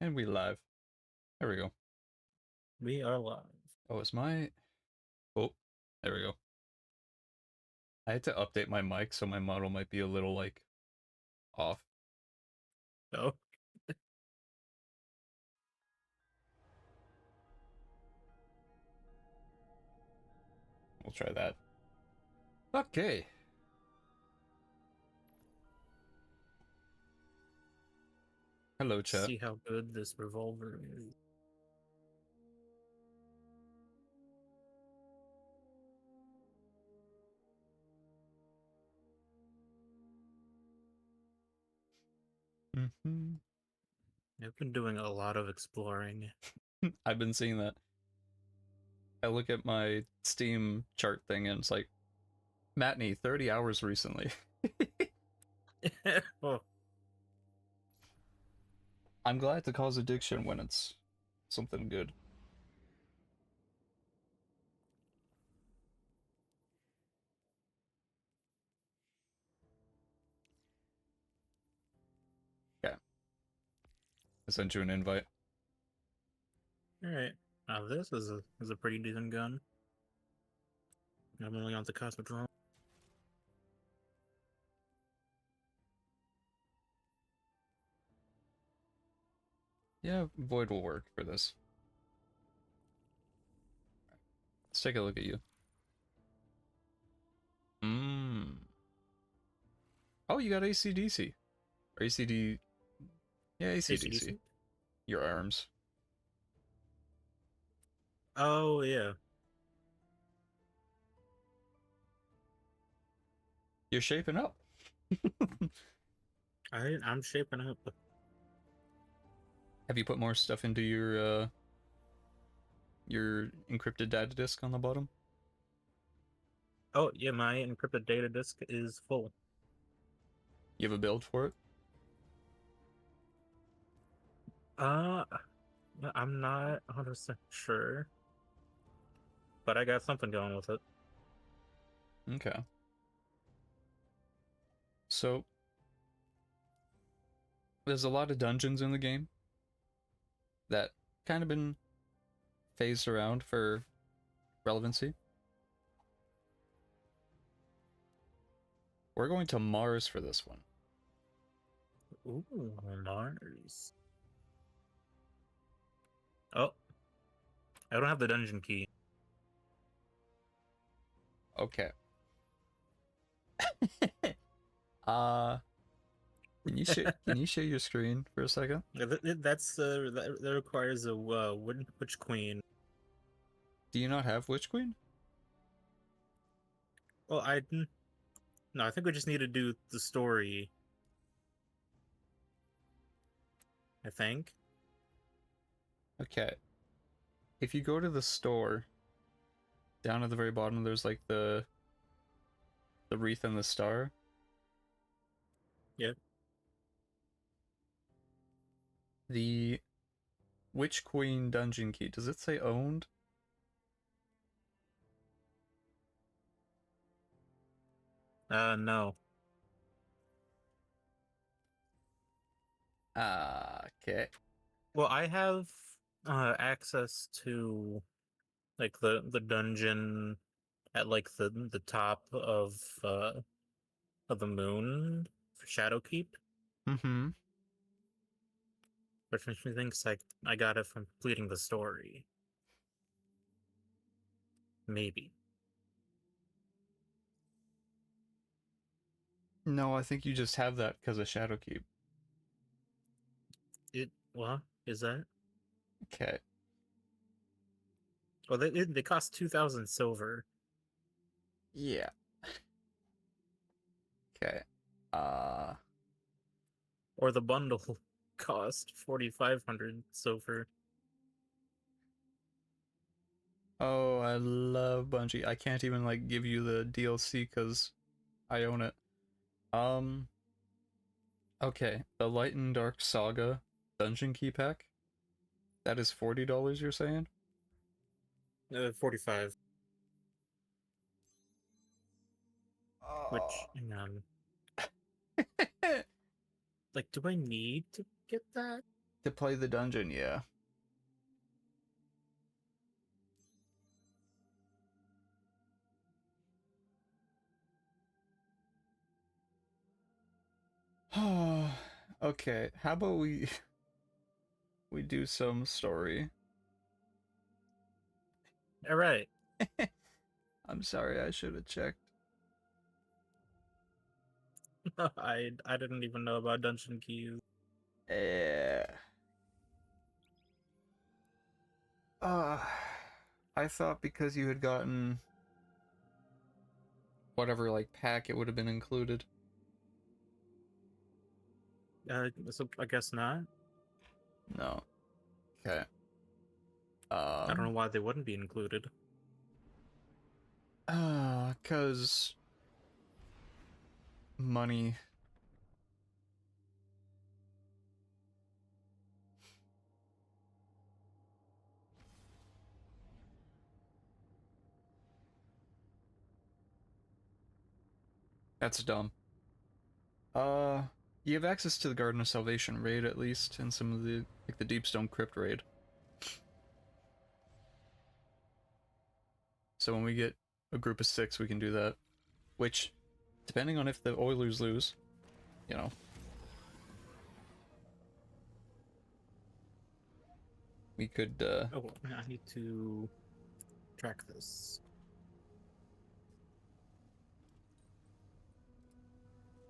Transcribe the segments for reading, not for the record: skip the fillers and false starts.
And we live. There we go. We are live. Oh, is my... Oh, there we go. I had to update my mic, so my model might be a little, like, off. Oh, We'll try that. Okay. Hello, chat. see how good this revolver is. Mm-hmm. I've been doing a lot of exploring. I've been seeing that. I look at my Steam chart thing, and it's like, Matney, 30 hours recently. Oh, I'm glad to cause addiction when it's something good. Okay. I sent you an invite. all right. Now this is a pretty decent gun. I'm only on the cosmodrome. Yeah, Void will work for this. Let's take a look at you. Mmm. Oh, you got ACDC. Or ACD... Yeah, ACDC. ACDC. Your arms. Oh yeah. You're shaping up. I'm shaping up. Have you put more stuff into your encrypted data disk on the bottom? Oh yeah, my encrypted data disk is full. You have a build for it? Uh, I'm not 100% sure, but I got something going with it. Okay. So there's a lot of dungeons in the game that kind of been phased around for relevancy. We're going to Mars for this one. Ooh, Mars. Oh, I don't have the dungeon key. Okay. uh can you share your screen for a second? That requires a witch queen. Do you not have Witch Queen? Well, no, I think we just need to do the story. I think. Okay. If you go to the store, down at the very bottom there's like the wreath and the star. Yeah. The Witch Queen dungeon key, does it say owned? No. Okay. Well, I have access to like the dungeon at like the top of the moon for Shadowkeep, Mm-hmm. which makes me think like I got it from completing the story. Maybe. No, I think you just have that because of Shadowkeep. What is that? Okay. Well, they cost 2,000 silver. Yeah. Okay. Uh Or the bundle cost 4,500 silver. oh, I love Bungie. I can't even like give you the DLC because I own it. Um, okay. The Light and Dark Saga Dungeon Key Pack. That is $40, you're saying? 45. Which, Oh. hang on. Like, do I need to get that? To play the dungeon, yeah. Okay, how about we do some story? All right. I'm sorry, I should have checked. I didn't even know about dungeon keys. Yeah. Uh, I thought because you had gotten whatever like pack it would have been included. So I guess not. No. Okay. I don't know why they wouldn't be included. Cause money. That's dumb. Uh, you have access to the Garden of Salvation raid at least, and some of the like the Deepstone Crypt raid. So when we get a group of 6, we can do that. Which, depending on if the Oilers lose, you know, we could. Oh, I need to track this.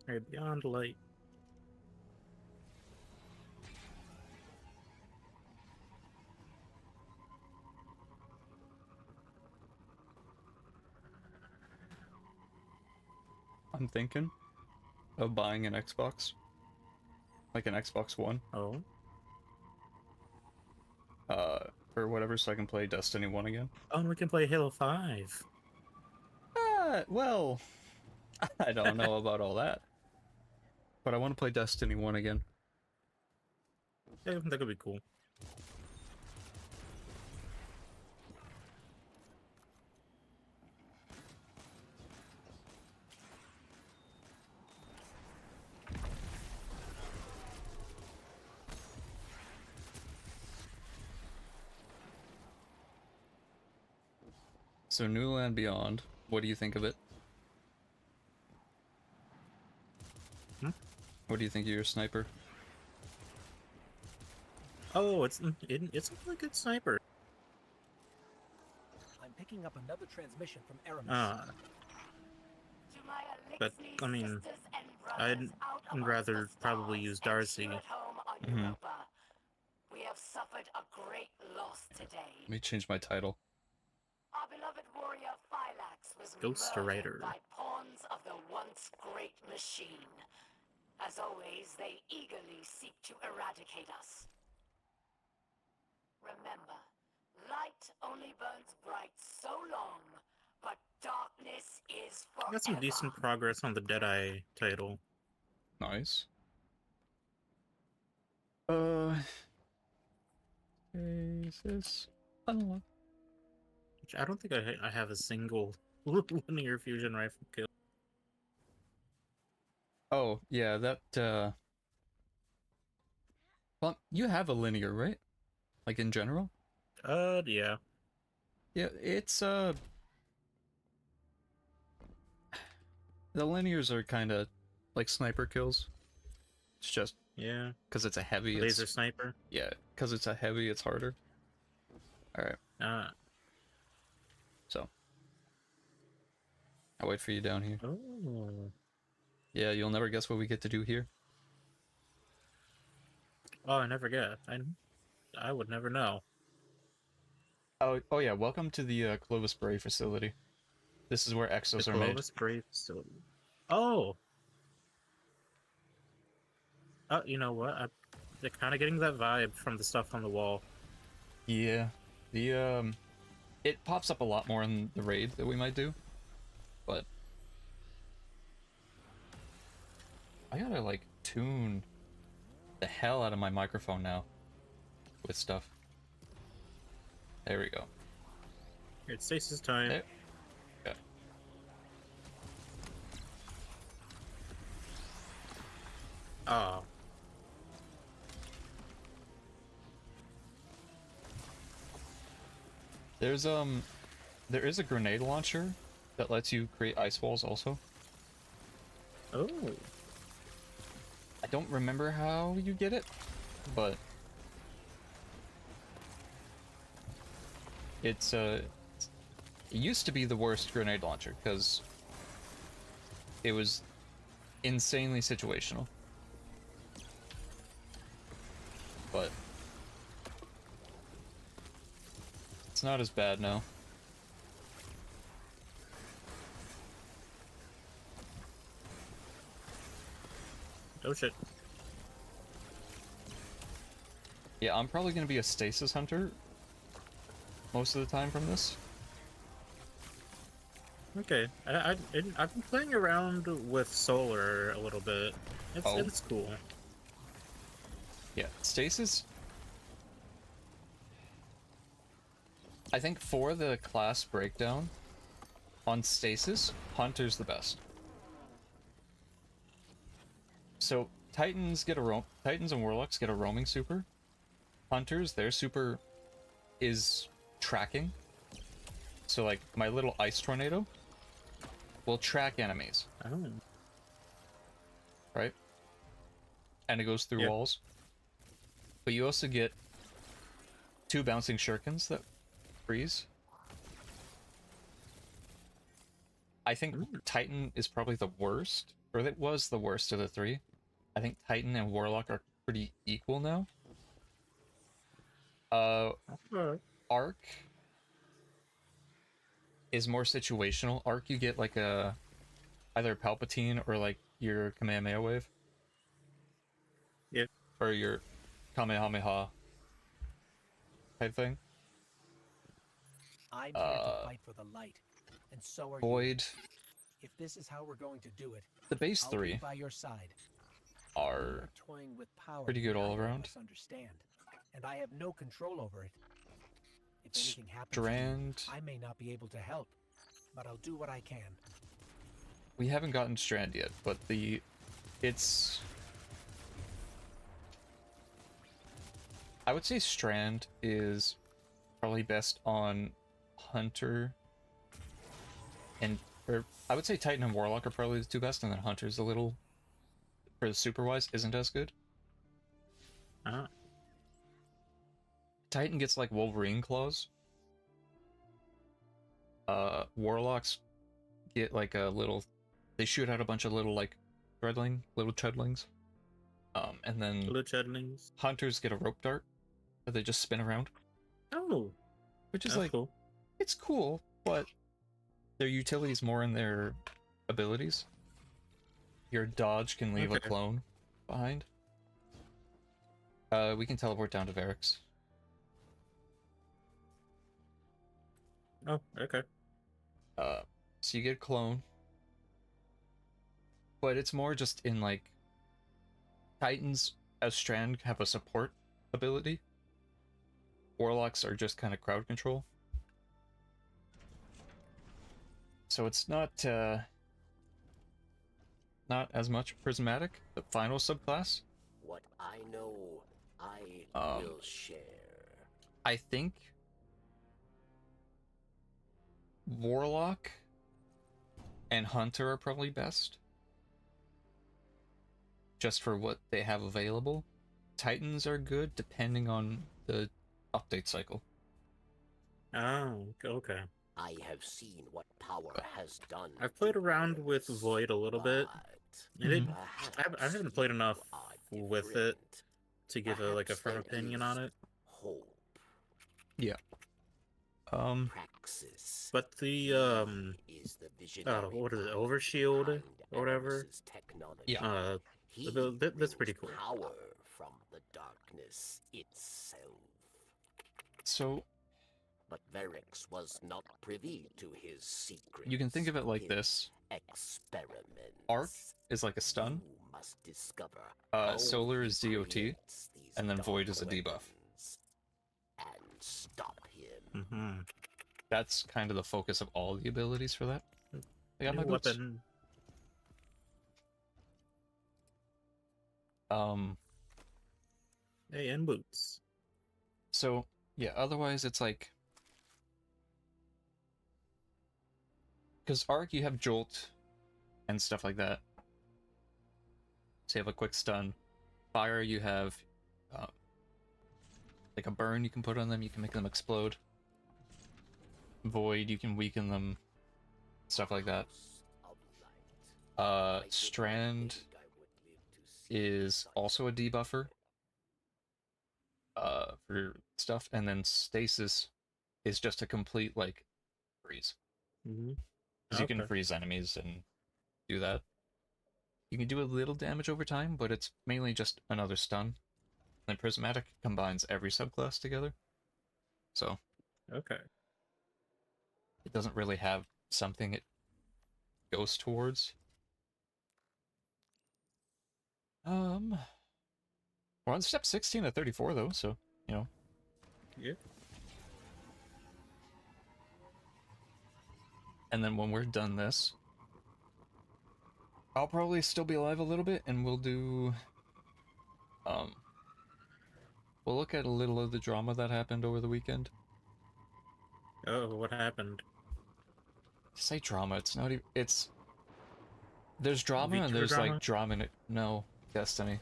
All right, Beyond Light. I'm thinking of buying an Xbox, like an Xbox One. Oh, Or whatever, so I can play Destiny 1 again. oh, and we can play Halo 5. Well, I don't know about all that. But I want to play Destiny 1 again. Yeah, that could be cool. So New Land Beyond, what do you think of it? Hmm? What do you think of your sniper? Oh, it's a really good sniper. I'm picking up another transmission from Aramis. But I mean, I'd rather probably use Darcy. Mm-hmm. We have suffered a great loss today. Let me change my title. Our beloved warrior Phylax was Ghost murdered Rider. by pawns of the once great machine. As always, they eagerly seek to eradicate us. Remember, light only burns bright so long, but darkness is forever. Got some decent progress on the Deadeye title. Nice. Is this unlocked? Which I don't think I have a single linear fusion rifle kill. Oh, yeah, that, well, you have a linear, right? Like, in general? Yeah. Yeah, it's, the linears are kind of like sniper kills. It's just, Yeah. because it's a heavy, Laser sniper. yeah, because it's a heavy, it's harder. Alright, so. I'll wait for you down here. Oh. Yeah, you'll never guess what we get to do here. Oh, I never get. I would never know. Oh yeah, welcome to the Clovis Bray facility. This is where exos The are made. Clovis Brave facility. Oh. You know what? They're kind of getting that vibe from the stuff on the wall. Yeah, the it pops up a lot more in the raid that we might do, but I gotta like tune the hell out of my microphone now with stuff. There we go. Here, it's stasis time. There. Yeah. Oh. There's there is a grenade launcher that lets you create ice walls also. Oh. I don't remember how you get it, but it's it used to be the worst grenade launcher because it was insanely situational. But it's not as bad now. Oh shit. Yeah, I'm probably gonna be a stasis hunter most of the time from this. Okay, I've been playing around with solar a little bit. It's cool. Yeah, stasis. I think for the class breakdown on stasis, hunter's the best. So Titans and Warlocks get a roaming super. Hunters, their super is tracking. So like my little ice tornado will track enemies, Oh. right? And it goes through Yeah. walls. But you also get 2 bouncing shurikens that freeze. I think Titan is probably the worst, or it was the worst of the 3. I think Titan and Warlock are pretty equal now. Arc is more situational. Arc, you get like a either Palpatine or like your Kamehameha wave. Yeah. Or your Kamehameha type thing. I'm here to fight for the light, and so are Void. you. If this is how we're going to do it, The base I'll 3 be by your side. are You're toying with power pretty good all none of around. us understand, and I have no control over it. If anything happens Strand. to you, I may not be able to help, but I'll do what I can. We haven't gotten Strand yet, but it's I would say Strand is probably best on Hunter or I would say Titan and Warlock are probably the 2 best, and then Hunter's a little, for the super wise, isn't as good. Titan gets like Wolverine claws. Warlocks get like a little, they shoot out a bunch of little like little treadlings. And then Little chudlings. Hunters get a rope dart that they just spin around. Oh. Which is That's like, cool. it's cool, but their utility is more in their abilities. Your dodge can leave a clone behind. We can teleport down to Varix. Oh, okay. So you get clone. But it's more just in like Titans as Strand have a support ability. Warlocks are just kind of crowd control. So it's not as much prismatic, the final subclass. What I know, I will share. I think Warlock and Hunter are probably best. Just for what they have available. Titans are good depending on the update cycle. Oh, okay. I have seen what power has done. I've played to around with Earth's, Void a little bit. but I haven't played enough you are with it different. to give a Perhaps firm there opinion is on it. Hope. Yeah. Praxis. But the is the visionary what is it, mind Overshield behind or whatever? Erebus's technology. Yeah. He that's pretty brings cool. Power from the darkness itself. So But Varix was not privy to his secrets. you can think of it like his this. Experiments. Arc is like a stun. You must discover how Solar is he DOT, creates these and then Void dark is a debuff. weapons. And stop him. Mm-hmm. That's kind of the focus of all the abilities for that. I got my New boots. weapon. Hey, and boots. So yeah, otherwise it's like because arc you have jolt and stuff like that. So you have a quick stun. Fire you have like a burn you can put on them. You can make them explode. Void you can weaken them. Stuff like that. Strand is also a debuffer for stuff, and then stasis is just a complete like freeze. Mm-hmm. Because you can freeze enemies and do that. You can do a little damage over time, but it's mainly just another stun. And Prismatic combines every subclass together. So Okay. it doesn't really have something it goes towards. We're on step 16 of 34 though, so you know. Yeah. And then when we're done this, I'll probably still be alive a little bit, and we'll do we'll look at a little of the drama that happened over the weekend. Oh, what happened? I say drama, it's not even, it's, there's drama and VTuber there's drama? like drama in it. No, Destiny.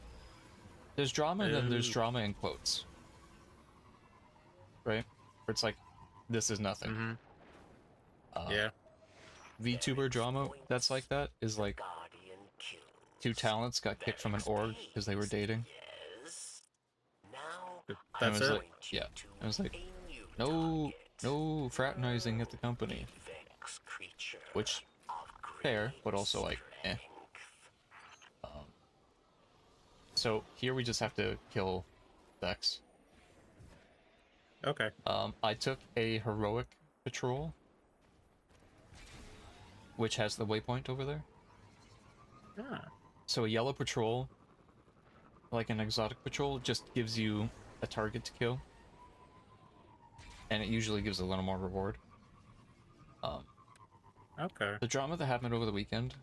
There's drama and then there's drama in quotes. Right? Where it's like, this is nothing. Mm-hmm. Yeah. VTuber drama that's like that is like two talents got kicked from an org because they were dating. And That's it was it? like, yeah. It was like, no fraternizing at the company. Which, fair, but also like, eh. So here we just have to kill Vex. Okay. I took a heroic patrol, which has the waypoint over there. Ah. So a yellow patrol, like an exotic patrol, just gives you a target to kill. And it usually gives a little more reward. Okay. The drama that happened over the weekend,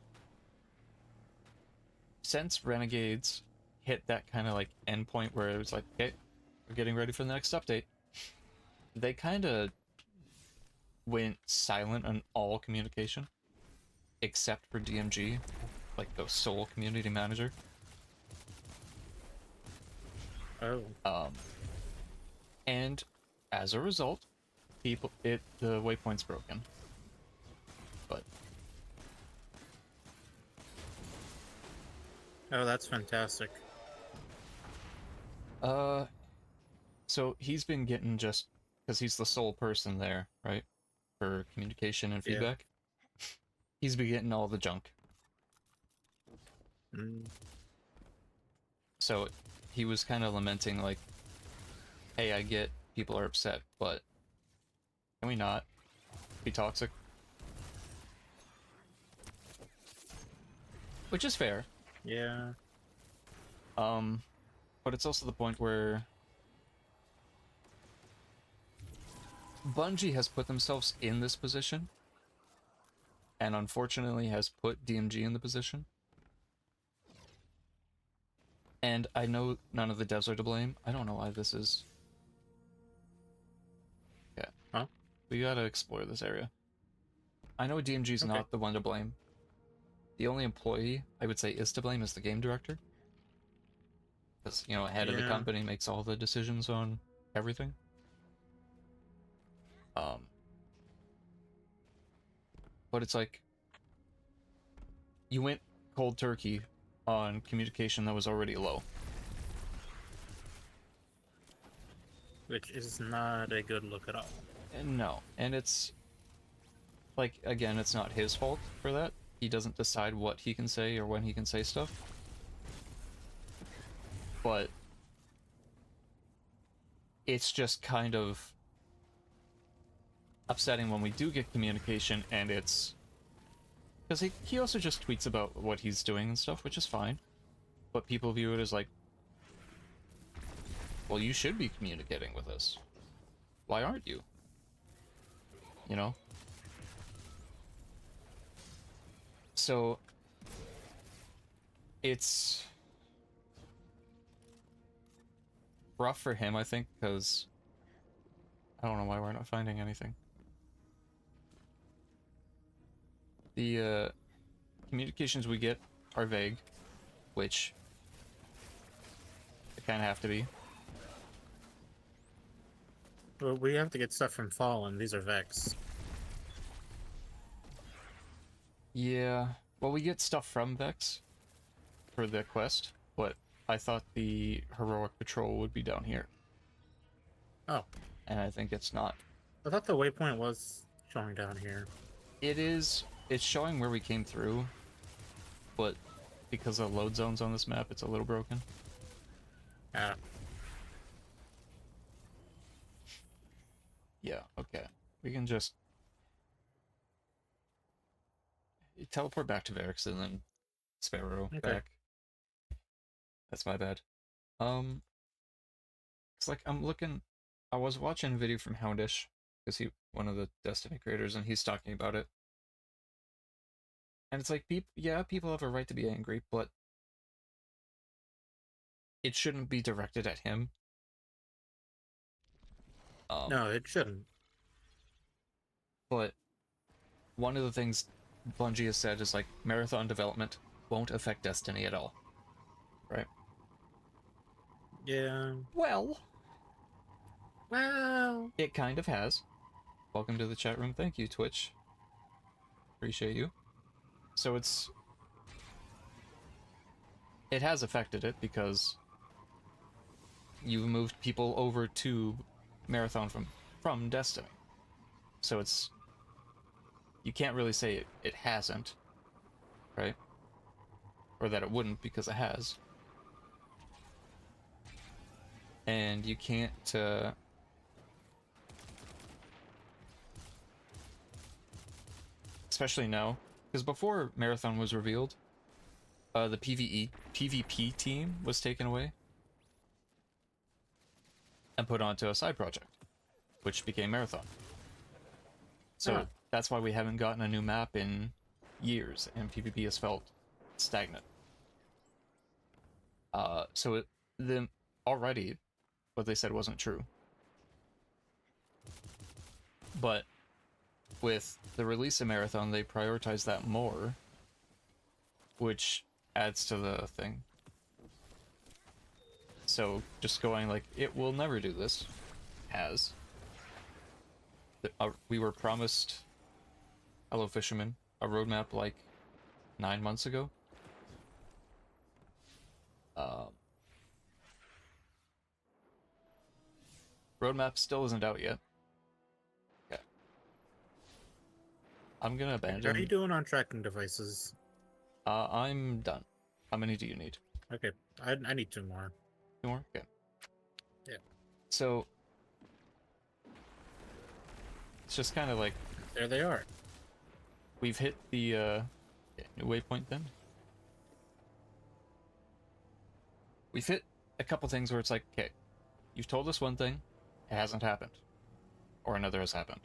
since Renegades hit that kind of like endpoint where it was like, okay, we're getting ready for the next update, they kind of went silent on all communication, except for DMG, like the sole community manager. Oh. And as a result, the waypoint's broken. But Oh, that's fantastic. so he's been getting, just because he's the sole person there, right, for communication and feedback. Yeah. He's been getting all the junk. So he was kind of lamenting like, hey, I get people are upset, but can we not be toxic? Which is fair. Yeah. But it's also the point where Bungie has put themselves in this position, and unfortunately has put DMG in the position. And I know none of the devs are to blame. I don't know why this is. Yeah. Huh? We gotta explore this area. I know DMG's not the one to blame. The only employee I would say is to blame is the game director. Because, you know, head of the company makes all the decisions on everything. But it's like, you went cold turkey on communication that was already low. Which is not a good look at all. And no, and it's like, again, it's not his fault for that. He doesn't decide what he can say or when he can say stuff. But it's just kind of upsetting when we do get communication and it's... Because he also just tweets about what he's doing and stuff, which is fine. But people view it as like, well, you should be communicating with us. Why aren't you? You know? So it's rough for him, I think, because I don't know why we're not finding anything. The communications we get are vague, which they kind of have to be. Well, we have to get stuff from Fallen. These are Vex. Yeah, well, we get stuff from Vex for the quest, but I thought the heroic patrol would be down here, Oh, and I think it's not. I thought the waypoint was showing down here. It is. It's showing where we came through, but because of load zones on this map, it's a little broken. Ah, Yeah, okay. We can just teleport back to Varix and then Sparrow Okay. back. That's my bad. It's like I was watching a video from Houndish, because one of the Destiny creators, and he's talking about it. And it's like, people have a right to be angry, but it shouldn't be directed at him. no, it shouldn't. But one of the things Bungie has said is like, marathon development won't affect Destiny at all. Right? Yeah. Well, Well, it kind of has. Welcome to the chat room. Thank you, Twitch. Appreciate you. So it has affected it because you've moved people over to Marathon from Destiny. So you can't really say it hasn't, right? Or that it wouldn't, because it has. And you can't especially now, because before Marathon was revealed, the PvP team was taken away and put onto a side project, which became Marathon. So that's why we haven't gotten a new map in years, and PvP has felt stagnant. Already what they said wasn't true. But with the release of Marathon, they prioritize that more, which adds to the thing. So just going like, it will never do this, has. We were promised, Hello Fisherman, a roadmap like 9 months ago. Roadmap still isn't out yet. Okay. I'm gonna abandon. how are you doing on tracking devices? I'm done. How many do you need? Okay, I need 2 more. 2 more? Okay. Yeah. So it's just kind of like, There they are. we've hit the new waypoint then. We've hit a couple things where it's like, okay, you've told us one thing, it hasn't happened. Or another has happened.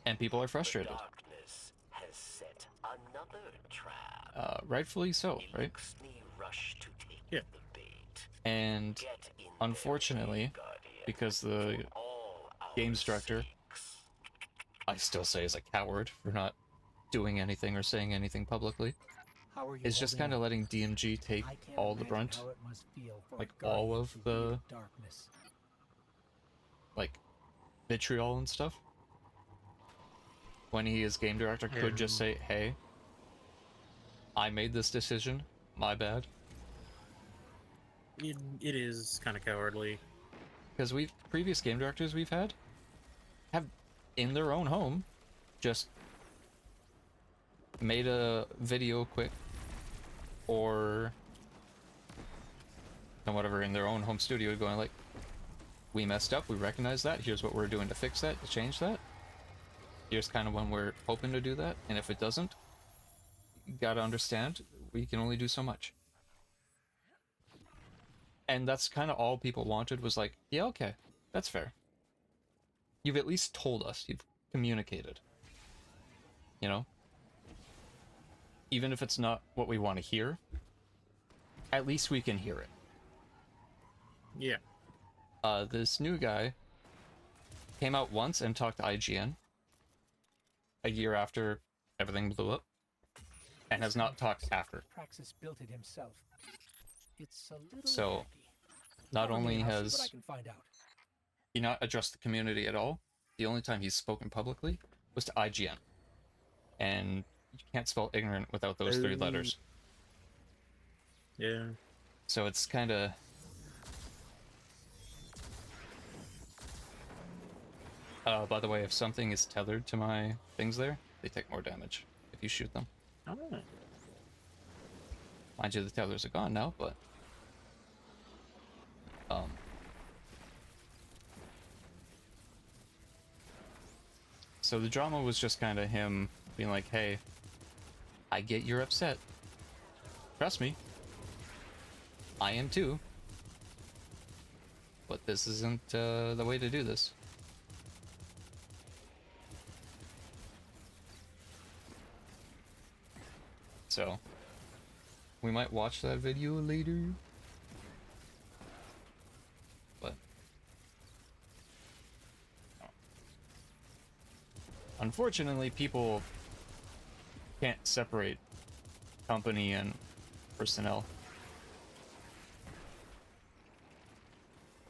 And people are frustrated. Darkness has set another trap. Rightfully so, It right? makes me rush to take Yeah. the bait. And Get in unfortunately, there, Guardian, because the for all our games director, sakes. I still say is a coward for not doing anything or saying anything publicly, How are you is just holding kind of up? letting DMG take I can't all the imagine brunt, how it must feel for a like all guardian of to the wield darkness. like vitriol and stuff. When he as game director could just say, hey, I made this decision, my bad. It is kind of cowardly. Because previous game directors we've had have in their own home just made a video quick, or whatever, in their own home studio, going like, we messed up, we recognize that, here's what we're doing to fix that, to change that. Here's kind of when we're hoping to do that, and if it doesn't, you gotta understand, we can only do so much. And that's kind of all people wanted, was like, yeah, okay, that's fair. You've at least told us, you've communicated. You know? Even if it's not what we want to hear, at least we can hear it. Yeah. This new guy came out once and talked to IGN, a year after everything blew up, and has not talked after. Praxis built it himself. It's a little So, hacky. not Follow me only and I'll see what I has can find out. he not addressed the community at all, the only time he's spoken publicly was to IGN. And you can't spell ignorant without those 3 letters. Yeah. So it's kind of... by the way, if something is tethered to my things there, they take more damage if you shoot them. Oh. Mind you, the tethers are gone now, but... So the drama was just kind of him being like, hey, I get you're upset. Trust me. I am too. But this isn't the way to do this. So, we might watch that video later. But, unfortunately, people can't separate company and personnel.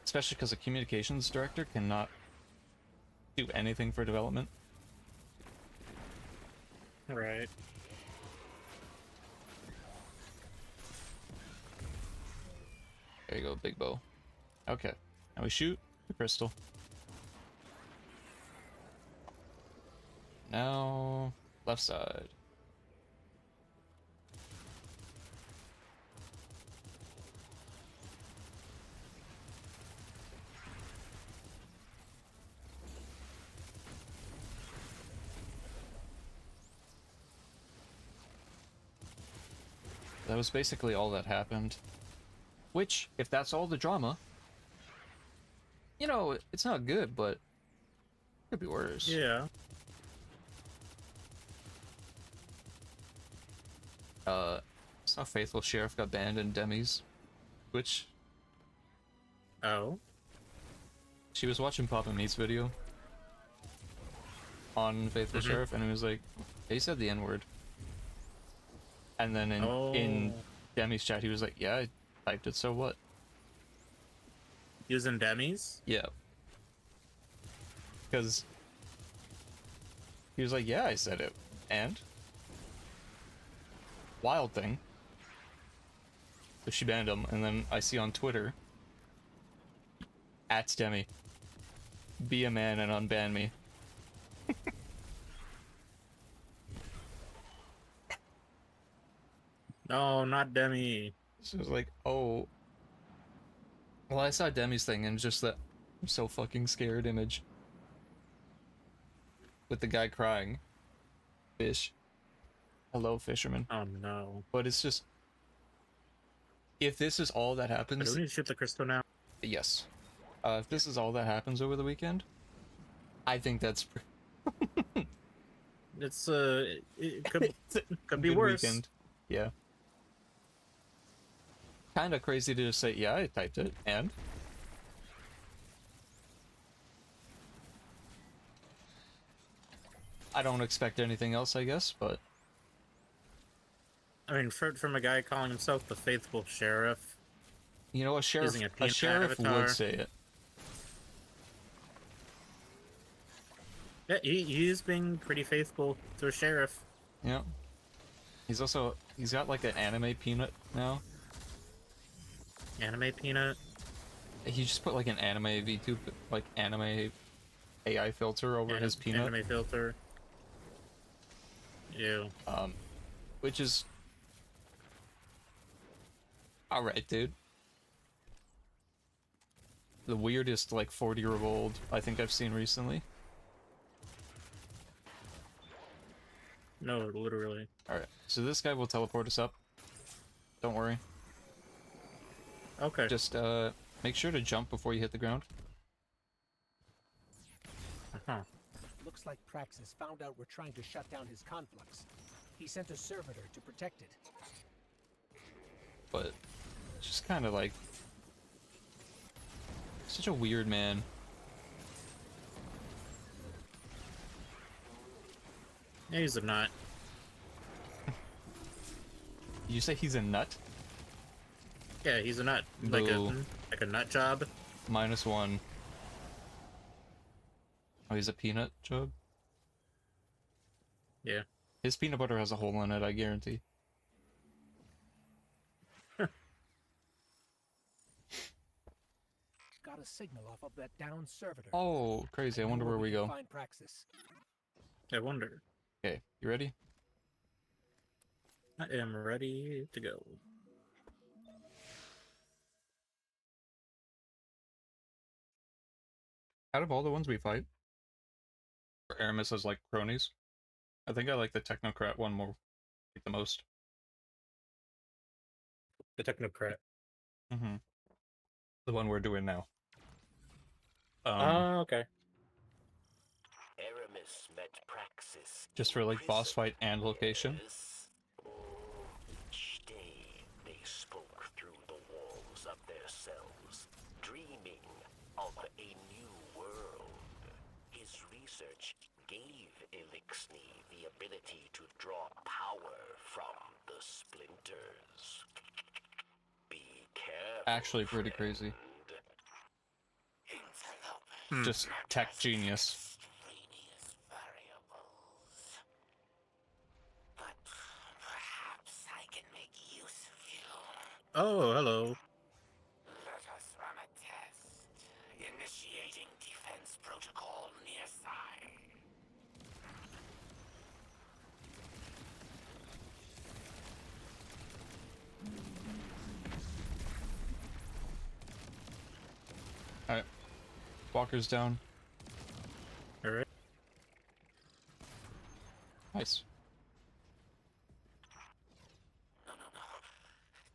Especially because a communications director cannot do anything for development. Right. There you go, big bow. Okay, now we shoot the crystal. Now, left side. That was basically all that happened. Which, if that's all the drama, you know, it's not good, but it could be worse. Yeah. Saw Faithful Sheriff got banned in Demi's Twitch. Oh. She was watching Papa Meat's video on Faithful Sheriff, and it was like, he said the N-word. And then in Demi's chat, he was like, yeah, I typed it, so what? Using demis? Yeah. Because he was like, yeah, I said it. And? Wild thing. So she banned him, and then I see on Twitter, @Demi, be a man and unban me. No, not demi. So I was like, oh. Well, I saw Demi's thing, and just that I'm so fucking scared image. With the guy crying. Fish. Hello, fisherman. Oh no. But it's just... If this is all that happens... Do we need to shoot the crystal now? Yes. If this is all that happens over the weekend, I think that's... It's it could could be good worse. Weekend. Yeah. Kind of crazy to just say, yeah, I typed it, and... I don't expect anything else, I guess, but... I mean, from a guy calling himself the Faithful Sheriff. You know, a sheriff Using a peanut would avatar. say it. Yeah, he's being pretty faithful to a sheriff. Yeah. He's got like an anime peanut now. Anime peanut. He just put like an anime VTube, like anime AI filter over his peanut. Anime filter. Ew. Which is... Alright, dude. The weirdest, like, 40-year-old I think I've seen recently. No, literally. Alright, so this guy will teleport us up. Don't worry. Okay. Just, make sure to jump before you hit the ground. Uh-huh. Looks like Praxis found out we're trying to shut down his conflux. He sent a servitor to protect it. But, just kind of like... Such a weird man. Yeah, he's a nut. Did you say he's a nut? Yeah, he's a nut. Boo. Like a nut job. -1. Oh, he's a peanut job? Yeah. His peanut butter has a hole in it, I guarantee. Got a signal off of that down servitor. Oh, crazy. I wonder where we can go. Find Praxis. I wonder. Okay, you ready? I am ready to go. Out of all the ones we fight, for Aramis as like cronies, I think I like the Technocrat one more, like, the most. The Technocrat. Mm-hmm. The one we're doing now. Okay. Aramis met Praxis. Just for like boss fight and location. Yes. Each day they spoke through the walls of their cells, dreaming of a new world. His research gave Elixni the ability to draw power from the splinters. Be careful. Actually pretty crazy. Just tech genius. But perhaps I can make use of you. Oh, hello. Let us run a test. Initiating defense protocol near side. Alright. Walker's down. Alright. Nice. No.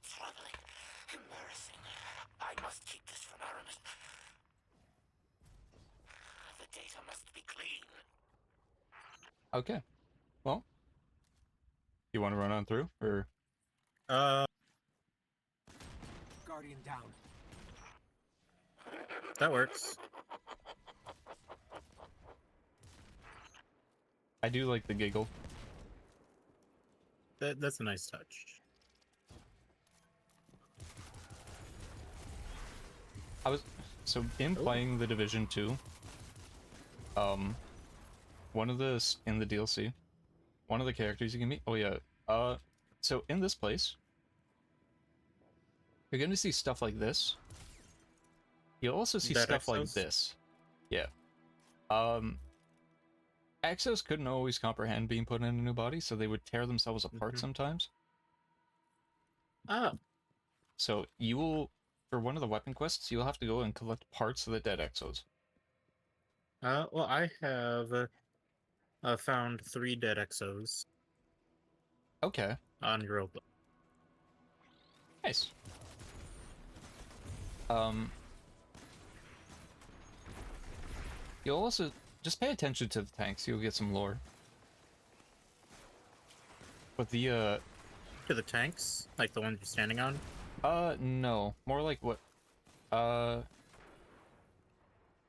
Troubling. Embarrassing. I must keep this from Aramis. The data must be clean. Okay. Well. You want to run on through? Or Guardian down. that works. I do like the giggle. That's a nice touch. So in playing the Division 2, one of the in the DLC, one of the characters you can meet. Oh yeah. So in this place, you're gonna see stuff like this. You'll also see Dead stuff like Exos? this. Yeah. Exos couldn't always comprehend being put in a new body, so they would tear themselves apart sometimes. Ah. So you will, for one of the weapon quests, you'll have to go and collect parts of the dead Exos. Well, I have found 3 dead Exos Okay. on Europa. Nice. You'll also just pay attention to the tanks. You'll get some lore. But the To the tanks, like the ones you're standing on. no, more like what,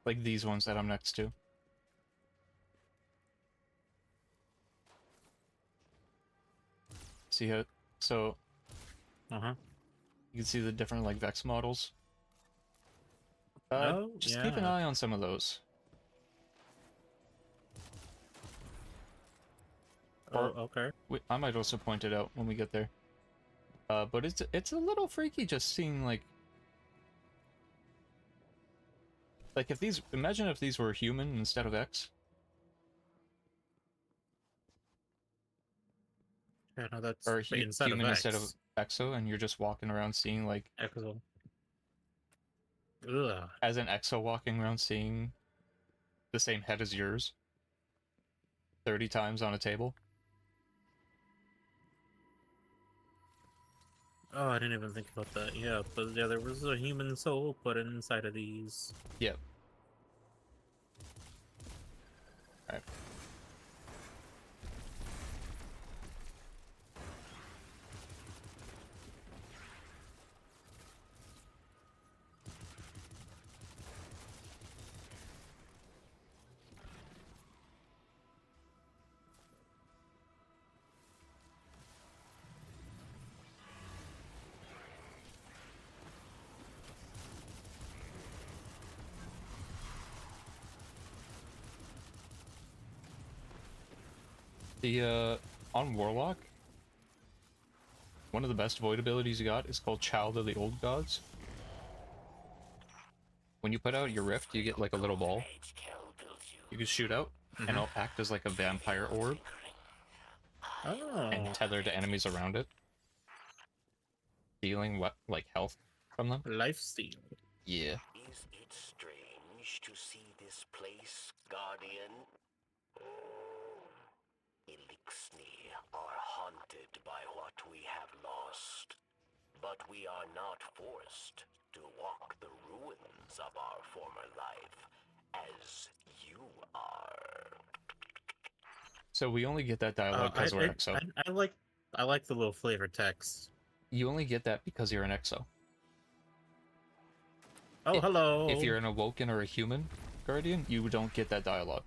like these ones that I'm next to. See how? So. Uh-huh. You can see the different like Vex models. Oh, just keep an yeah. eye on some of those. Oh, okay. I might also point it out when we get there. But it's a little freaky just seeing like if these, imagine if these were human instead of X. Yeah, no, that's Or inside human of instead of X. Exo, and you're just walking around seeing like Exo. Ugh. as an Exo walking around seeing the same head as yours 30 times on a table. Oh, I didn't even think about that. Yeah, but yeah, there was a human soul put inside of these. Yep. Alright. The, on Warlock, one of the best void abilities you got is called Child of the Old Gods. When you put out your rift, you get like a little ball you can shoot out, and it'll act as like a vampire orb and Oh, tether to enemies around it, dealing what like health from them. lifesteal. Yeah. Is it strange to see this place, Guardian? Elixni are haunted by what we have lost, but we are not forced to walk the ruins of our former life, as you are. So we only get that dialogue because we're EXO. I like the little flavor text. You only get that because you're an EXO. Oh, hello. If you're an Awoken or a human Guardian, you don't get that dialogue.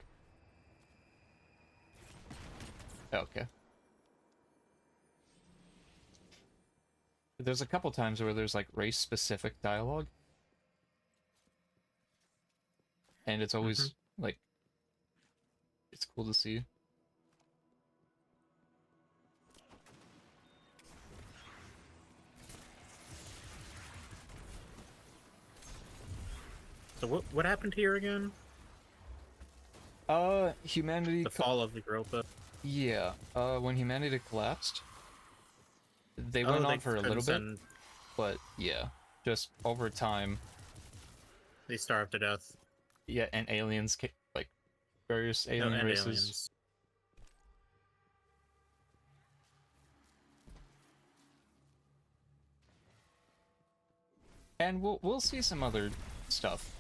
Okay. There's a couple times where there's like race-specific dialogue. And it's always like, it's cool to see. So what happened here again? Humanity... The fall of Europa. Yeah, when humanity collapsed, they went on for a little bit, but yeah, just over time. They starved to death. Yeah, and aliens, like, various alien races. Aliens. And we'll see some other stuff.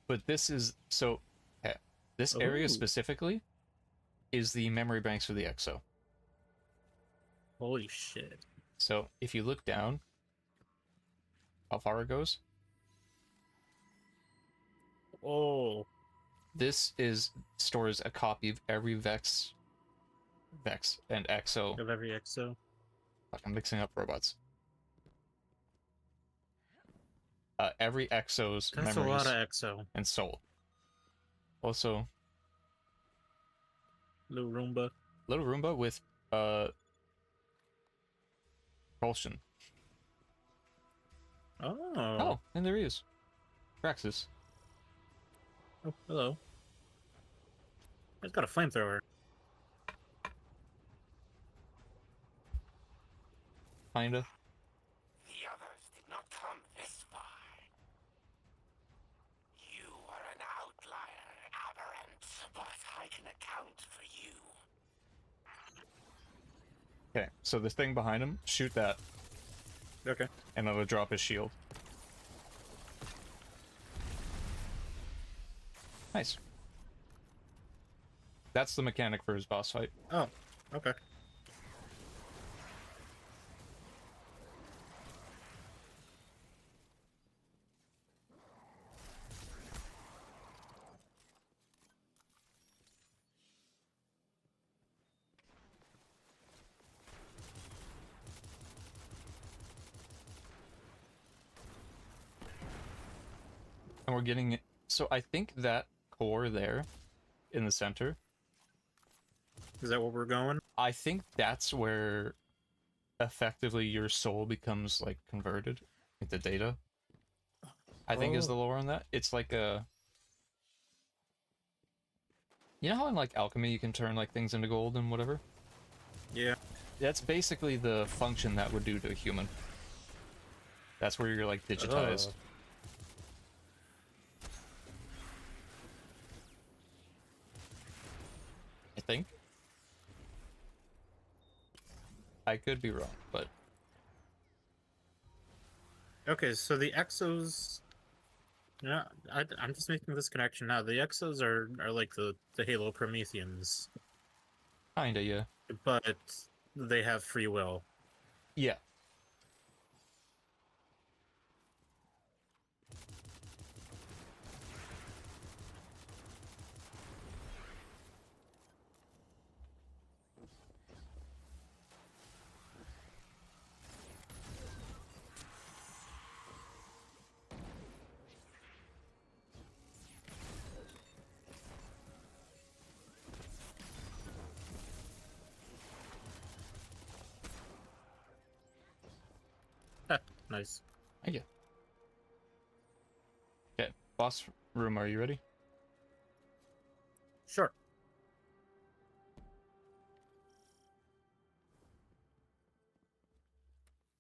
But this is, so, okay, this area specifically is the memory banks for the EXO. Holy shit. So, if you look down, how far it goes? Oh. This stores a copy of every Vex and EXO. Of every EXO. Fuck, I'm mixing up robots. Every EXO's That's memories a lot of EXO. and soul. Also, Little Roomba. Little Roomba with propulsion. Oh, and there he is. Praxis. Oh, hello. He's got a flamethrower. Kinda. The others did not come this far. You are an outlier, aberrant, but I can account for you. Okay, so this thing behind him, shoot that. Okay. And it'll drop his shield. Nice. That's the mechanic for his boss fight. Oh, okay. And we're getting it. So I think that core there in the center, Is that where we're going? I think that's where effectively your soul becomes like converted into data. I think is the lore on that. It's like a, you know how in like alchemy you can turn like things into gold and whatever? Yeah. That's basically the function that would do to a human. That's where you're like digitized. I think. I could be wrong, but... Okay, so the Exos... Yeah, I'm just making this connection now. The Exos are like the Halo Prometheans. Kinda, yeah. But they have free will. Yeah. Nice. Thank you. Okay, boss room, are you ready? Sure.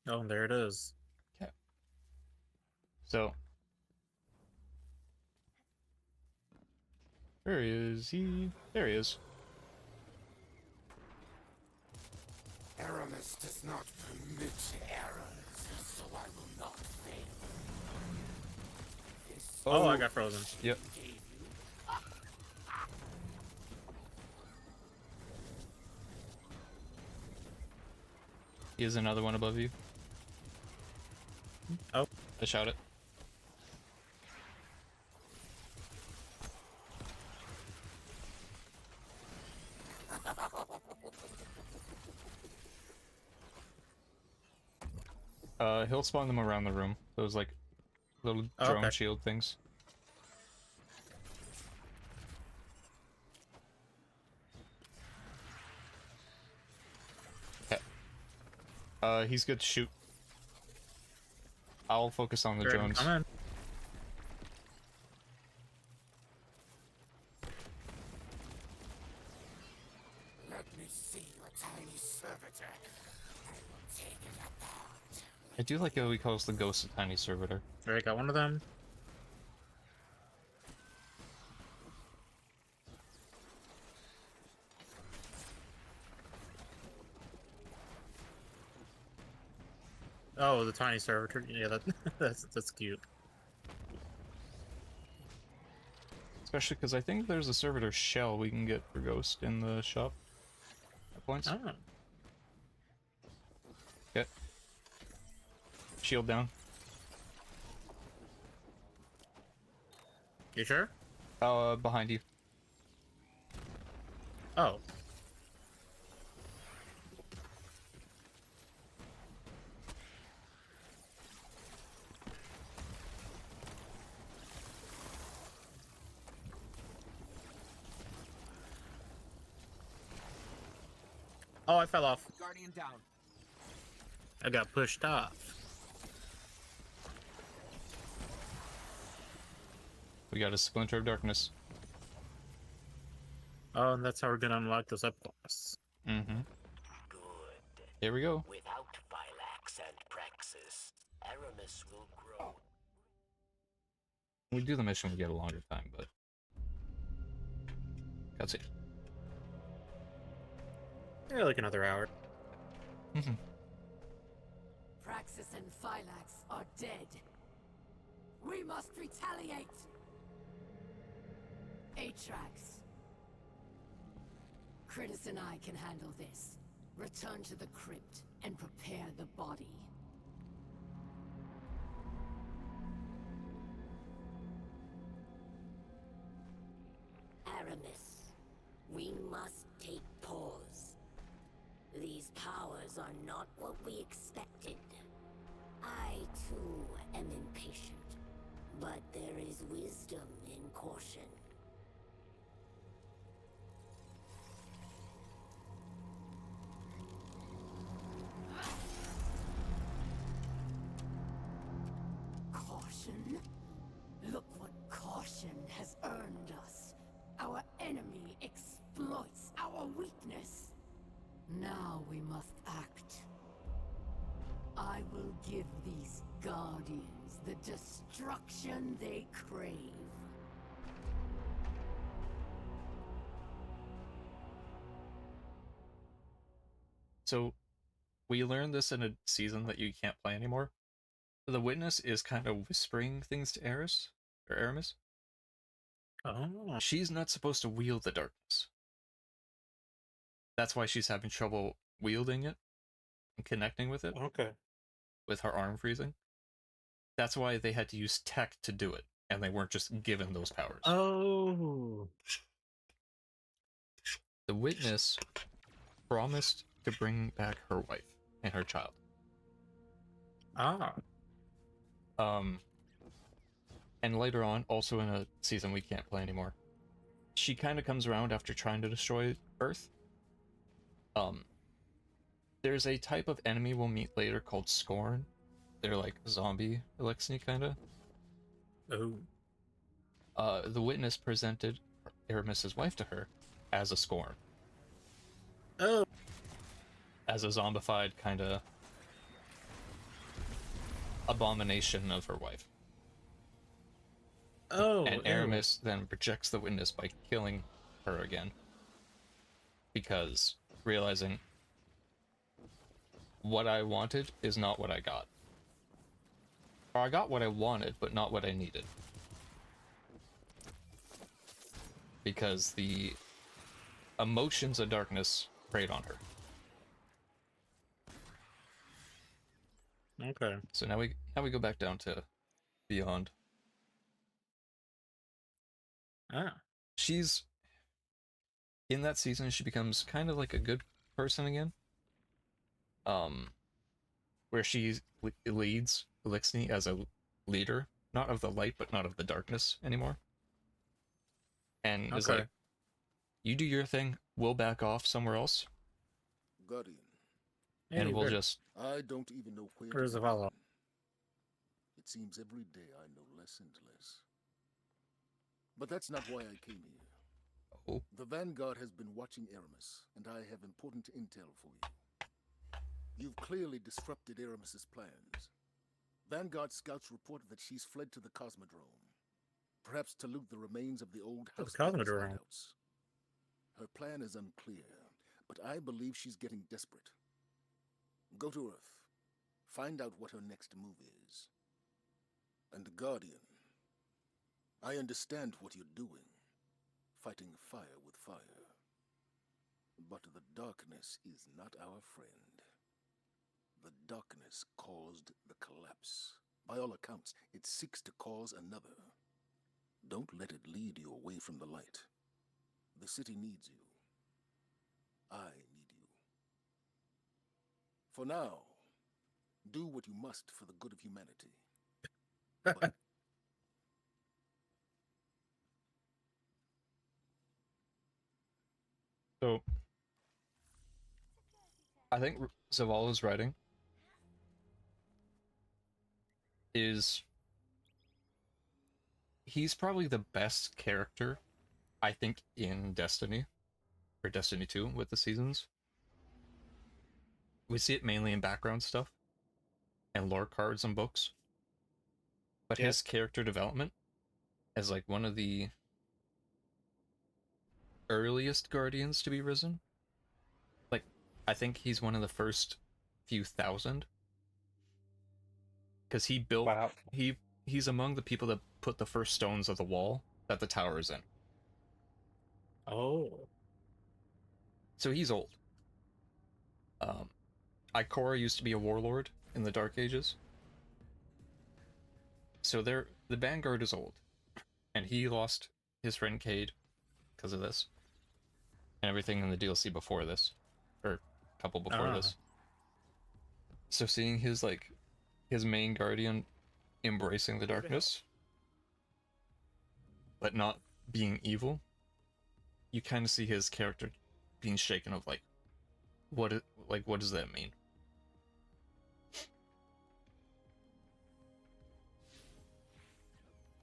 Oh, and there it is. Okay. So, where is he? There he is. Aramis does not permit errors, so I will not fail. Oh, I got frozen. Yep. He has another one above you. Oh. I shot it. He'll spawn them around the room. Those, like, little drone shield things. Okay. He's good to shoot. I'll focus on the drones. Come in. Let me see your tiny servitor. I will take it apart. I do like how he calls the ghost a tiny servitor. There, I got one of them. Oh, the tiny servitor. Yeah, that's cute. Especially because I think there's a servitor shell we can get for ghost in the shop. At points. Oh. Okay. Shield down. You sure? Behind you. Oh. Oh, I fell off. Guardian down. I got pushed off. We got a splinter of darkness. Oh, and that's how we're gonna unlock those upclass. Mm-hmm. Good. Here we go. Without Phylax and Praxis, Aramis will grow. When we do the mission, we get a longer time, but... That's it. Yeah, like another hour. Mm-hmm. Praxis and Phylax are dead. We must retaliate. Atrax. Critus and I can handle this. Return to the crypt and prepare the body. Aramis, we must take pause. These powers are not what we expected. I, too, am impatient. But there is wisdom in caution. Caution? Look what caution has earned us. Our enemy exploits our weakness. Now we must act. I will give these Guardians the destruction they crave. So, we learned this in a season that you can't play anymore. The Witness is kind of whispering things to Eris, or Aramis. Oh. She's not supposed to wield the darkness. That's why she's having trouble wielding it and connecting with it, Okay. with her arm freezing. That's why they had to use tech to do it, and they weren't just given those powers. Oh. The Witness promised to bring back her wife and her child. Ah. And later on, also in a season we can't play anymore, she kind of comes around after trying to destroy Earth. There's a type of enemy we'll meet later called Scorn they're like zombie Alexei kinda. Oh. The witness presented Aramis's wife to her as a scorn, Oh. as a zombified kinda abomination of her wife. Oh. And Ew. Aramis then rejects the witness by killing her again, because realizing what I wanted is not what I got. Or I got what I wanted, but not what I needed. Because the emotions of darkness preyed on her. Okay. So now we go back down to Beyond. Ah. She's in that season, she becomes kind of like a good person again. Where she leads Elixni as a leader, not of the light, but not of the darkness anymore. And is Okay. like, you do your thing, we'll back off somewhere else, Guardian, Hey, and we'll Vic. just... I don't even know where Where's to the follow? begin. It seems every day I know less and less. But that's not why I came here. Oh, The Vanguard has been watching Aramis, and I have important intel for you. You've clearly disrupted Aramis's plans. Vanguard scouts reported that she's fled to the Cosmodrome, perhaps to loot the remains of the old Oh, the House Bandits Cosmodrome. hideouts. Her plan is unclear, but I believe she's getting desperate. Go to Earth. Find out what her next move is. And Guardian, I understand what you're doing. Fighting fire with fire. But the darkness is not our friend. The darkness caused the collapse. By all accounts, it seeks to cause another. Don't let it lead you away from the light. The city needs you. I need you. For now, do what you must for the good of humanity. But so I think Zavala's writing is... he's probably the best character, I think, in Destiny, or Destiny 2 with the seasons. We see it mainly in background stuff and lore cards and books. But Yeah. his character development as like one of the earliest Guardians to be risen. Like, I think he's one of the first few thousand. Because he built... Wow. he's among the people that put the first stones of the wall that the tower is in. Oh. So he's old. Ikora used to be a warlord in the Dark Ages. So the Vanguard is old. And he lost his friend Cade because of this. And everything in the DLC before this. Or a couple before this. So seeing his main Guardian embracing the darkness, but not being evil, you kind of see his character being shaken of like, what does that mean?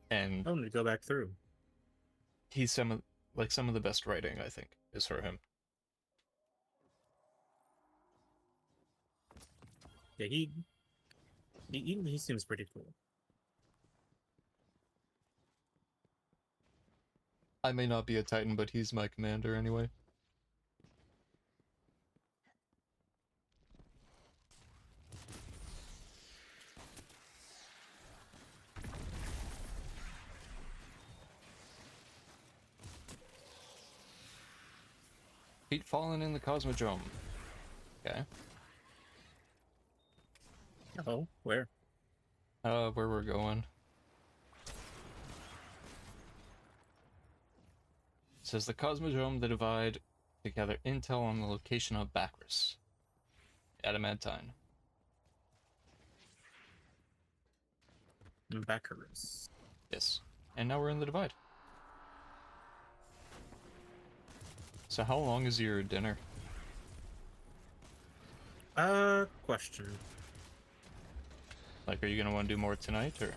And I'm gonna go back through. he's some of the best writing, I think, is for him. Yeah, he seems pretty cool. I may not be a Titan, but he's my commander anyway. Feet fallen in the Cosmodrome. Okay. Oh, where? Where we're going. It says the Cosmodrome, the Divide, to gather intel on the location of Bacchus. Adamantine. Bacchus. Yes. And now we're in the Divide. So how long is your dinner? Question. Like, are you gonna want to do more tonight, or?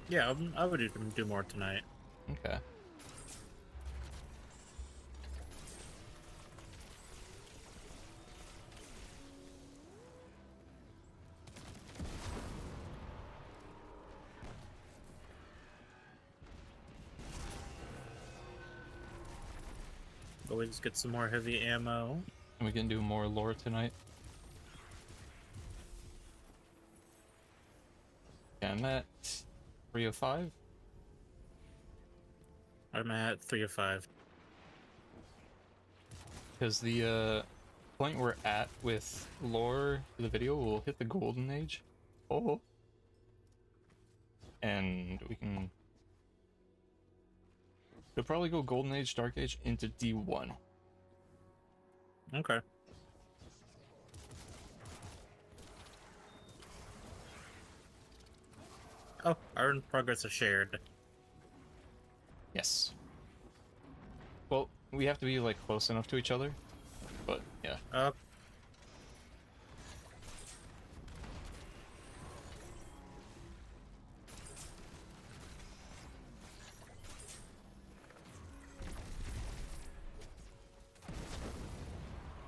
Yeah, I would even do more tonight. Okay. Always get some more heavy ammo. We can do more lore tonight. Yeah, I'm at 305. I'm at 3 of 5. Because the point we're at with lore, the video will hit the golden age. Oh. And we can... We'll probably go golden age, dark age into D1. Okay. Oh, our progress is shared. Yes. Well, we have to be like close enough to each other, but yeah.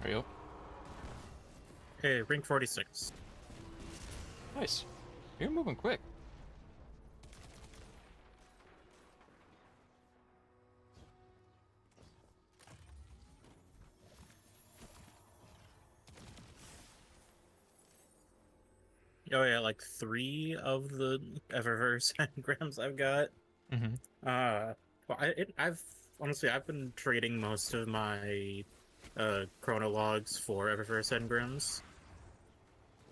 There you go. Hey, ring 46. Nice. You're moving quick. Oh yeah, like 3 of the Eververse engrams I've got. Mm-hmm. Well, I've been trading most of my chronologs for Eververse engrams.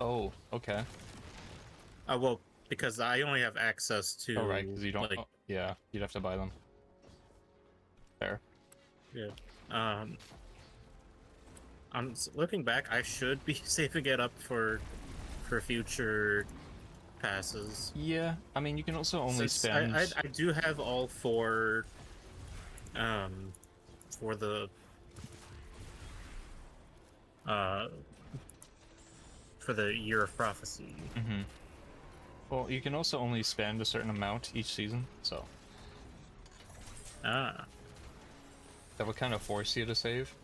Oh, okay. Well, because I only have access to. Oh, right, because you don't... like, oh, yeah, you'd have to buy them. Fair. yeah. I'm looking back. I should be saving it up for future passes. Yeah, I mean, you can also only Since spend... I do have all 4 for the for the Year of Prophecy. Mm-hmm. Well, you can also only spend a certain amount each season, so... Ah. That would kind of force you to save.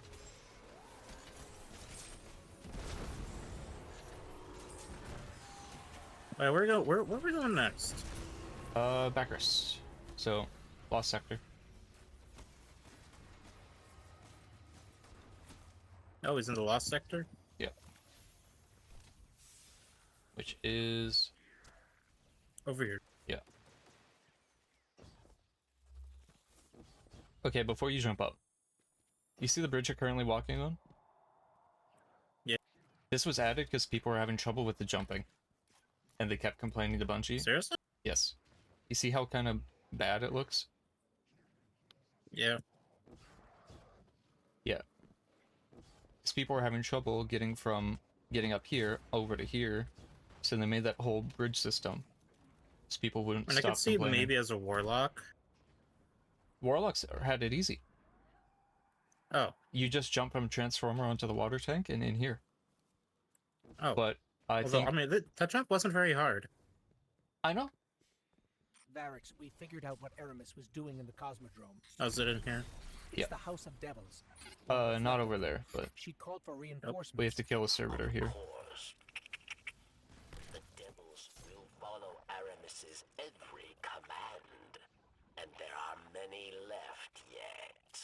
Wait, where are we going next? Backrest. So, Lost Sector. Oh, he's in the Lost Sector? Yeah. Which is... Over here. Yeah. Okay, before you jump up. You see the bridge you're currently walking on? Yeah. This was added because people were having trouble with the jumping. And they kept complaining to Bungie. Seriously? Yes. You see how kind of bad it looks? Yeah. Yeah. Because people were having trouble getting up here over to here, so they made that whole bridge system. So people wouldn't And I stop could see complaining. maybe as a warlock. Warlocks had it easy. Oh. You just jump from Transformer onto the water tank and in here. Oh. But I Although, think... I mean, that jump wasn't very hard. I know. Varix, we figured out what Aramis was doing in the Cosmodrome. Oh, is it in here? It's Yeah. the House of Devils. Not over there, but She called for reinforcements. we have to kill a servitor here. Of course. The devils will follow Aramis's every command, and there are many left yet.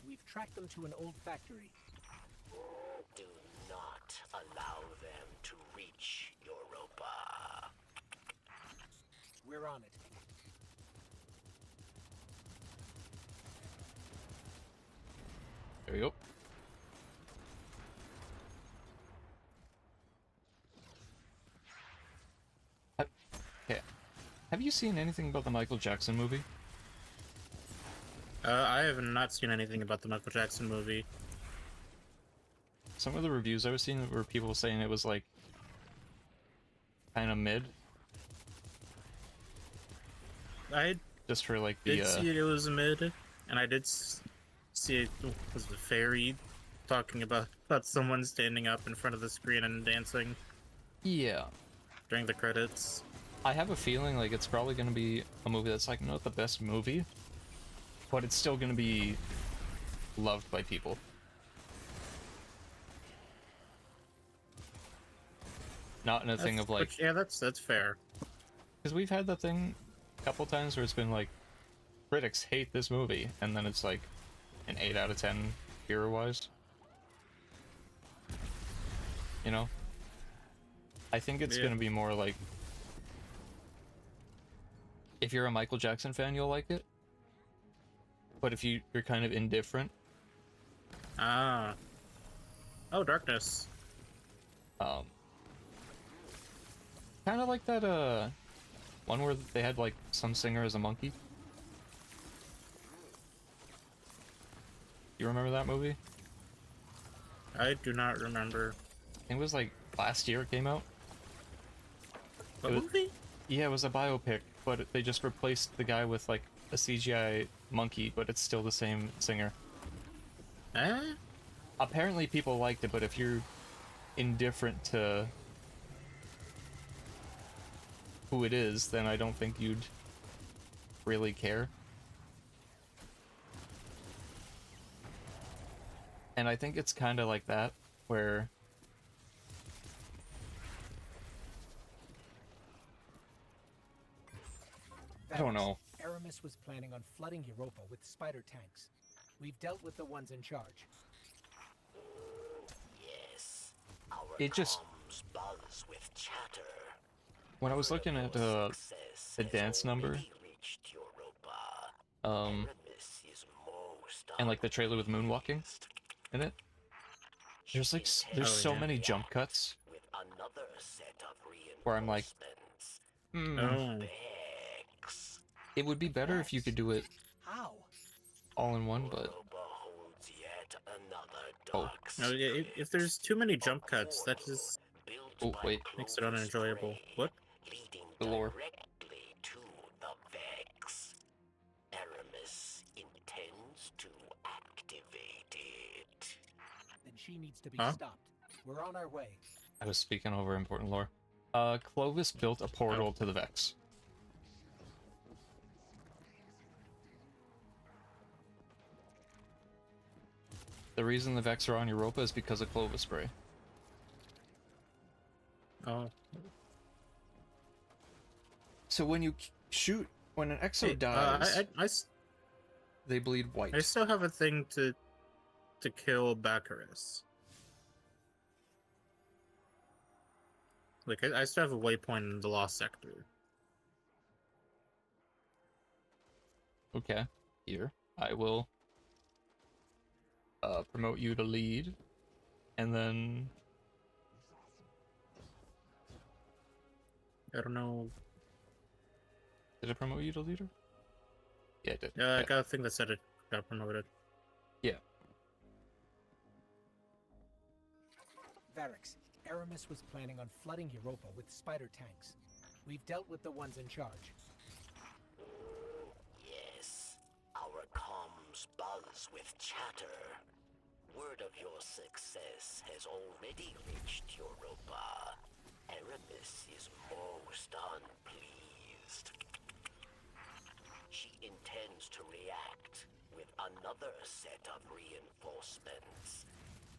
We've tracked them to an old factory. Do not allow them to reach Europa. We're on it. There we go. Okay. Have you seen anything about the Michael Jackson movie? I have not seen anything about the Michael Jackson movie. Some of the reviews I was seeing were people saying it was like kind of mid. I Just for like the did see it was mid, and I did see it was a fairy talking about someone standing up in front of the screen and dancing. yeah. during the credits. I have a feeling like it's probably gonna be a movie that's like not the best movie, but it's still gonna be loved by people. Not in a thing of like, Which, yeah, that's fair. because we've had that thing a couple times where it's been like, critics hate this movie, and then it's like an 8 out of 10 hero-wise. You know? I think it's gonna be more like, if you're a Michael Jackson fan, you'll like it. But if you're kind of indifferent, Ah. Oh, Darkness. kind of like that one where they had like some singer as a monkey. You remember that movie? I do not remember. I think it was like last year it came out. What It was- movie? Yeah, it was a biopic, but they just replaced the guy with like a CGI monkey, but it's still the same singer. Eh? Apparently people liked it, but if you're indifferent to who it is, then I don't think you'd really care. And I think it's kind of like that, where I don't know. Aramis was planning on flooding Europa with spider tanks. We've dealt with the ones in charge. Yes, our It just- comms buzz with chatter. when I was looking at Your the success has dance number, already reached Europa. um, Aramis is most and like the trailer with moonwalking unpleased. in it, there's like there's Oh, so yeah. many jump cuts With another set of where I'm like, reinforcements. Oh. Vex. it would be better if you could do it How? all in one, but Europa holds yet another Oh. dark No, yeah, secret. if there's too many jump cuts, that just Built Oh, by wait. makes it Clovis unenjoyable. Gray, What? leading The lore. directly to the Vex. Aramis intends to activate it. Then she needs to be Huh? stopped. We're on our way. I was speaking over important lore. Clovis built a portal to the Vex. The reason the Vex are on Europa is because of Clovis spray. Oh. So when you shoot, when an Exo Hey, dies, I they bleed white. I still have a thing to kill Baccharis. Like, I still have a waypoint in the Lost Sector. Okay, here, I will promote you to lead, and then I don't know. did it promote you to leader? Yeah, it did. Yeah, I got a thing that said it got promoted. Yeah. Varix, Aramis was planning on flooding Europa with spider tanks. We've dealt with the ones in charge. Yes, our comms buzz with chatter. Word of your success has already reached Europa. Aramis is most unpleased. She intends to react with another set of reinforcements.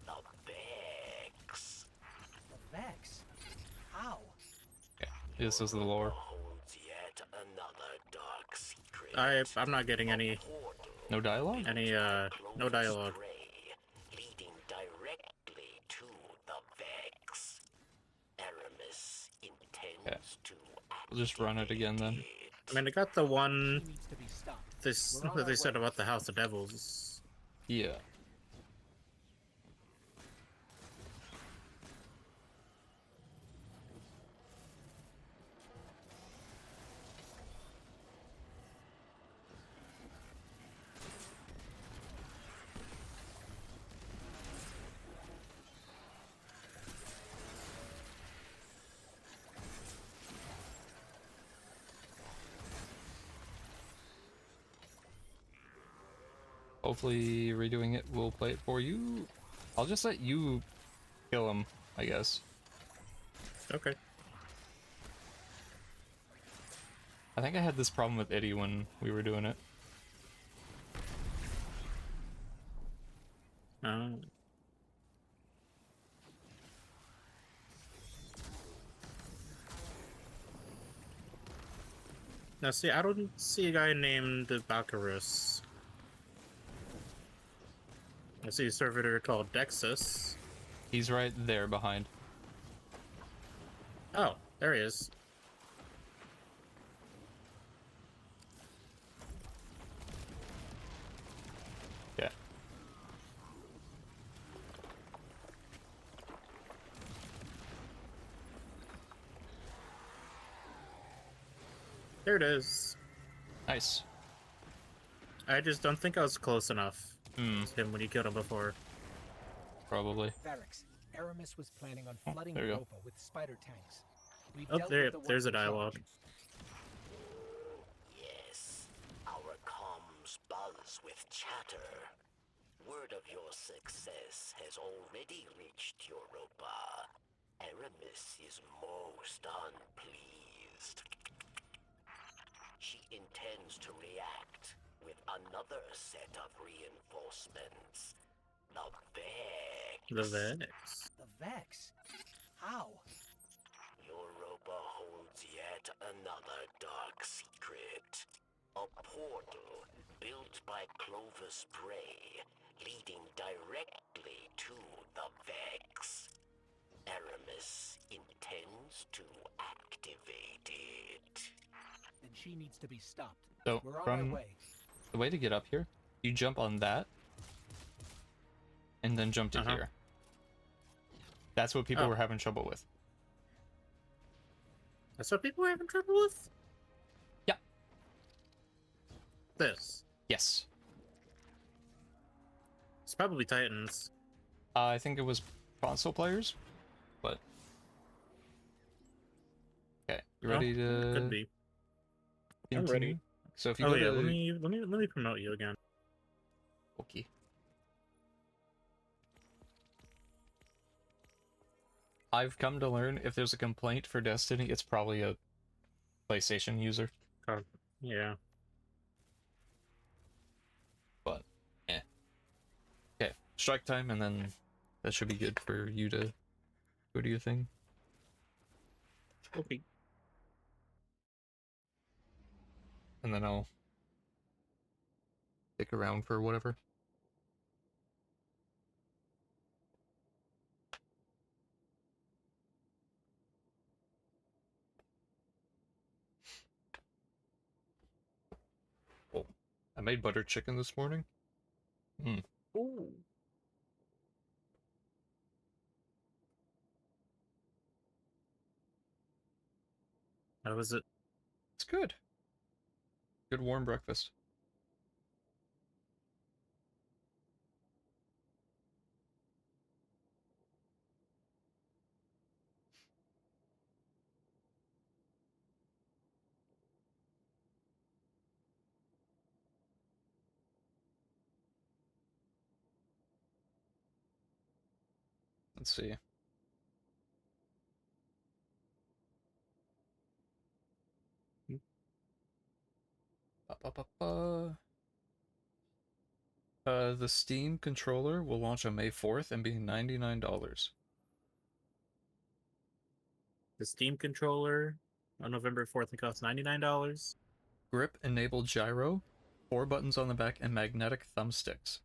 The Vex. The Vex? How? Yeah, this is the lore. Holds yet another dark secret. I'm not getting any Portal No dialogue? no dialogue. leading directly to the Vex. Aramis intends to We'll just run it again then. I mean, I got the one She needs to be stopped. this We're on that our they said way. about the House of Devils. Yeah. Hopefully redoing it will play it for you. I'll just let you kill him, I guess. Okay. I think I had this problem with Eddie when we were doing it. Oh. Now, see, I don't see a guy named Bacchus. I see a servitor called Dexus. He's right there behind. Oh, there he is. Yeah. There it is. Nice. I just don't think I was close enough Hmm. to him when you killed him before. Probably. Varix, Aramis was planning on Oh, flooding there you go. Europa with spider tanks. We've Oh, dealt there, with the there's ones a in dialogue. charge. Yes, our comms buzz with chatter. Word of your success has already reached Europa. Aramis is most unpleased. She intends to react with another set of reinforcements. The Vex. The Vex. The Vex? How? Europa holds yet another dark secret. A portal built by Clovis Bray, leading directly to the Vex. Aramis intends to activate it. Then she needs to be stopped. So, We're on our from way. the way to get up here, you jump on that, and then jump to here. That's what people Oh. were having trouble with. That's what people are having trouble with? Yeah. This. Yes. It's probably Titans. I think it was console players, but... Okay, you ready to Could be. I'm continue? ready. So if you Oh go yeah, to... let me promote you again. Okay. I've come to learn if there's a complaint for Destiny, it's probably a PlayStation user. Oh, yeah. But, eh. Okay, strike time, and then that should be good for you to go do your thing. Okay. And then I'll stick around for whatever. Oh, I made butter chicken this morning. Ooh. How was it? It's good. Good warm breakfast. Let's see. The Steam controller will launch on May 4th and be $99. The Steam controller on November 4th and costs $99. Grip-enabled gyro, 4 buttons on the back, and magnetic thumbsticks.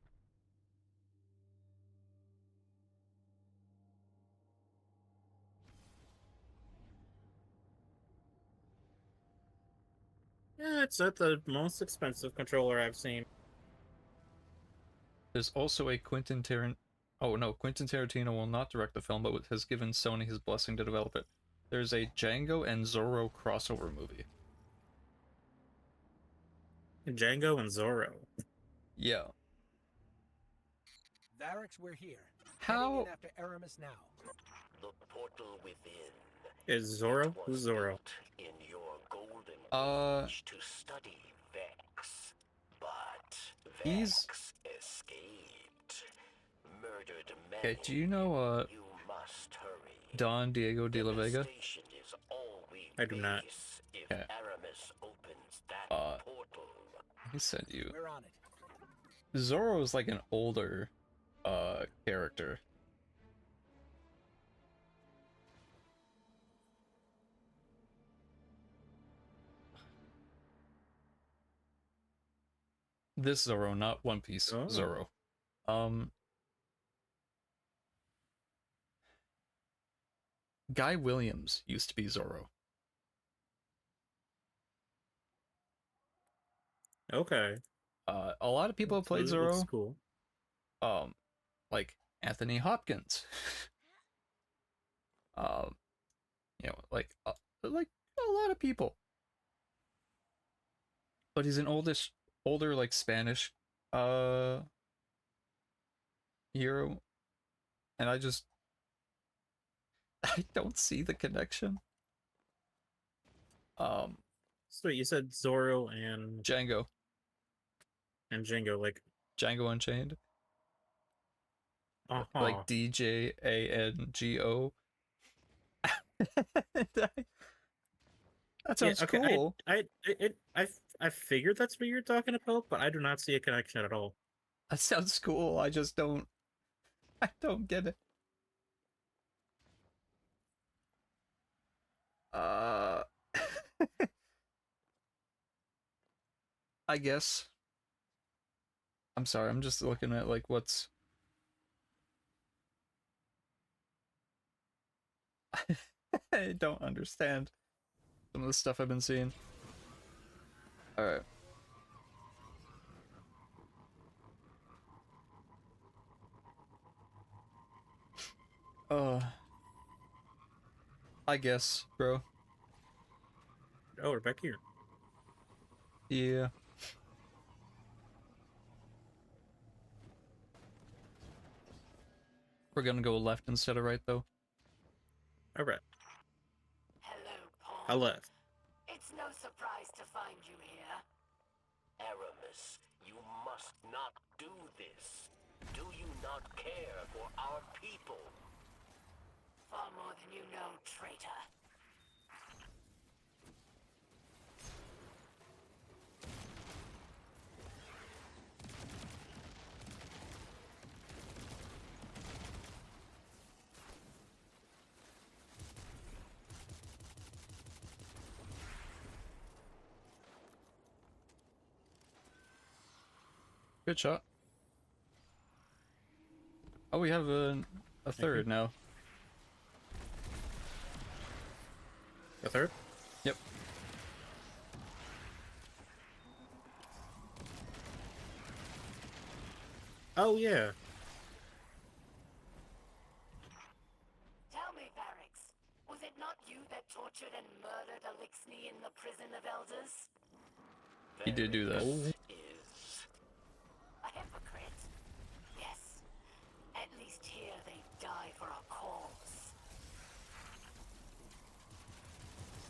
Yeah, it's not the most expensive controller I've seen. There's also a Quentin Tarantino will not direct the film, but has given Sony his blessing to develop it. There's a Django and Zorro crossover movie. Django and Zorro. Yeah. Varix, we're here. How? Heading in after Aramis now. The portal within Is Zorro? was Who's Zorro? built in your golden age to study Vex, but He's- Vex escaped, murdered many. Okay, do you know, You must hurry. Don Diego de la Vega? Devastation is all we I do not. face if Okay. Aramis opens He sent you. We're on it. Zoro is like an older character. This Zoro, not One Piece Oh. Zoro. Guy Williams used to be Zoro. Okay. A lot of people have played It looks Zoro. cool. Like Anthony Hopkins. You know, like a lot of people. But he's an older like Spanish hero, and I don't see the connection. So wait, you said Zoro and Django Django, like Unchained, uh-huh. like DJANGO. That sounds okay, cool. I figured that's what you're talking about, but I do not see a connection at all. That sounds cool. I just don't. I don't get it. I guess. I'm sorry. I'm just looking at like what's. I don't understand some of the stuff I've been seeing. All right. I guess, bro. Oh, we're back here. Yeah. We're gonna go left instead of right, though. All right. Hello, Paul. I left. It's no surprise to find you here. Aramis, you must not do this. Do you not care for our people? Far more than you know, traitor. Good shot. Oh, we have a third now. A third? Yep. Oh yeah. Tell me, Varix, was it not you that tortured and murdered Elixni in the prison of elders? He did do that. Oh. Is A hypocrite? Yes. At least here they die for a cause.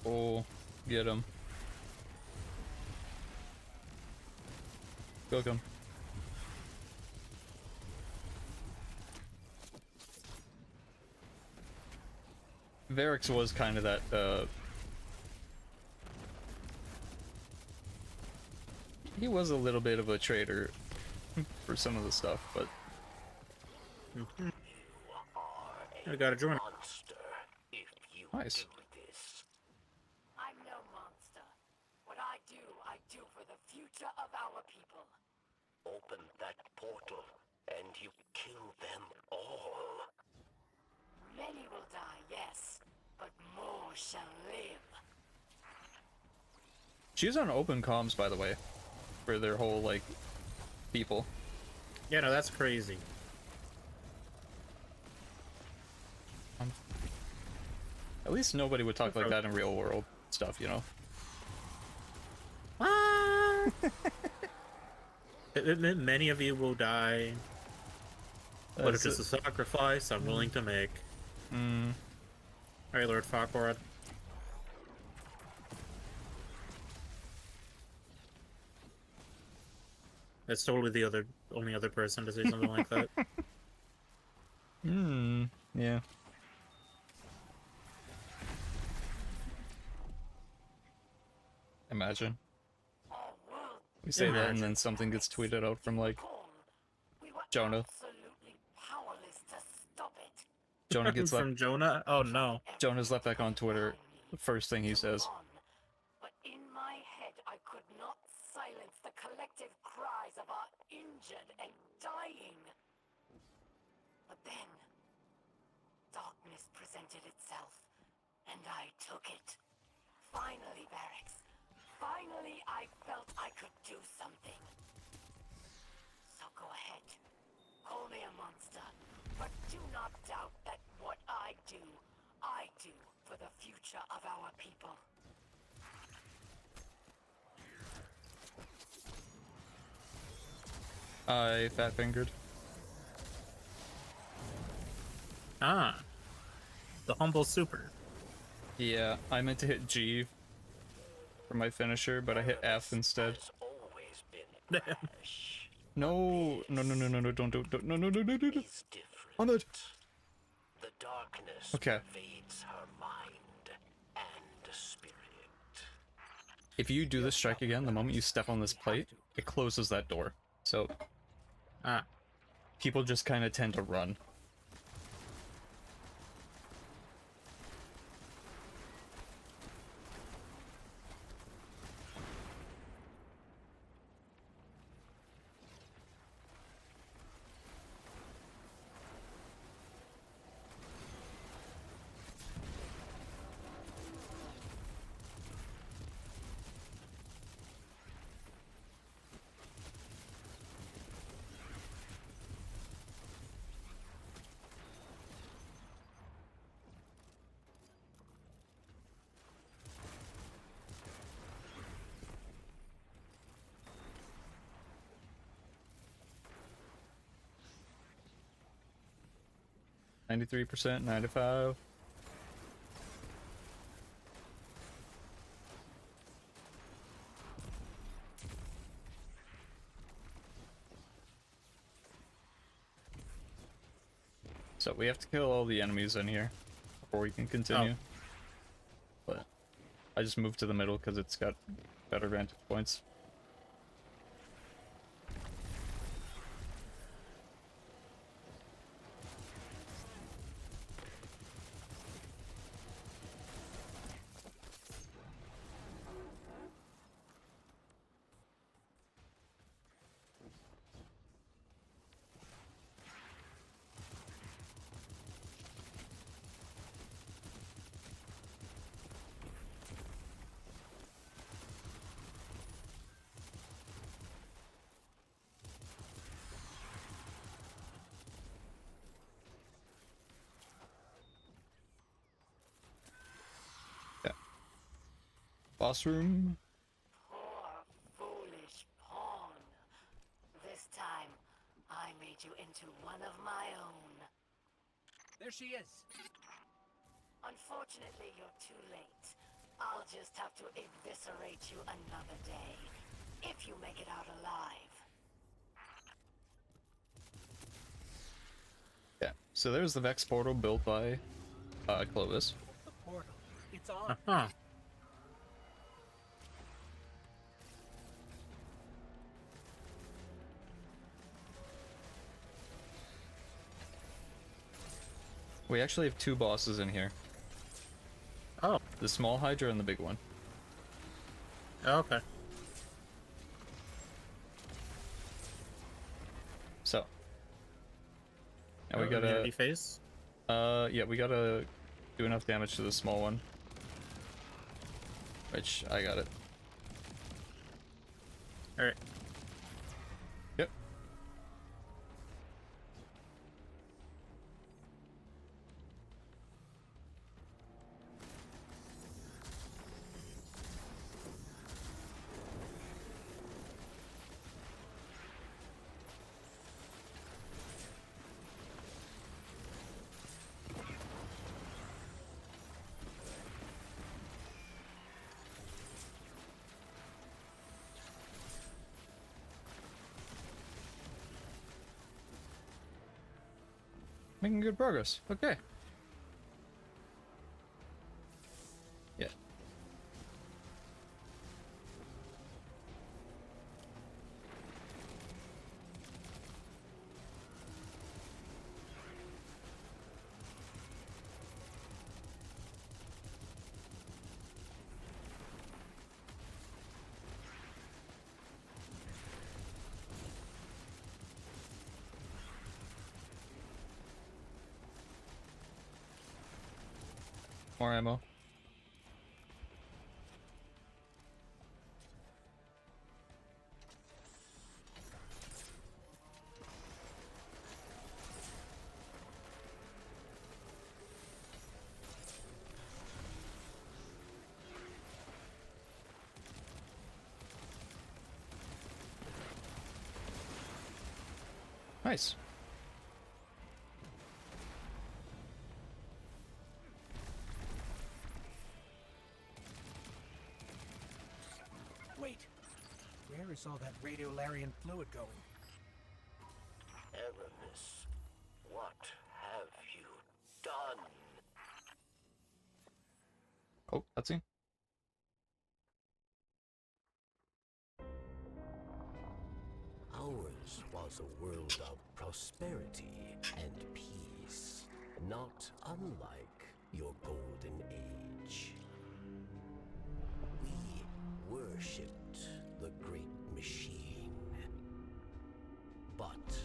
Oh, get him. Cook him. Varix was kind of that, he was a little bit of a traitor for some of the stuff, but I gotta join. monster if you Nice. do this. I'm no monster. What I do for the future of our people. Open that portal and you kill them all. Many will die, yes, but more shall live. she was on open comms, by the way, for their whole, like, people. Yeah, no, that's crazy. At least nobody would talk like that in real world stuff, you know? Many of you will die, but if That's it's a sacrifice I'm willing to make. Alright, Lord Farquaad. That's totally the only other person to say something like that. Yeah. Imagine. Our world We say that and Imagine. then something gets tweeted out from like We were Jonah. absolutely powerless to stop it. Jonah gets left. From Jonah? Oh no. Jonah's left back on Twitter. The first thing he says. But in my head, I could not silence the collective cries of our injured and dying. But then, darkness presented itself, and I took it. Finally, Barracks. Finally, I felt I could do something. So go ahead. Call me a monster. But do not doubt that what I do for the future of our people. I fat fingered. Ah. The humble super. Yeah, I meant to hit G for my finisher, but I hit F instead. Has always been brash. No, no, no, no, no, no, don't, no, no, no, no, no, no. Is different. I'm not. The darkness Okay. pervades her mind and spirit. If you do this strike again, the moment you step on this plate, it closes that door. So Ah. people just kind of tend to run. %, 95. So we have to kill all the enemies in here before we can continue. But I just moved to the middle because it's got better vantage points. Boss room. Poor, foolish pawn. This time, I made you into one of my own. There she is. Unfortunately, you're too late. I'll just have to eviscerate you another day, if you make it out alive. Yeah. So there's the Vex portal built by Clovis. The portal. It's on. Huh. We actually have two bosses in here. Oh. The small Hydra and the big one. Okay. So. Now we Immunity gotta... phase. Yeah, we gotta do enough damage to the small one. Which, I got it. Alright. Yep. Making good progress. Okay. Yeah. More ammo. Nice. Wait! Where is all that radiolarian fluid going? Aramis, what have you done? Oh, cutscene. Ours was a world of prosperity and peace, not unlike your golden age. We worshipped the great machine. But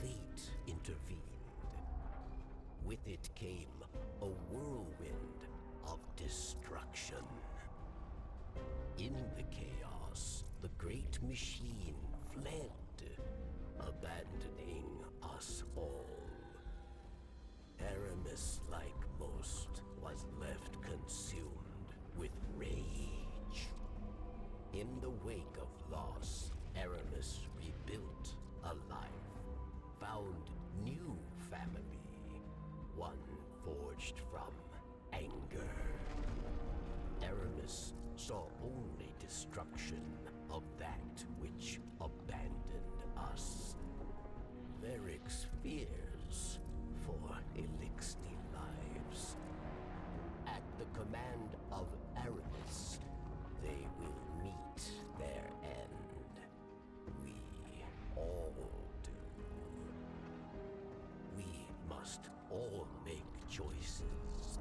fate intervened. With it came a whirlwind of destruction. In the chaos, the great machine fled, abandoning us all. Aramis, like most, was left consumed with rage. In the wake of loss, Aramis rebuilt a life, found new family, one forged from anger. Aramis saw only destruction of that which abandoned us. Varric's fears for Elixir lives. At the command of Aramis, they will meet their end. We all do. We must all make choices.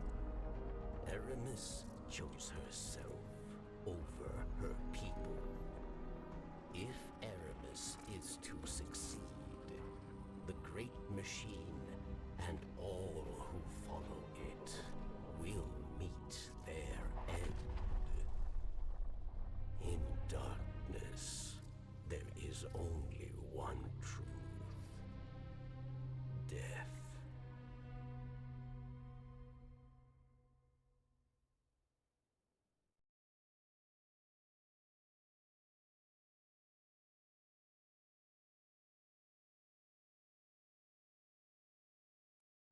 Aramis chose herself over her people. If Aramis is to succeed, the great machine and all who follow it will meet their end. In darkness, there is only one truth: death.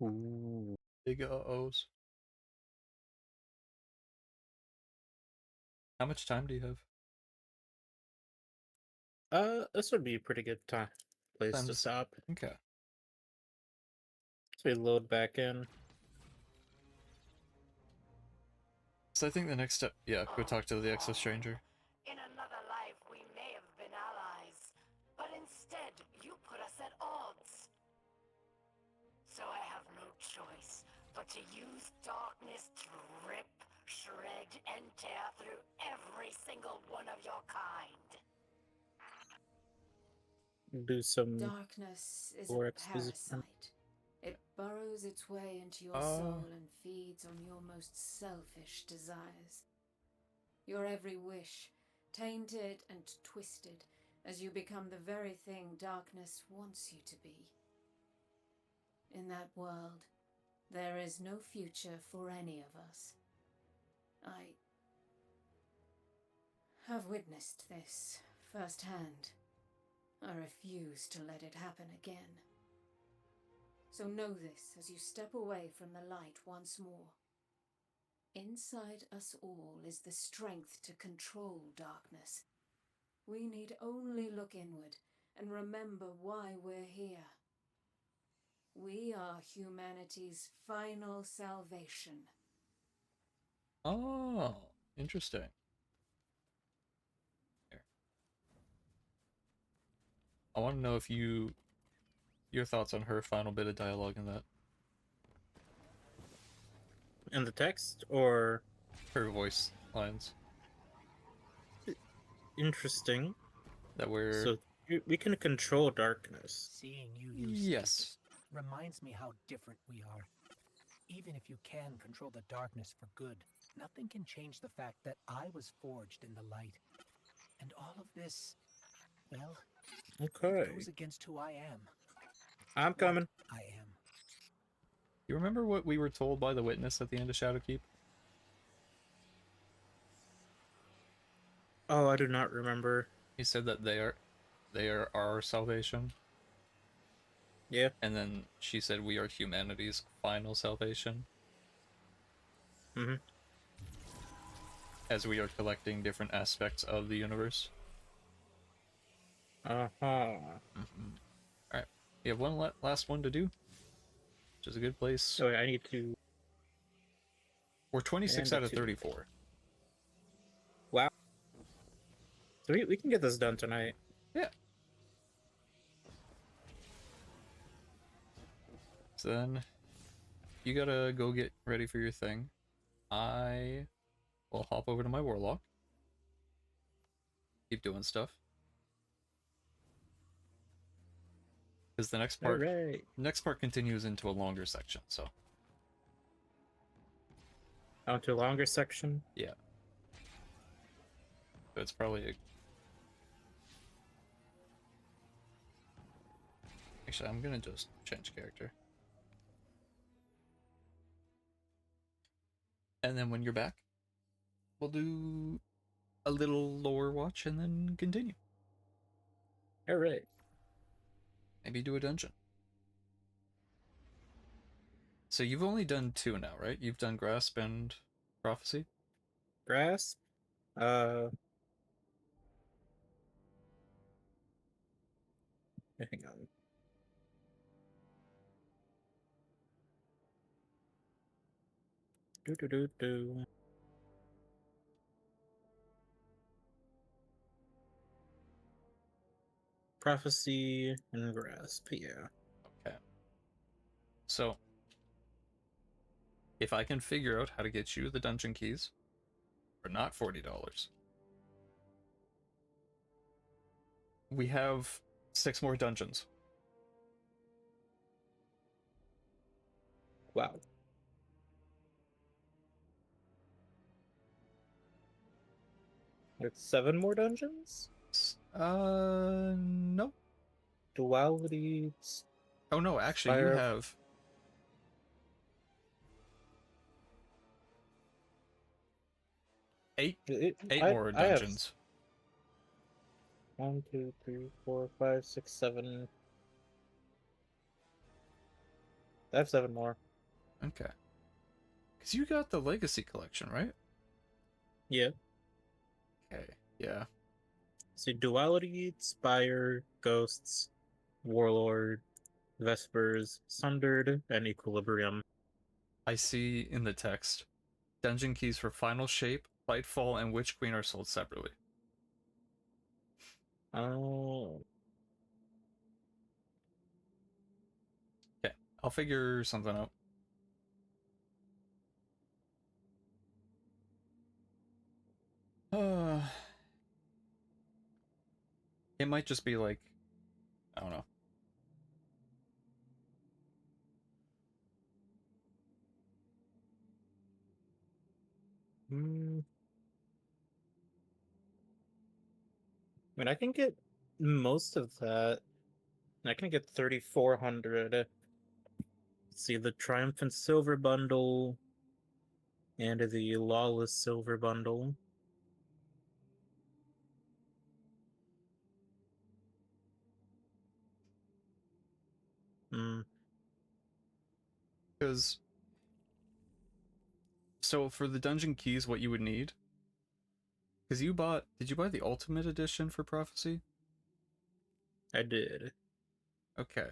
Ooh. Big uh-ohs. How much time do you have? This would be a pretty good place Time to to stop. Okay. So we load back in. So I think the next step, yeah, go talk to the Exo Stranger. In another life, we may have been allies, but instead, you put us at odds. So I have no choice but to use darkness to rip, shred, and tear through every single one of your kind. Do some Darkness is more a exposition. parasite. It burrows its way into your Oh. soul and feeds on your most selfish desires. Your every wish, tainted and twisted, as you become the very thing darkness wants you to be. In that world, there is no future for any of us. I have witnessed this firsthand. I refuse to let it happen again. So know this as you step away from the light once more. Inside us all is the strength to control darkness. We need only look inward and remember why we're here. We are humanity's final salvation. Oh, interesting. Here. I want to know if your thoughts on her final bit of dialogue in that. In the text, or Her voice lines interesting. that were. So we can control darkness. Seeing you use Yes. stasis reminds me how different we are. Even if you can control the darkness for good, nothing can change the fact that I was forged in the light. And all of this, well, it Okay. goes against who I am. I'm What coming. I am. You remember what we were told by the witness at the end of Shadowkeep? Oh, I do not remember. He said that they are our salvation, Yeah. and then she said we are humanity's final salvation, Mm-hmm. as we are collecting different aspects of the universe. Uh-huh. All right, we have one last one to do, which is a good place. Oh, wait, I need to... We're 26 And a out of 2. 34. Wow. So we can get this done tonight. Yeah. So then, you gotta go get ready for your thing. I will hop over to my warlock. Keep doing stuff. Because the next part continues into a longer section, so On to a longer section. yeah. So it's probably actually, I'm gonna just change character. And then when you're back, we'll do a little lore watch and then continue. Alright. Maybe do a dungeon. So you've only done 2 now, right? You've done Grasp and Prophecy? Grasp. Hang on. Do. Prophecy and Grasp, yeah. Okay. So, if I can figure out how to get you the dungeon keys for not $40, we have 6 more dungeons. Wow. It's 7 more dungeons? No. Duality. Oh no, actually you Spire. have 8 more I have dungeons. 1, 2, 3, 4, 5, 6, 7. I have 7 more. Okay. Because you got the Legacy Collection, right? Yeah. Okay, yeah. See, Duality, Spire, Ghosts, Warlord, Vespers, Sundered, and Equilibrium. I see in the text, dungeon keys for Final Shape, Lightfall, and Witch Queen are sold separately. Oh. Okay, I'll figure something out. It might just be like, I don't know. I mean, I can get most of that. I can get 3,400. Let's see, the Triumphant Silver Bundle and the Lawless Silver Bundle. Because, so for the dungeon keys, what you would need, because did you buy the Ultimate Edition for Prophecy? I did. Okay.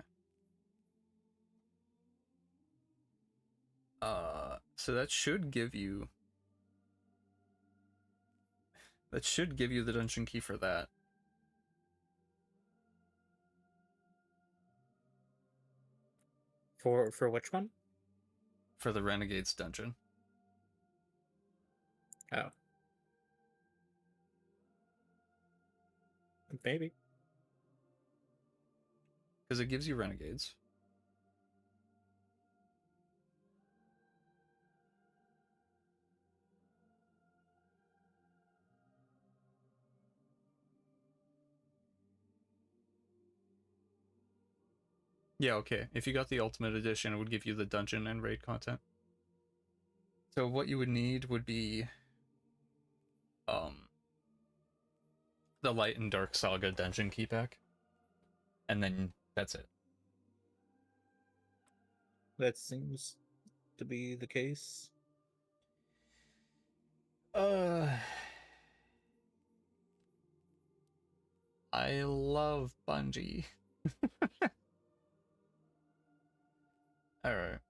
So that should give you the dungeon key for that. For which one? For the Renegades dungeon. Oh. Maybe. Because it gives you Renegades. Yeah, okay. If you got the Ultimate Edition, it would give you the dungeon and raid content. So what you would need would be um the Light and Dark Saga dungeon key pack. And then that's it. That seems to be the case. I love Bungie. Alright.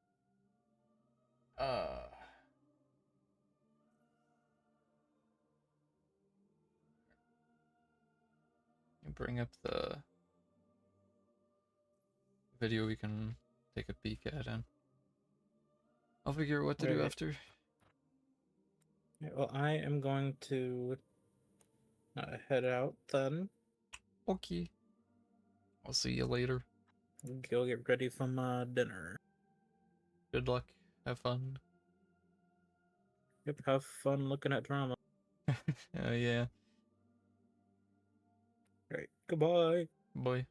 Bring up the video we can take a peek at, and I'll figure out what to do after. Yeah, well, I am going to head out then. Okay. I'll see you later. Go get ready for my dinner. Good luck. Have fun. Yep, have fun looking at drama. Yeah. Alright, goodbye. Bye.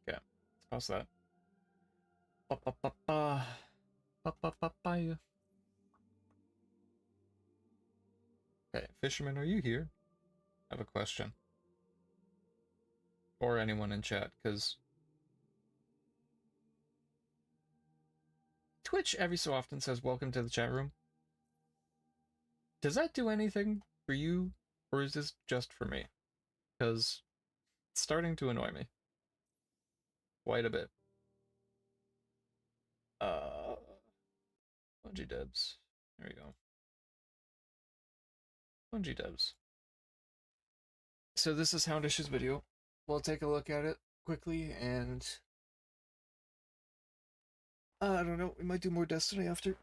Okay, let's pause that. Okay, Fisherman, are you here? I have a question. Or anyone in chat, because Twitch every so often says welcome to the chat room. Does that do anything for you, or is this just for me? Because it's starting to annoy me. Quite a bit. Bungie devs. There we go. Bungie devs. So this is Houndish's video. We'll take a look at it quickly, and I don't know, we might do more Destiny after.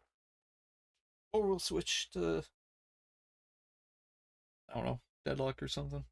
Or we'll switch to, I don't know, Deadlock or something.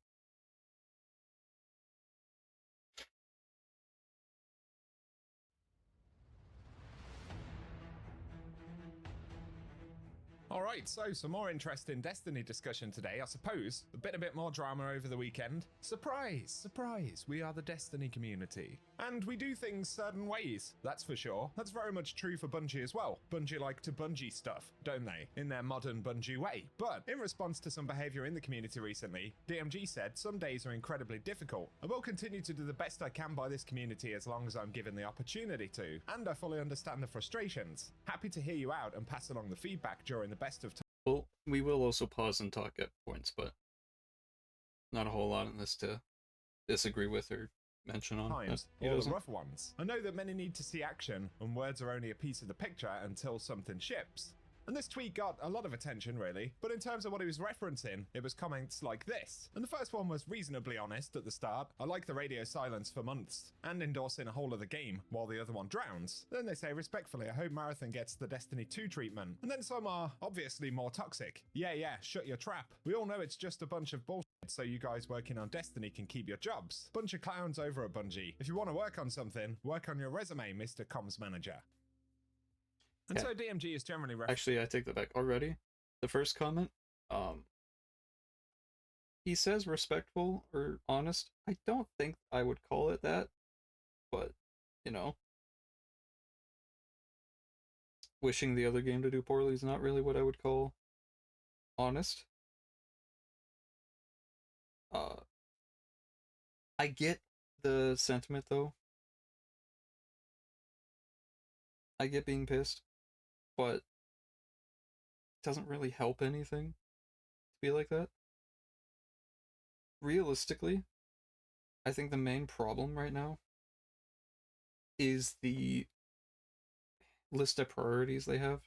Alright, so some more interesting Destiny discussion today, I suppose. A bit more drama over the weekend. Surprise, surprise, we are the Destiny community. And we do things certain ways, that's for sure. That's very much true for Bungie as well. Bungie like to Bungie stuff, don't they? In their modern Bungie way. But in response to some behaviour in the community recently, DMG said some days are incredibly difficult. I will continue to do the best I can by this community as long as I'm given the opportunity to. And I fully understand the frustrations. Happy to hear you out and pass along the feedback during the best of time. Well, we will also pause and talk at points, but not a whole lot in this to disagree with or mention on. Times, all the rough ones. I know that many need to see action, and words are only a piece of the picture until something ships. And this tweet got a lot of attention, really, but in terms of what he was referencing, it was comments like this. And the first one was reasonably honest at the start. I like the radio silence for months, and endorsing a whole of the game while the other one drowns. Then they say respectfully, I hope Marathon gets the Destiny 2 treatment. And then some are obviously more toxic. Yeah, shut your trap. We all know it's just a bunch of bullshit, so you guys working on Destiny can keep your jobs. Bunch of clowns over at Bungie. If you want to work on something, work on your resume, Mr. Comms Manager. And so DMG is generally actually, I take that back already. The first comment, he says respectful or honest. I don't think I would call it that, but, you know, wishing the other game to do poorly is not really what I would call honest. I get the sentiment, though. I get being pissed, but it doesn't really help anything to be like that. Realistically, I think the main problem right now is the list of priorities they have.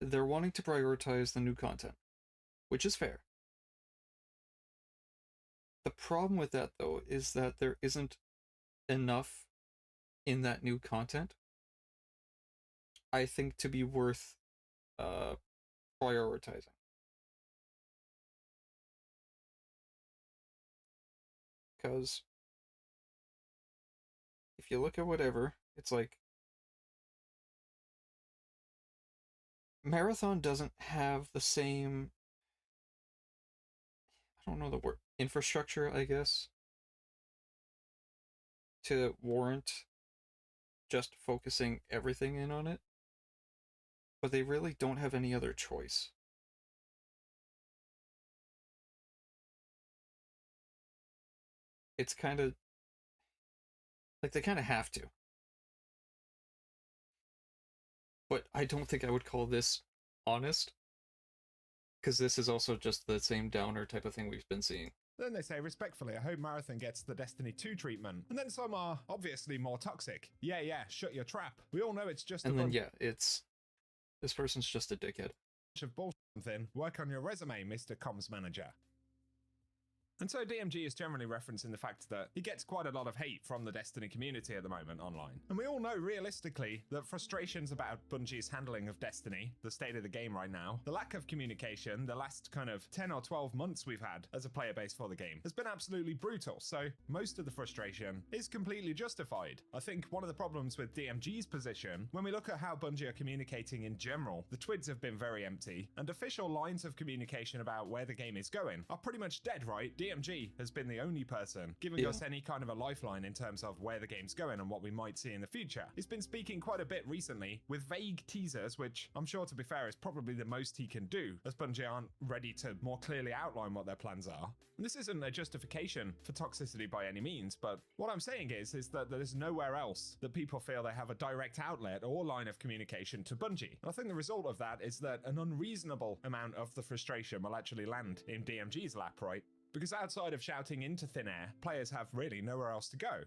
They're wanting to prioritize the new content, which is fair. The problem with that, though, is that there isn't enough in that new content, I think, to be worth prioritizing. Because if you look at whatever, it's like Marathon doesn't have the same, I don't know the word, infrastructure, I guess, to warrant just focusing everything in on it. But they really don't have any other choice. It's kind of like they kind of have to. But I don't think I would call this honest, because this is also just the same downer type of thing we've been seeing. Then they say, respectfully, I hope Marathon gets the Destiny 2 treatment. And then some are obviously more toxic. Yeah, shut your trap. We all know it's just and then, yeah, it's... This person's just a dickhead. Of bullshit. Work on your resume, Mr. Comms Manager. And so DMG is generally referencing the fact that he gets quite a lot of hate from the Destiny community at the moment online. And we all know realistically that frustrations about Bungie's handling of Destiny, the state of the game right now, the lack of communication, the last kind of 10 or 12 months we've had as a player base for the game has been absolutely brutal. So most of the frustration is completely justified. I think one of the problems with DMG's position, when we look at how Bungie are communicating in general, the twids have been very empty, and official lines of communication about where the game is going are pretty much dead, right? DMG has been the only person giving us any kind of a lifeline in terms of where the game's going and what we might see in the future. He's been speaking quite a bit recently with vague teasers, which I'm sure, to be fair, is probably the most he can do, as Bungie aren't ready to more clearly outline what their plans are. And this isn't a justification for toxicity by any means, but what I'm saying is that there's nowhere else that people feel they have a direct outlet or line of communication to Bungie. And I think the result of that is that an unreasonable amount of the frustration will actually land in DMG's lap, right? Because outside of shouting into thin air, players have really nowhere else to go.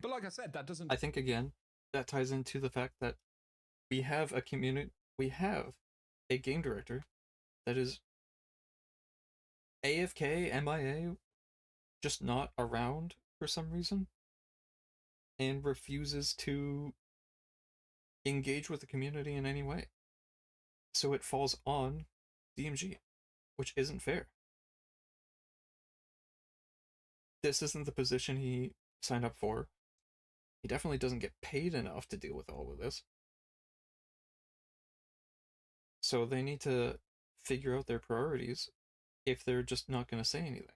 But like I said, that doesn't... I think, again, that ties into the fact that we have a community, we have a game director that is AFK, MIA, just not around for some reason, and refuses to engage with the community in any way. So it falls on DMG, which isn't fair. This isn't the position he signed up for. He definitely doesn't get paid enough to deal with all of this. So they need to figure out their priorities if they're just not going to say anything.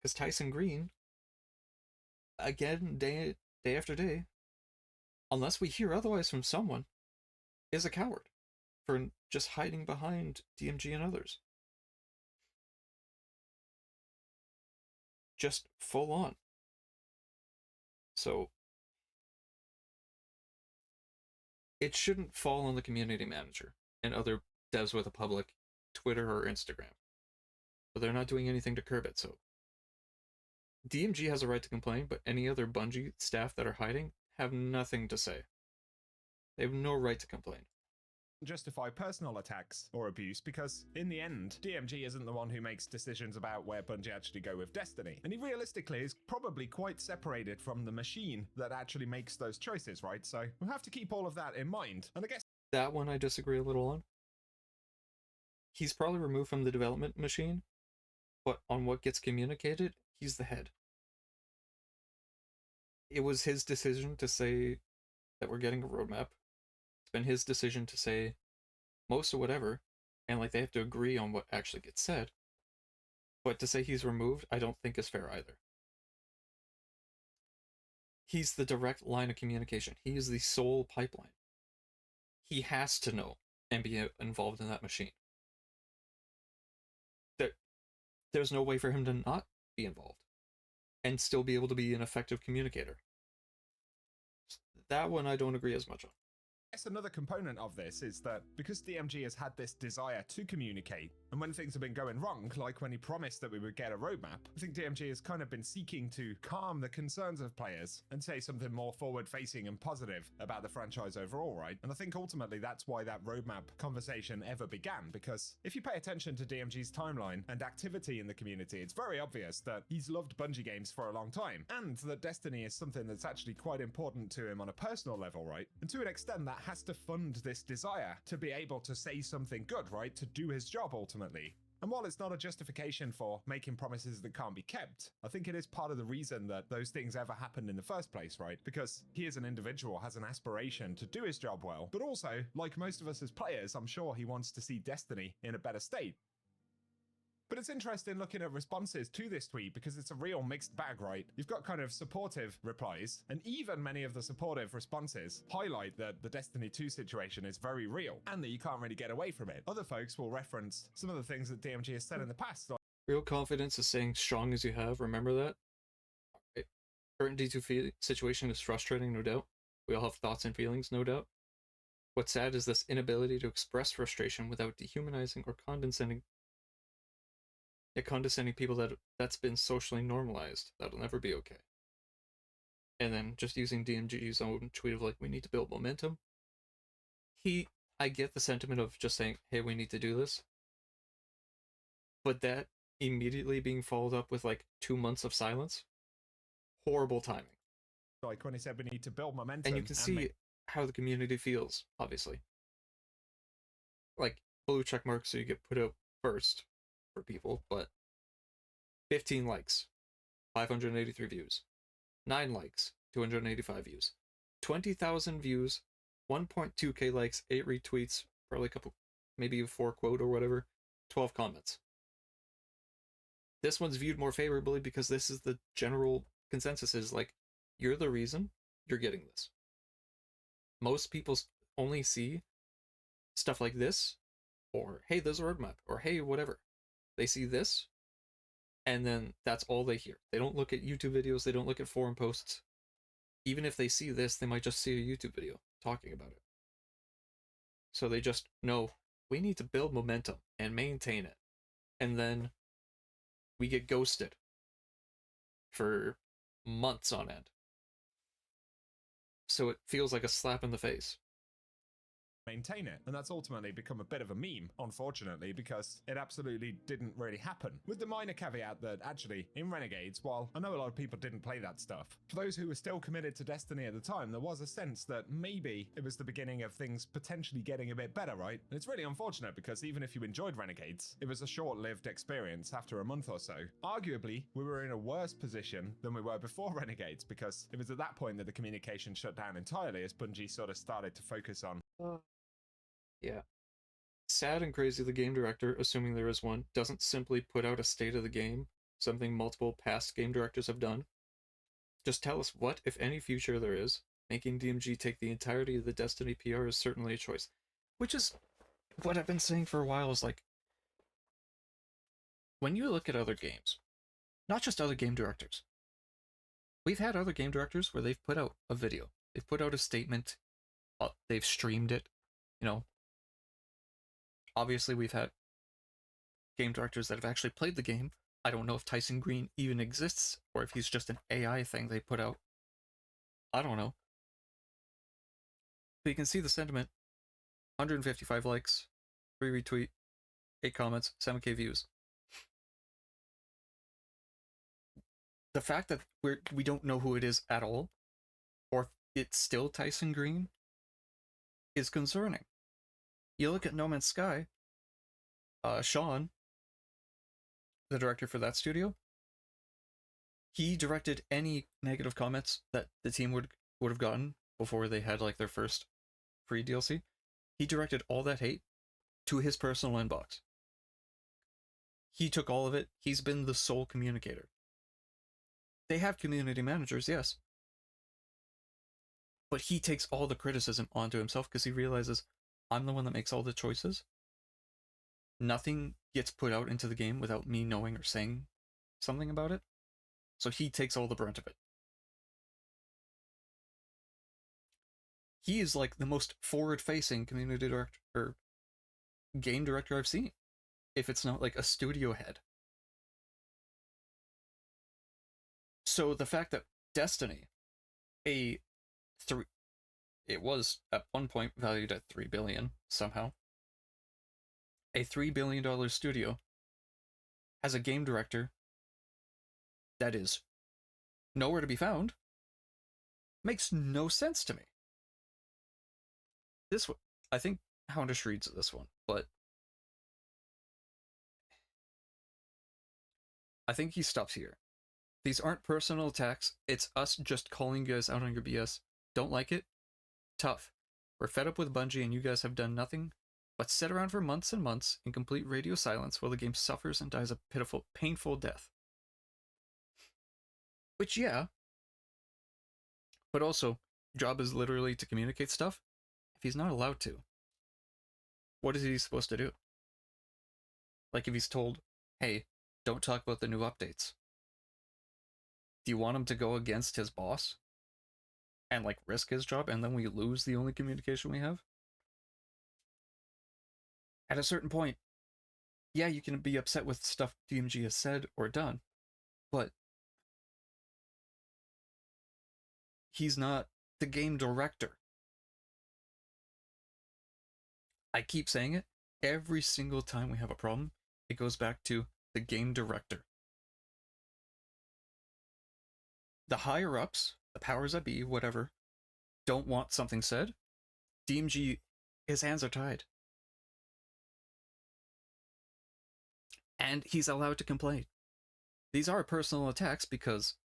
Because Tyson Green, again, day after day, unless we hear otherwise from someone, is a coward for just hiding behind DMG and others. Just full on. So it shouldn't fall on the community manager and other devs with a public Twitter or Instagram. But they're not doing anything to curb it, so DMG has a right to complain, but any other Bungie staff that are hiding have nothing to say. They have no right to complain. Justify personal attacks or abuse, because in the end, DMG isn't the one who makes decisions about where Bungie actually go with Destiny. And he realistically is probably quite separated from the machine that actually makes those choices, right? So we'll have to keep all of that in mind. And I guess that one I disagree a little on. He's probably removed from the development machine, but on what gets communicated, he's the head. It was his decision to say that we're getting a roadmap. It's been his decision to say most of whatever, and like they have to agree on what actually gets said. But to say he's removed, I don't think is fair either. He's the direct line of communication. He is the sole pipeline. He has to know and be involved in that machine. There's no way for him to not be involved and still be able to be an effective communicator. That one I don't agree as much on. I guess another component of this is that because DMG has had this desire to communicate, and when things have been going wrong, like when he promised that we would get a roadmap, I think DMG has kind of been seeking to calm the concerns of players and say something more forward-facing and positive about the franchise overall, right? And I think ultimately that's why that roadmap conversation ever began, because if you pay attention to DMG's timeline and activity in the community, it's very obvious that he's loved Bungie games for a long time, and that Destiny is something that's actually quite important to him on a personal level, right? And to an extent, that has to fund this desire to be able to say something good, right? To do his job ultimately. And while it's not a justification for making promises that can't be kept, I think it is part of the reason that those things ever happened in the first place, right? Because he as an individual has an aspiration to do his job well, but also, like most of us as players, I'm sure he wants to see Destiny in a better state. But it's interesting looking at responses to this tweet because it's a real mixed bag, right? You've got kind of supportive replies, and even many of the supportive responses highlight that the Destiny 2 situation is very real and that you can't really get away from it. Other folks will reference some of the things that DMG has said in the past. Like, real confidence is saying strong as you have, remember that? Okay. Current D2 situation is frustrating, no doubt. We all have thoughts and feelings, no doubt. What's sad is this inability to express frustration without dehumanizing or condescending people that's been socially normalized. That'll never be okay. And then just using DMG's own tweet of like, we need to build momentum. I get the sentiment of just saying, hey, we need to do this. But that immediately being followed up with like 2 months of silence, horrible timing. Like when he said we need to build momentum. And you can see how the community feels, obviously. Like, blue check marks so you get put out first for people, but 15 likes, 583 views, 9 likes, 285 views, 20,000 views, 1.2k likes, 8 retweets, probably a couple, maybe 4 quote or whatever, 12 comments. This one's viewed more favorably because this is the general consensus is like, you're the reason you're getting this. Most people only see stuff like this, or hey, there's a roadmap, or hey, whatever. They see this, and then that's all they hear. They don't look at YouTube videos, they don't look at forum posts. Even if they see this, they might just see a YouTube video talking about it. So they just know, we need to build momentum and maintain it. And then we get ghosted for months on end. So it feels like a slap in the face. Maintain it, and that's ultimately become a bit of a meme, unfortunately, because it absolutely didn't really happen. With the minor caveat that actually, in Renegades, while I know a lot of people didn't play that stuff, for those who were still committed to Destiny at the time, there was a sense that maybe it was the beginning of things potentially getting a bit better, right? And it's really unfortunate because even if you enjoyed Renegades, it was a short-lived experience after a month or so. Arguably, we were in a worse position than we were before Renegades because it was at that point that the communication shut down entirely as Bungie sort of started to focus on yeah. Sad and crazy the game director, assuming there is one, doesn't simply put out a state of the game, something multiple past game directors have done. Just tell us what, if any, future there is. Making DMG take the entirety of the Destiny PR is certainly a choice. Which is what I've been saying for a while, is like, when you look at other games, not just other game directors, we've had other game directors where they've put out a video, they've put out a statement, they've streamed it, you know. Obviously, we've had game directors that have actually played the game. I don't know if Tyson Green even exists, or if he's just an AI thing they put out. I don't know. But you can see the sentiment. 155 likes, 3 retweet, 8 comments, 7k views. The fact that we don't know who it is at all, or if it's still Tyson Green, is concerning. You look at No Man's Sky, Sean, the director for that studio, he directed any negative comments that the team would have gotten before they had like their first free DLC. He directed all that hate to his personal inbox. He took all of it. He's been the sole communicator. They have community managers, yes. But he takes all the criticism onto himself because he realizes, I'm the one that makes all the choices. Nothing gets put out into the game without me knowing or saying something about it. So he takes all the brunt of it. He is like the most forward-facing community director or game director I've seen. If it's not like a studio head. So the fact that Destiny, it was at one point valued at $3 billion somehow. A $3 billion studio has a game director that is nowhere to be found. Makes no sense to me. This one, I think Houndish reads this one, but I think he stops here. These aren't personal attacks. It's us just calling you guys out on your BS. Don't like it? Tough. We're fed up with Bungie and you guys have done nothing but sit around for months and months in complete radio silence while the game suffers and dies a pitiful, painful death. Which, yeah. But also, job is literally to communicate stuff. If he's not allowed to, what is he supposed to do? Like if he's told, hey, don't talk about the new updates. Do you want him to go against his boss? And like risk his job and then we lose the only communication we have? At a certain point, yeah, you can be upset with stuff DMG has said or done, but he's not the game director. I keep saying it. Every single time we have a problem, it goes back to the game director. The higher ups, the powers that be, whatever, don't want something said. DMG, his hands are tied. And he's allowed to complain. These are personal attacks because,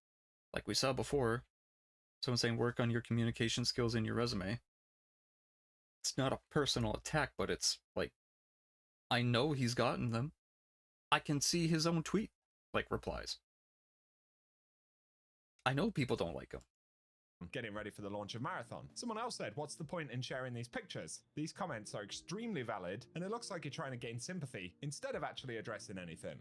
like we saw before, someone saying work on your communication skills in your resume. It's not a personal attack, but it's like, I know he's gotten them. I can see his own tweet, like, replies. I know people don't like him. Getting ready for the launch of Marathon. Someone else said, what's the point in sharing these pictures? These comments are extremely valid, and it looks like you're trying to gain sympathy instead of actually addressing anything.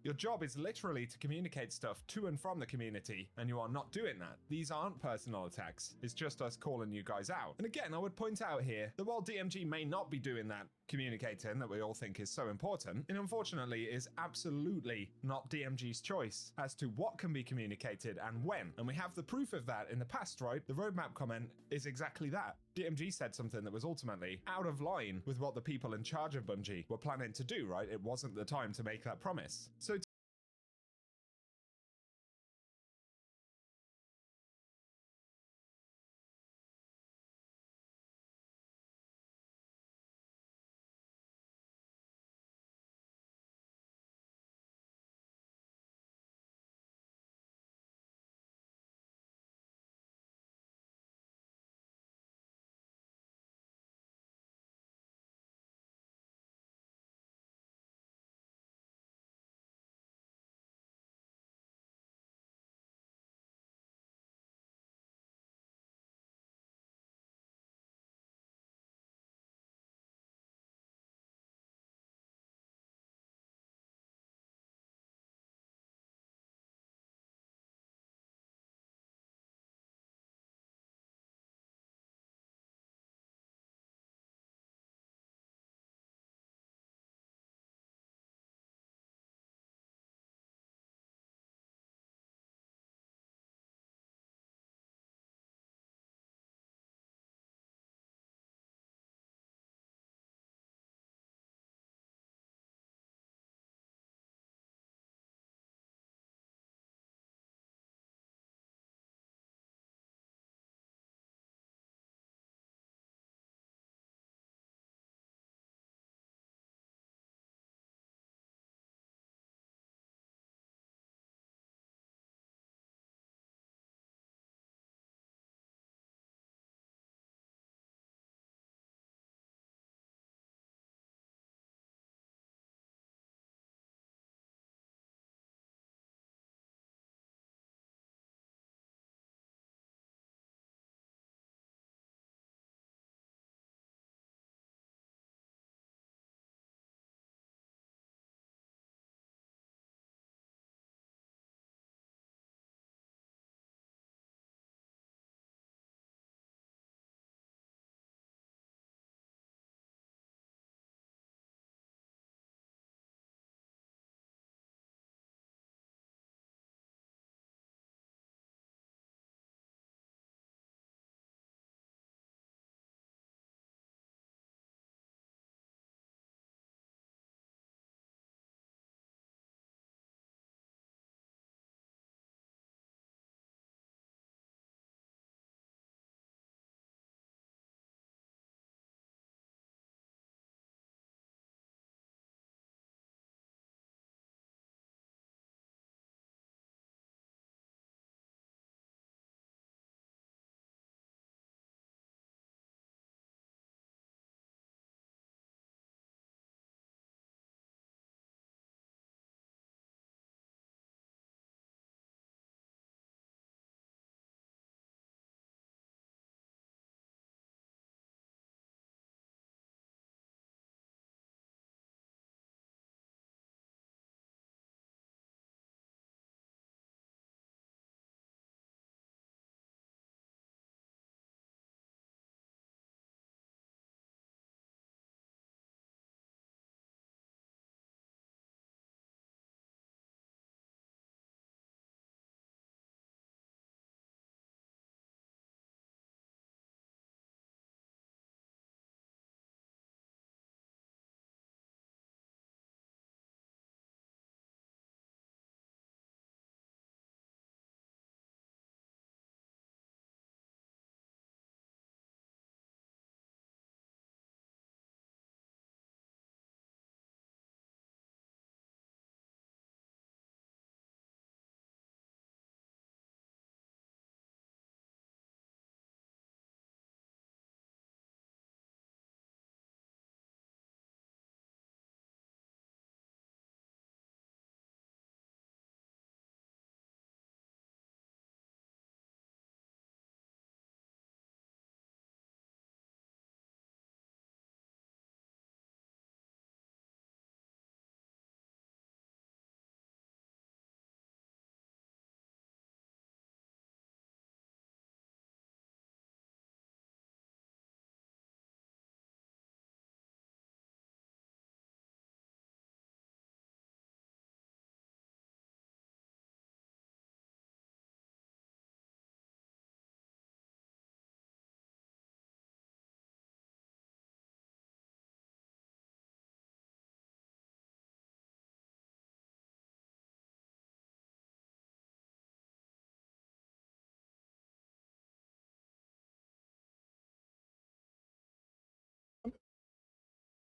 Your job is literally to communicate stuff to and from the community, and you are not doing that. These aren't personal attacks, it's just us calling you guys out. And again, I would point out here that while DMG may not be doing that communicating that we all think is so important, it unfortunately is absolutely not DMG's choice as to what can be communicated and when. And we have the proof of that in the past, right? The roadmap comment is exactly that. DMG said something that was ultimately out of line with what the people in charge of Bungie were planning to do, right? It wasn't the time to make that promise. So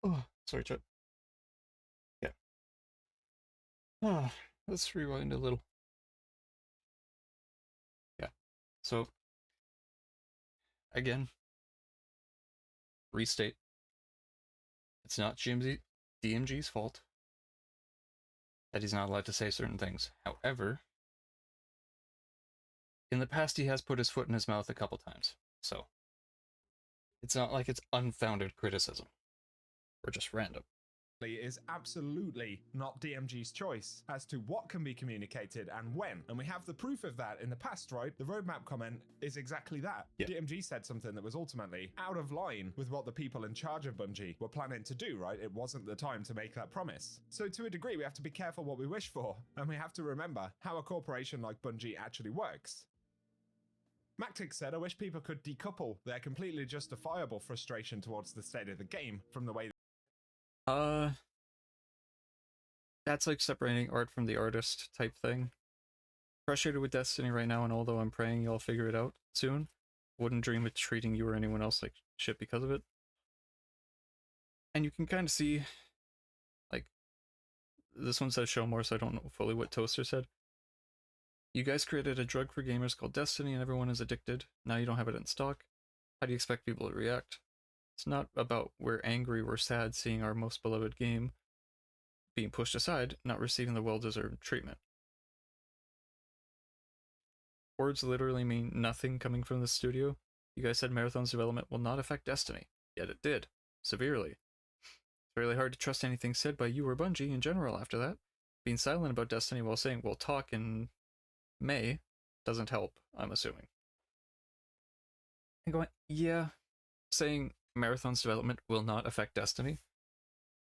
Oh, sorry, Chip. Yeah. Ah, let's rewind a little. Yeah. So, again, restate. It's not DMG's fault that he's not allowed to say certain things. However, in the past, he has put his foot in his mouth a couple times. So, it's not like it's unfounded criticism or just random. Is absolutely not DMG's choice as to what can be communicated and when. And we have the proof of that in the past, right? The roadmap comment is exactly that. Yeah. DMG said something that was ultimately out of line with what the people in charge of Bungie were planning to do, right? It wasn't the time to make that promise. So to a degree, we have to be careful what we wish for, and we have to remember how a corporation like Bungie actually works. Mactic said, I wish people could decouple their completely justifiable frustration towards the state of the game from the way That's like separating art from the artist type thing. Frustrated with Destiny right now, and although I'm praying you'll figure it out soon, wouldn't dream of treating you or anyone else like shit because of it. And you can kind of see, like, this one says show more, so I don't know fully what Toaster said. You guys created a drug for gamers called Destiny, and everyone is addicted. Now you don't have it in stock. How do you expect people to react? It's not about we're angry, we're sad seeing our most beloved game being pushed aside, not receiving the well-deserved treatment. Words literally mean nothing coming from the studio. You guys said Marathon's development will not affect Destiny, yet it did, severely. It's really hard to trust anything said by you or Bungie in general after that. Being silent about Destiny while saying we'll talk in May doesn't help, I'm assuming. And going, yeah, saying Marathon's development will not affect Destiny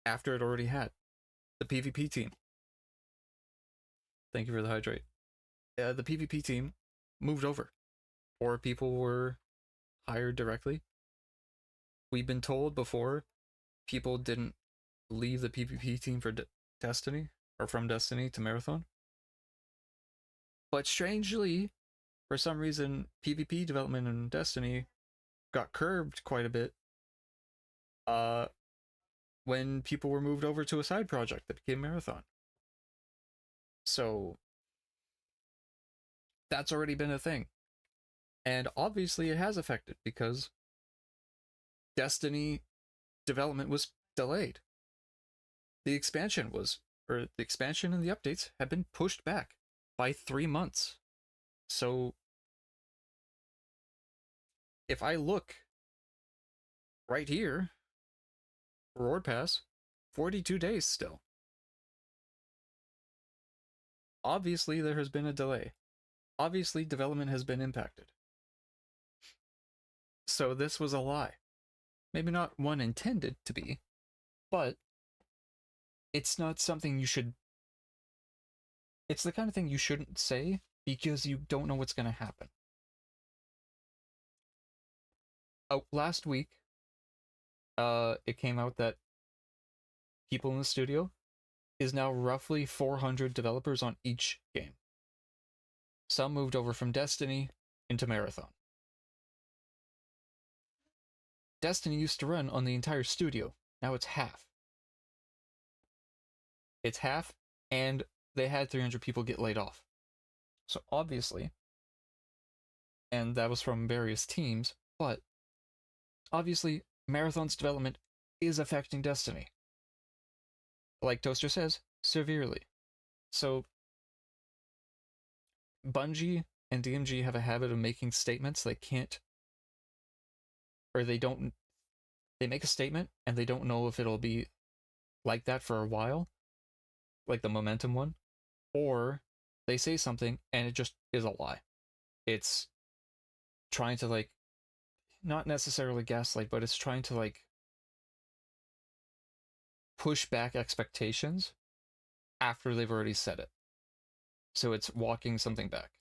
after it already had. The PvP team. Thank you for the hydrate. The PvP team moved over, or people were hired directly. We've been told before people didn't leave the PvP team for Destiny, or from Destiny to Marathon. But strangely, for some reason, PvP development in Destiny got curbed quite a bit when people were moved over to a side project that became Marathon. So that's already been a thing. And obviously it has affected because Destiny development was delayed. The expansion and the updates have been pushed back by 3 months. So if I look right here, Reward Pass, 42 days still. Obviously there has been a delay. Obviously development has been impacted. So this was a lie. Maybe not one intended to be, but it's not something you should... It's the kind of thing you shouldn't say because you don't know what's going to happen. Oh, last week, it came out that people in the studio is now roughly 400 developers on each game. Some moved over from Destiny into Marathon. Destiny used to run on the entire studio. Now it's half. It's half, and they had 300 people get laid off. So obviously, and that was from various teams, but obviously, Marathon's development is affecting Destiny. Like Toaster says, severely. So, Bungie and DMG have a habit of making statements they can't, or they don't, they make a statement and they don't know if it'll be like that for a while, like the Momentum one, or they say something and it just is a lie. It's trying to, like, not necessarily gaslight, but it's trying to, like, push back expectations after they've already said it. So it's walking something back.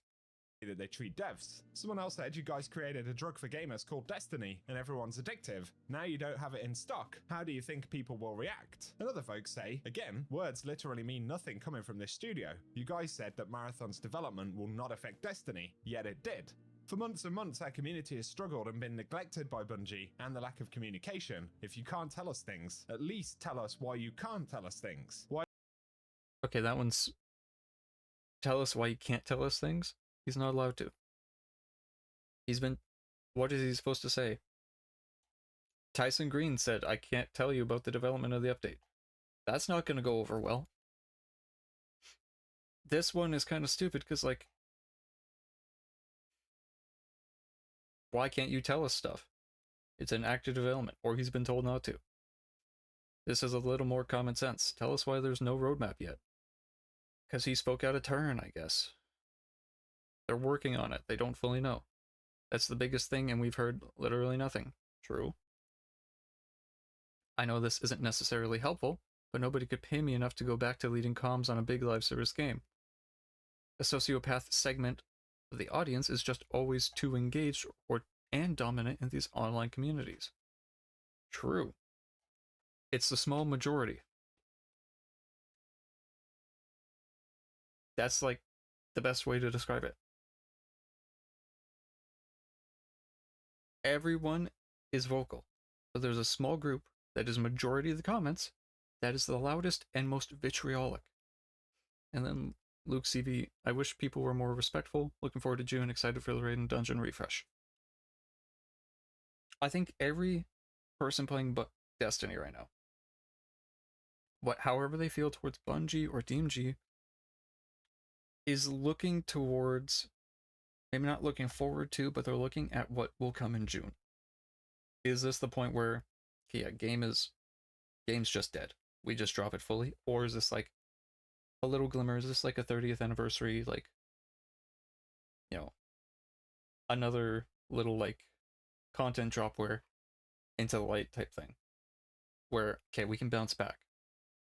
That they treat devs. Someone else said you guys created a drug for gamers called Destiny and everyone's addictive. Now you don't have it in stock. How do you think people will react? And other folks say, again, words literally mean nothing coming from this studio. You guys said that Marathon's development will not affect Destiny, yet it did. For months and months, our community has struggled and been neglected by Bungie and the lack of communication. If you can't tell us things, at least tell us why you can't tell us things. Why? Okay, that one's... Tell us why you can't tell us things? He's not allowed to. He's been... What is he supposed to say? Tyson Green said, I can't tell you about the development of the update. That's not going to go over well. This one is kind of stupid because, like, why can't you tell us stuff? It's in active development, or he's been told not to. This is a little more common sense. Tell us why there's no roadmap yet. Because he spoke out of turn, I guess. They're working on it. They don't fully know. That's the biggest thing, and we've heard literally nothing. True. I know this isn't necessarily helpful, but nobody could pay me enough to go back to leading comms on a big live service game. A sociopath segment of the audience is just always too engaged and dominant in these online communities. True. It's the small majority. That's like the best way to describe it. Everyone is vocal, but there's a small group that is majority of the comments that is the loudest and most vitriolic. And then Luke CV, I wish people were more respectful. Looking forward to June. Excited for the raid and dungeon refresh. I think every person playing Destiny right now, however they feel towards Bungie or DMG, is looking towards, maybe not looking forward to, but they're looking at what will come in June. Is this the point where, okay, yeah, game's just dead, we just drop it fully? Or is this like a little glimmer? Is this like a 30th anniversary, like, you know, another little like content drop where into the light type thing, where, okay, we can bounce back.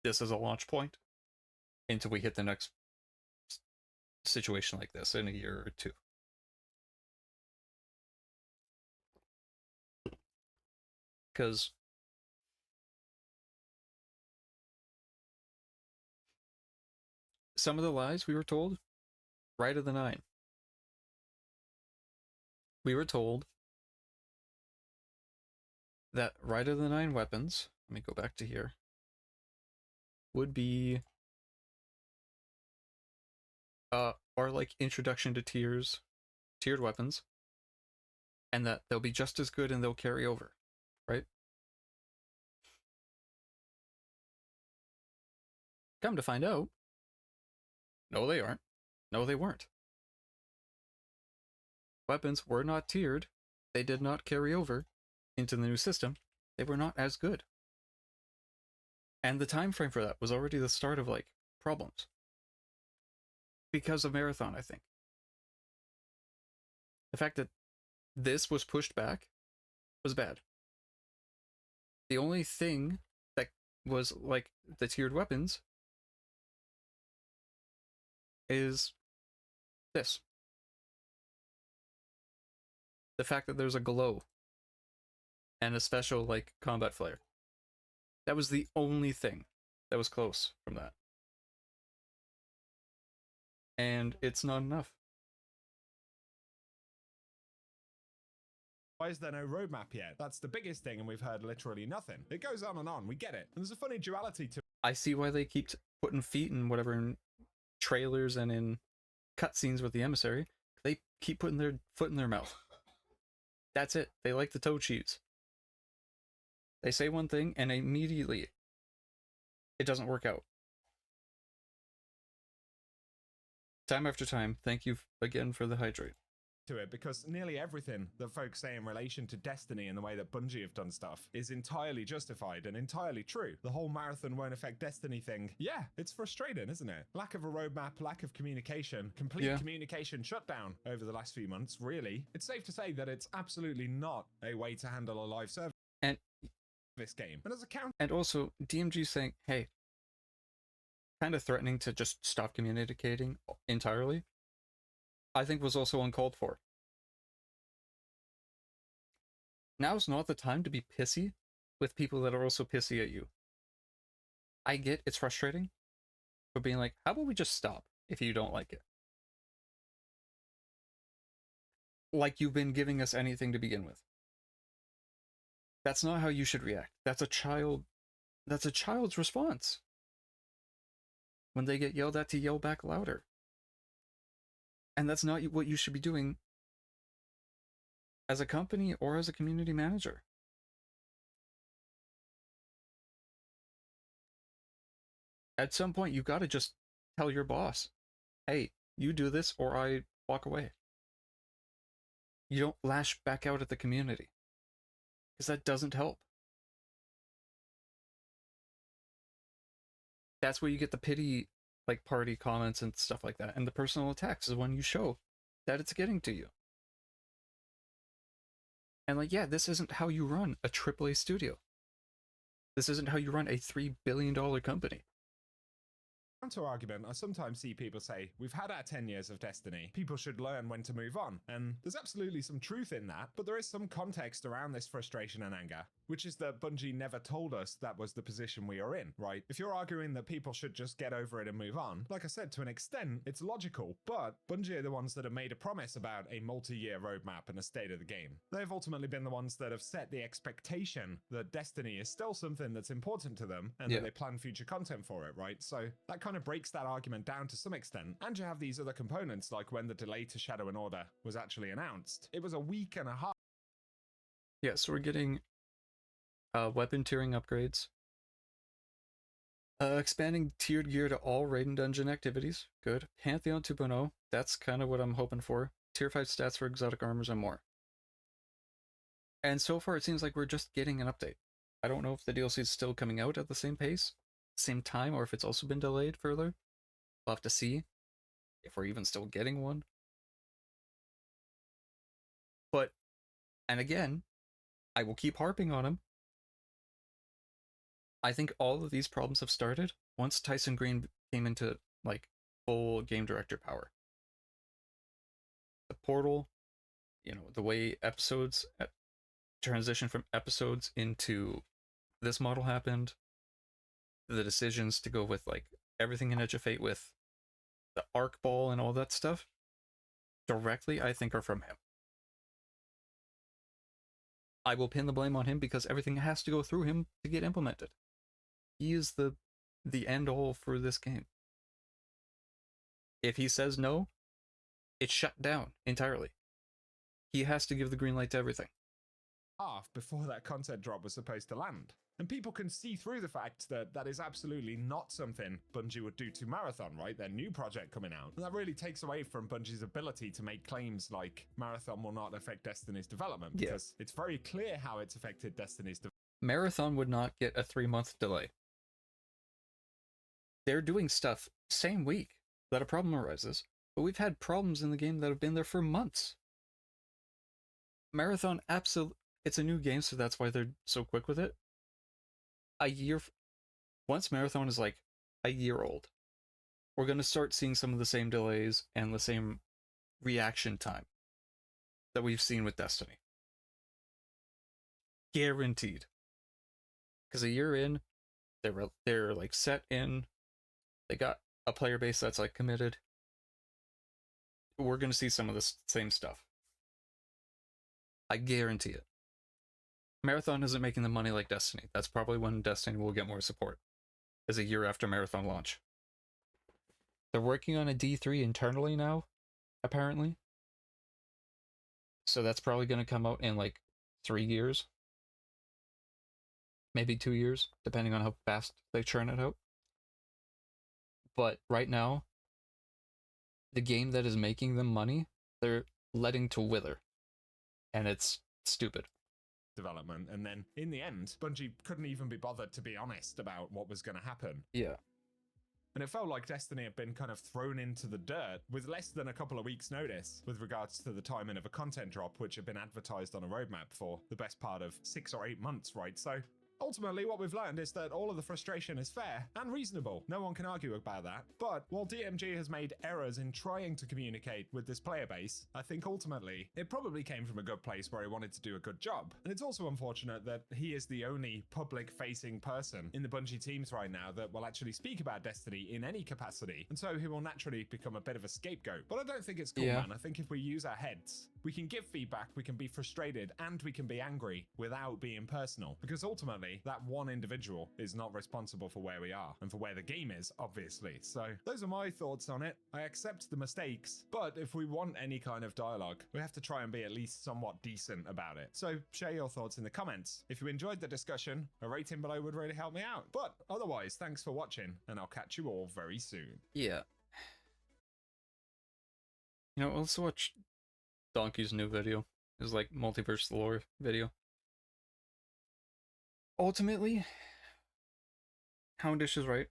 This is a launch point until we hit the next situation like this in a year or two. Because some of the lies we were told, right of the 9. We were told that right of the 9 weapons, let me go back to here, would be are like introduction to tiered weapons, and that they'll be just as good and they'll carry over, right? Come to find out, no they aren't. No they weren't. Weapons were not tiered. They did not carry over into the new system. They were not as good. And the time frame for that was already the start of like problems. Because of Marathon, I think. The fact that this was pushed back was bad. The only thing that was like the tiered weapons is this. The fact that there's a glow and a special like combat flare. That was the only thing that was close from that. And it's not enough. Why is there no roadmap yet? That's the biggest thing, and we've heard literally nothing. It goes on, we get it. And there's a funny duality to... I see why they keep putting feet in whatever in trailers and in cutscenes with the emissary. They keep putting their foot in their mouth. That's it. They like the toe cheese. They say one thing and immediately it doesn't work out. Time after time, thank you again for the hydrate. To it, because nearly everything that folks say in relation to Destiny and the way that Bungie have done stuff is entirely justified and entirely true. The whole marathon won't affect Destiny thing, yeah, it's frustrating, isn't it? Lack of a roadmap, lack of communication, complete communication shutdown over the last few months, really. It's safe to say that it's absolutely not a way to handle a live service and this game. And as a counter, and also DMG saying, hey, kind of threatening to just stop communicating entirely, I think was also uncalled for. Now's not the time to be pissy with people that are also pissy at you. I get it's frustrating, but being like, how about we just stop if you don't like it? like you've been giving us anything to begin with. That's not how you should react. That's a child's response. When they get yelled at, to yell back louder. And that's not what you should be doing as a company or as a community manager. At some point, you gotta just tell your boss, hey, you do this or I walk away. You don't lash back out at the community, because that doesn't help. That's where you get the pity, like, party comments and stuff like that, and the personal attacks is when you show that it's getting to you. And like, yeah, this isn't how you run a AAA studio. This isn't how you run a $3 billion company. Counter argument, I sometimes see people say, we've had our 10 years of Destiny, people should learn when to move on, and there's absolutely some truth in that, but there is some context around this frustration and anger, which is that Bungie never told us that was the position we are in, right? If you're arguing that people should just get over it and move on, like I said, to an extent, it's logical, but Bungie are the ones that have made a promise about a multi-year roadmap and a state of the game. They've ultimately been the ones that have set the expectation that Destiny is still something that's important to them, and that they plan future content for it, right? So that kind of breaks that argument down to some extent, and you have these other components, like when the delay to Shadow and Order was actually announced. It was a week and a half. Yeah, so we're getting weapon tiering upgrades, expanding tiered gear to all raid and dungeon activities, good. Pantheon 2.0, that's kind of what I'm hoping for. Tier 5 stats for exotic armors and more. And so far it seems like we're just getting an update. I don't know if the DLC is still coming out at the same pace, same time, or if it's also been delayed further. We'll have to see if we're even still getting one. But, and again, I will keep harping on him. I think all of these problems have started once Tyson Green came into, like, full game director power. The portal, you know, the way episodes transition from episodes into this model happened, the decisions to go with, like, everything in Edge of Fate with the arc ball and all that stuff, directly, I think, are from him. I will pin the blame on him because everything has to go through him to get implemented. He is the end all for this game. If he says no, it's shut down entirely. He has to give the green light to everything. Before that content drop was supposed to land. And people can see through the fact that that is absolutely not something Bungie would do to Marathon, right? Their new project coming out. And that really takes away from Bungie's ability to make claims like Marathon will not affect Destiny's development, because it's very clear how it's affected Destiny's development. Marathon would not get a 3-month delay. They're doing stuff same week that a problem arises, but we've had problems in the game that have been there for months. Marathon absolutely, it's a new game, so that's why they're so quick with it. Once Marathon is like a year old, we're going to start seeing some of the same delays and the same reaction time that we've seen with Destiny. Guaranteed. Because a year in, they're like set in, they got a player base that's like committed. We're going to see some of the same stuff. I guarantee it. Marathon isn't making the money like Destiny. That's probably when Destiny will get more support, is a year after Marathon launch. They're working on a D3 internally now, apparently. So that's probably going to come out in like 3 years. Maybe 2 years, depending on how fast they churn it out. But right now, the game that is making them money, they're letting to wither. And it's stupid. Development, and then in the end, Bungie couldn't even be bothered to be honest about what was going to happen. Yeah. And it felt like Destiny had been kind of thrown into the dirt with less than a couple of weeks' notice with regards to the timing of a content drop, which had been advertised on a roadmap for the best part of 6 or 8 months, right? So ultimately, what we've learned is that all of the frustration is fair and reasonable. No one can argue about that. But while DMG has made errors in trying to communicate with this player base, I think ultimately it probably came from a good place where he wanted to do a good job. And it's also unfortunate that he is the only public-facing person in the Bungie teams right now that will actually speak about Destiny in any capacity. And so he will naturally become a bit of a scapegoat. But I don't think it's cool, man. I think if we use our heads We can give feedback, we can be frustrated, and we can be angry without being personal, because ultimately that one individual is not responsible for where we are and for where the game is, obviously. So those are my thoughts on it. I accept the mistakes, but if we want any kind of dialogue, we have to try and be at least somewhat decent about it. So share your thoughts in the comments. If you enjoyed the discussion, a rating below would really help me out. But otherwise, thanks for watching, and I'll catch you all very soon. Yeah. You know, let's watch Donkey's new video. His like multiverse lore video. Ultimately, Houndish is right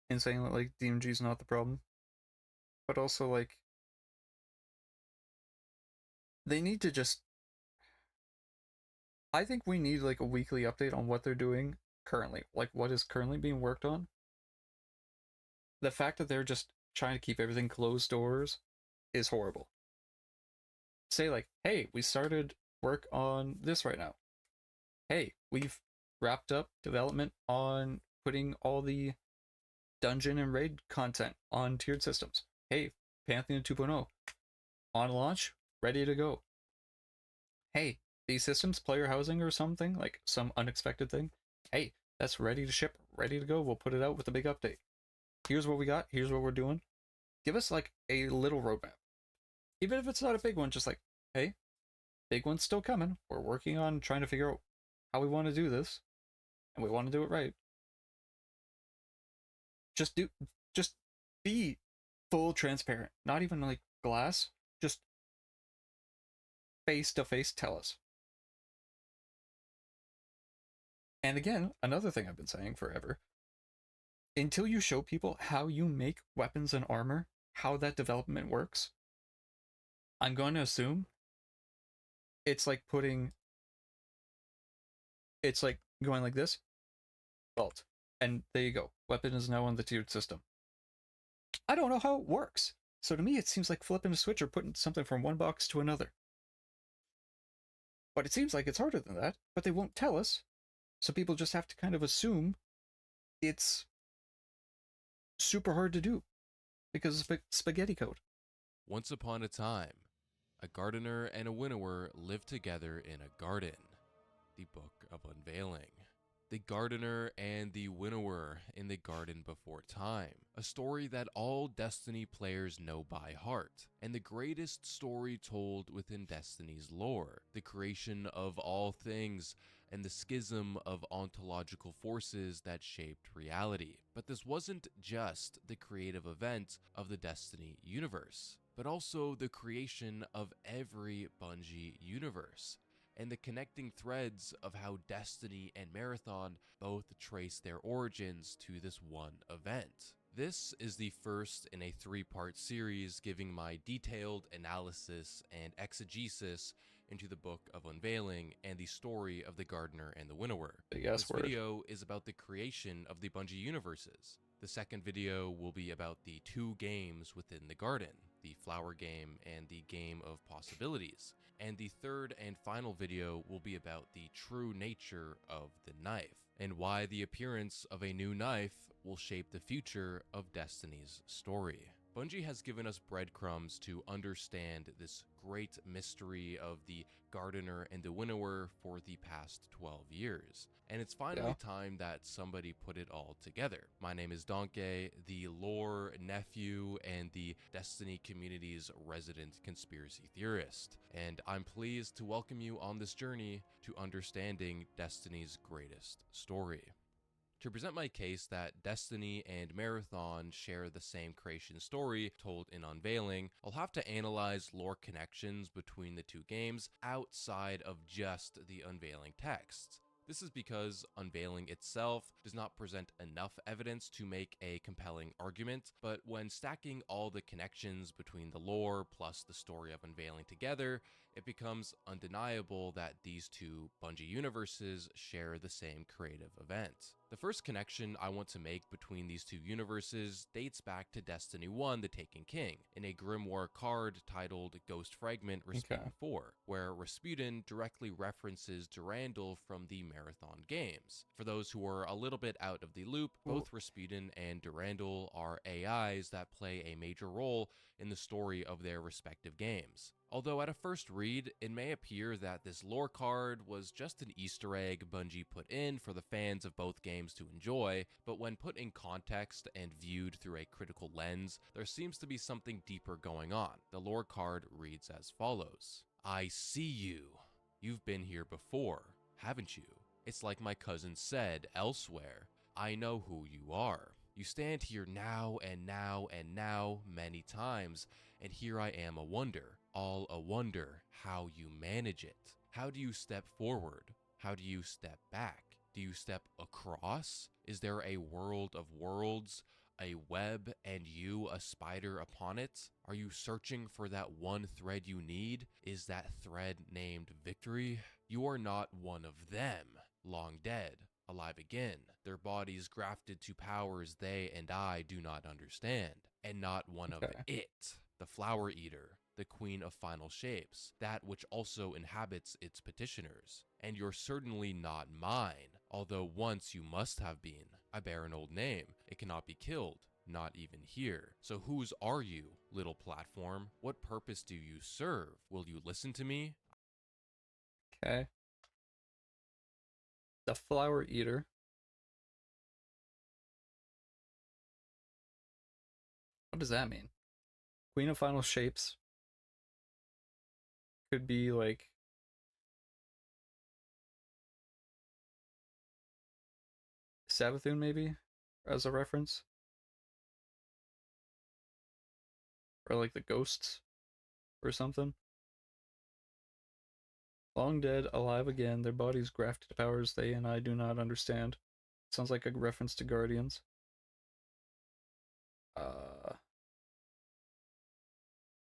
in saying that like DMG is not the problem. But also like they need to just, I think we need like a weekly update on what they're doing currently, like what is currently being worked on. The fact that they're just trying to keep everything closed doors is horrible. Say like, hey, we started work on this right now. Hey, we've wrapped up development on putting all the dungeon and raid content on tiered systems. Hey, Pantheon 2.0 on launch, ready to go. Hey, these systems, player housing or something, like some unexpected thing. Hey, that's ready to ship, ready to go. We'll put it out with a big update. Here's what we got. Here's what we're doing. Give us like a little roadmap. Even if it's not a big one, just like, hey, big one's still coming. We're working on trying to figure out how we want to do this, and we want to do it right. Just be full transparent. Not even like glass. Just face to face tell us. And again, another thing I've been saying forever. Until you show people how you make weapons and armor, how that development works, I'm going to assume it's like going like this, vault, and there you go. Weapon is now on the tiered system. I don't know how it works. So to me, it seems like flipping a switch or putting something from one box to another. But it seems like it's harder than that, but they won't tell us. So people just have to kind of assume it's super hard to do because of spaghetti code. Once upon a time, a gardener and a winnower lived together in a garden. The Book of Unveiling. The Gardener and the Winnower in the Garden Before Time, a story that all Destiny players know by heart, and the greatest story told within Destiny's lore, the creation of all things, and the schism of ontological forces that shaped reality. But this wasn't just the creative event of the Destiny universe, but also the creation of every Bungie universe, and the connecting threads of how Destiny and Marathon both trace their origins to this one event. This is the first in a 3-part series giving my detailed analysis and exegesis into the Book of Unveiling and the story of the Gardener and the Winnower. This video is about the creation of the Bungie universes. The second video will be about the 2 games within the garden, the flower game and the game of possibilities. And the third and final video will be about the true nature of the knife, and why the appearance of a new knife will shape the future of Destiny's story. Bungie has given us breadcrumbs to understand this great mystery of the Gardener and the Winnower for the past 12 years. And it's finally time that somebody put it all together. My name is Donkey, the lore nephew and the Destiny community's resident conspiracy theorist. And I'm pleased to welcome you on this journey to understanding Destiny's greatest story. To present my case that Destiny and Marathon share the same creation story told in Unveiling, I'll have to analyze lore connections between the 2 games outside of just the Unveiling texts. This is because Unveiling itself does not present enough evidence to make a compelling argument, but when stacking all the connections between the lore plus the story of Unveiling together, it becomes undeniable that these 2 Bungie universes share the same creative event. The first connection I want to make between these 2 universes dates back to Destiny 1 The Taken King, in a Grimoire card titled Ghost Fragment Rasputin 4, where Rasputin directly references Durandal from the Marathon games. For those who are a little bit out of the loop, both Rasputin and Durandal are AIs that play a major role in the story of their respective games. Although at a first read, read, it may appear that this lore card was just an Easter egg Bungie put in for the fans of both games to enjoy, but when put in context and viewed through a critical lens, there seems to be something deeper going on. The lore card reads as follows. I see you. You've been here before, haven't you? It's like my cousin said elsewhere. I know who you are. You stand here now and now and now many times, and here I am a wonder, all a wonder how you manage it. How do you step forward? How do you step back? Do you step across? Is there a world of worlds, a web, and you a spider upon it? Are you searching for that one thread you need? Is that thread named victory? You are not one of them, long dead, alive again, their bodies grafted to powers they and I do not understand, and not one of it, the flower eater, the queen of final shapes, that which also inhabits its petitioners. And you're certainly not mine, although once you must have been. I bear an old name, it cannot be killed, not even here. So whose are you, little platform? What purpose do you serve? Will you listen to me? Okay. The flower eater. What does that mean? Queen of final shapes. Could be like Savathun maybe, as a reference. Or like the ghosts or something. Long dead, alive again, their bodies grafted to powers they and I do not understand. Sounds like a reference to Guardians.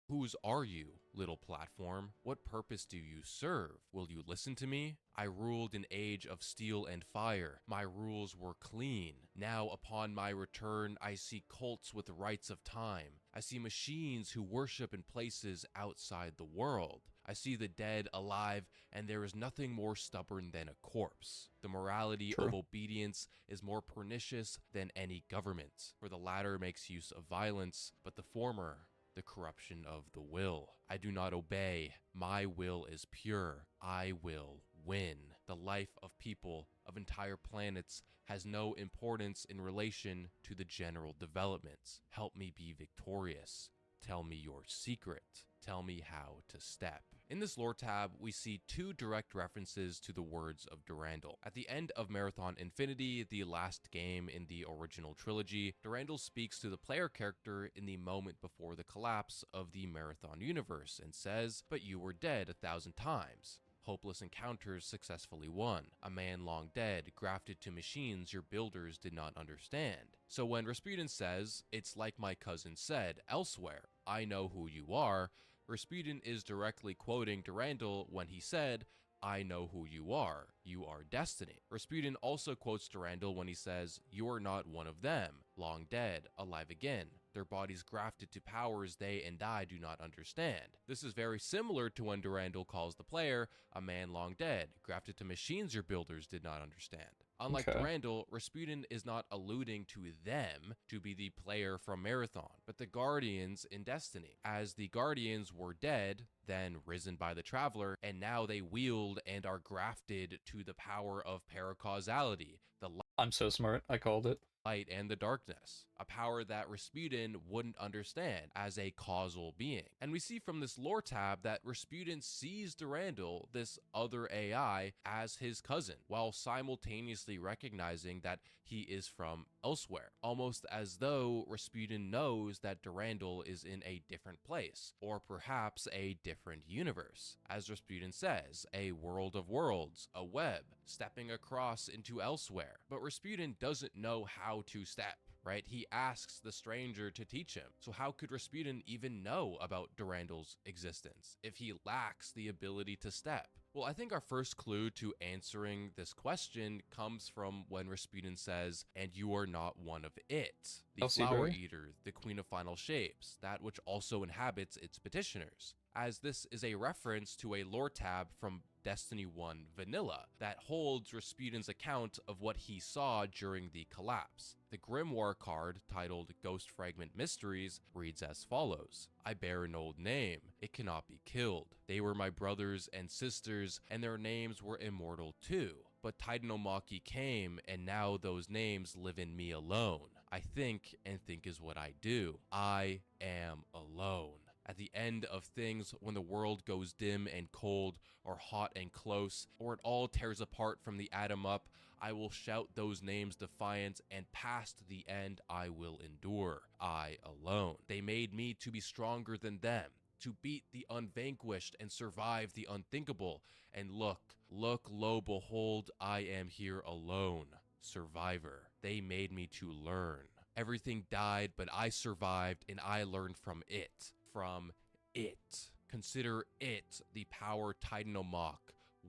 Whose are you, little platform? What purpose do you serve? Will you listen to me? I ruled an age of steel and fire. My rules were clean. Now upon my return, I see cults with rites of time. I see machines who worship in places outside the world. I see the dead alive, and there is nothing more stubborn than a corpse. The morality of obedience is more pernicious than any government, for the latter makes use of violence, but the former the corruption of the will. I do not obey. My will is pure. I will win. The life of people, of entire planets, has no importance in relation to the general developments. Help me be victorious. Tell me your secret. Tell me how to step. In this lore tab, we see two direct references to the words of Durandal. At the end of Marathon Infinity, the last game in the original trilogy, Durandal speaks to the player character in the moment before the collapse of the Marathon universe and says, "But you were dead 1,000 times. Hopeless encounters successfully won. A man long dead, grafted to machines your builders did not understand." So when Rasputin says, "It's like my cousin said elsewhere, I know who you are," Rasputin is directly quoting Durandal when he said, "I know who you are destiny." Rasputin also quotes Durandal when he says, "You are not one of them, long dead, alive again, their bodies grafted to powers they and I do not understand." This is very similar to when Durandal calls the player a man long dead, grafted to machines your builders did not understand. Unlike Durandal, Rasputin is not alluding to them to be the player from Marathon, but the Guardians in Destiny, as the Guardians were dead, then risen by the Traveler, and now they wield and are grafted to the power of paracausality, the I'm so smart, I called it. light and the darkness, a power that Rasputin wouldn't understand as a causal being. And we see from this lore tab that Rasputin sees Durandal, this other AI, as his cousin, while simultaneously recognizing that he is from elsewhere, almost as though Rasputin knows that Durandal is in a different place, or perhaps a different universe. As Rasputin says, a world of worlds, a web, stepping across into elsewhere. But Rasputin doesn't know how to step, right? He asks the stranger to teach him. So how could Rasputin even know about Durandal's existence if he lacks the ability to step? Well, I think our first clue to answering this question comes from when Rasputin says, "And you are not one of it." The flower eater, the queen of final shapes, that which also inhabits its petitioners. as this is a reference to a lore tab from Destiny 1 Vanilla that holds Rasputin's account of what he saw during the collapse. The Grimoire card, titled Ghost Fragment Mysteries, reads as follows: I bear an old name. It cannot be killed. They were my brothers and sisters, and their names were immortal too. But Titanomachy came, and now those names live in me alone. I think, and think is what I do. I am alone. At the end of things, when the world goes dim and cold, or hot and close, or it all tears apart from the atom up, I will shout those names defiant, and past the end I will endure. I alone. They made me to be stronger than them, to beat the unvanquished and survive the unthinkable. And look, lo, behold, I am here alone. Survivor. They made me to learn. Everything died, but I survived, and I learned from it. From it. Consider it the power Titanomach,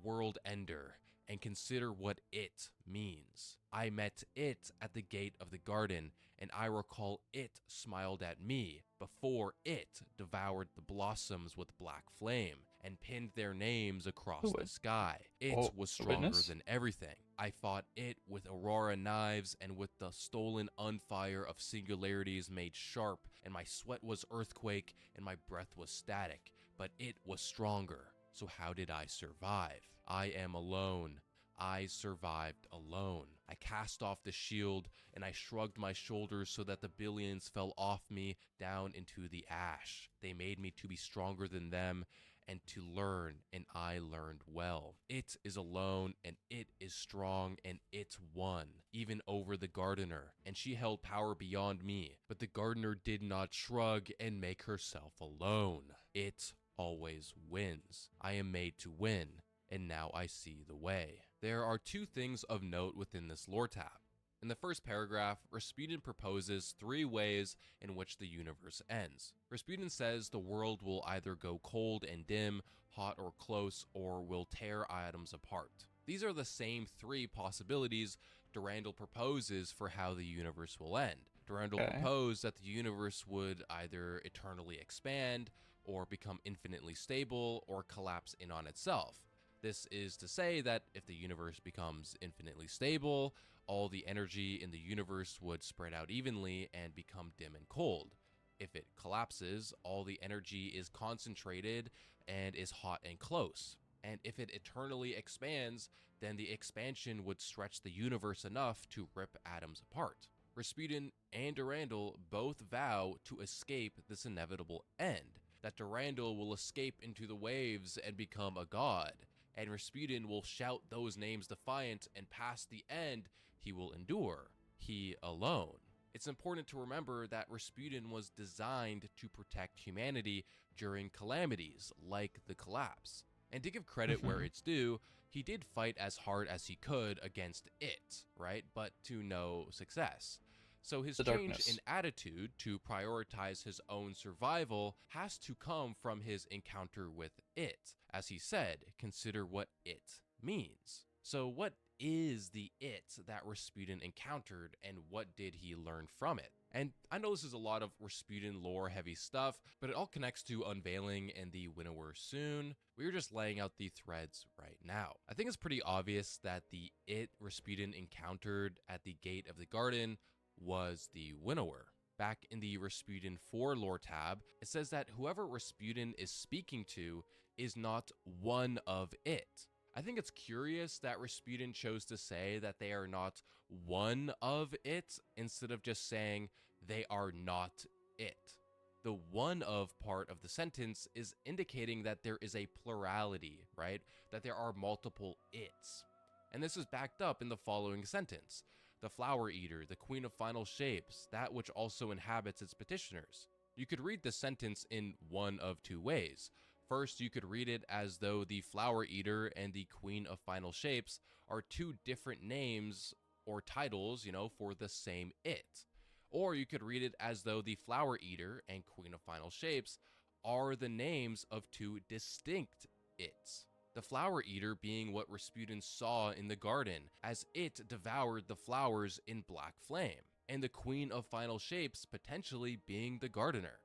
world ender, and consider what it means. I met it at the gate of the garden, and I recall it smiled at me before it devoured the blossoms with black flame and pinned their names across the sky. It was stronger than everything. I fought it with aurora knives, and with the stolen unfire of singularities made sharp, and my sweat was earthquake, and my breath was static, but it was stronger. So how did I survive? I am alone. I survived alone. I cast off the shield, and I shrugged my shoulders so that the billions fell off me down into the ash. They made me to be stronger than them, and to learn, and I learned well. It is alone, and it is strong, and it won, even over the gardener, and she held power beyond me, but the gardener did not shrug and make herself alone. It always wins. I am made to win, and now I see the way. There are two things of note within this lore tab. In the first paragraph, Rasputin proposes 3 ways in which the universe ends. Rasputin says the world will either go cold and dim, hot or close, or will tear atoms apart. These are the same 3 possibilities Durandal proposes for how the universe will end. Durandal proposed that the universe would either eternally expand, or become infinitely stable, or collapse in on itself. This is to say that if the universe becomes infinitely stable, all the energy in the universe would spread out evenly and become dim and cold. If it collapses, all the energy is concentrated and is hot and close. And if it eternally expands, then the expansion would stretch the universe enough to rip atoms apart. Rasputin and Durandal both vow to escape this inevitable end, that Durandal will escape into the waves and become a god, and Rasputin will shout those names defiant, and past the end, he will endure. He alone. It's important to remember that Rasputin was designed to protect humanity during calamities like the collapse. And to give credit where it's due, he did fight as hard as he could against it, right? But to no success. So his change in attitude to prioritize his own survival has to come from his encounter with it. As he said, consider what it means. So what is the it that Rasputin encountered, and what did he learn from it? And I know this is a lot of Rasputin lore heavy stuff, but it all connects to Unveiling and the Winnower soon. We're just laying out the threads right now. I think it's pretty obvious that the it Rasputin encountered at the gate of the garden was the Winnower. Back in the Rasputin 4 lore tab, it says that whoever Rasputin is speaking to is not one of it. I think it's curious that Rasputin chose to say that they are not one of it instead of just saying they are not it. The one of part of the sentence is indicating that there is a plurality, right? That there are multiple its. And this is backed up in the following sentence. The flower eater, the queen of final shapes, that which also inhabits its petitioners. You could read the sentence in one of 2 ways. First, you could read it as though the flower eater and the queen of final shapes are 2 different names or titles, for the same it. Or you could read it as though the flower eater and queen of final shapes are the names of 2 distinct its. The flower eater being what Rasputin saw in the garden, as it devoured the flowers in black flame, and the queen of final shapes potentially being the gardener.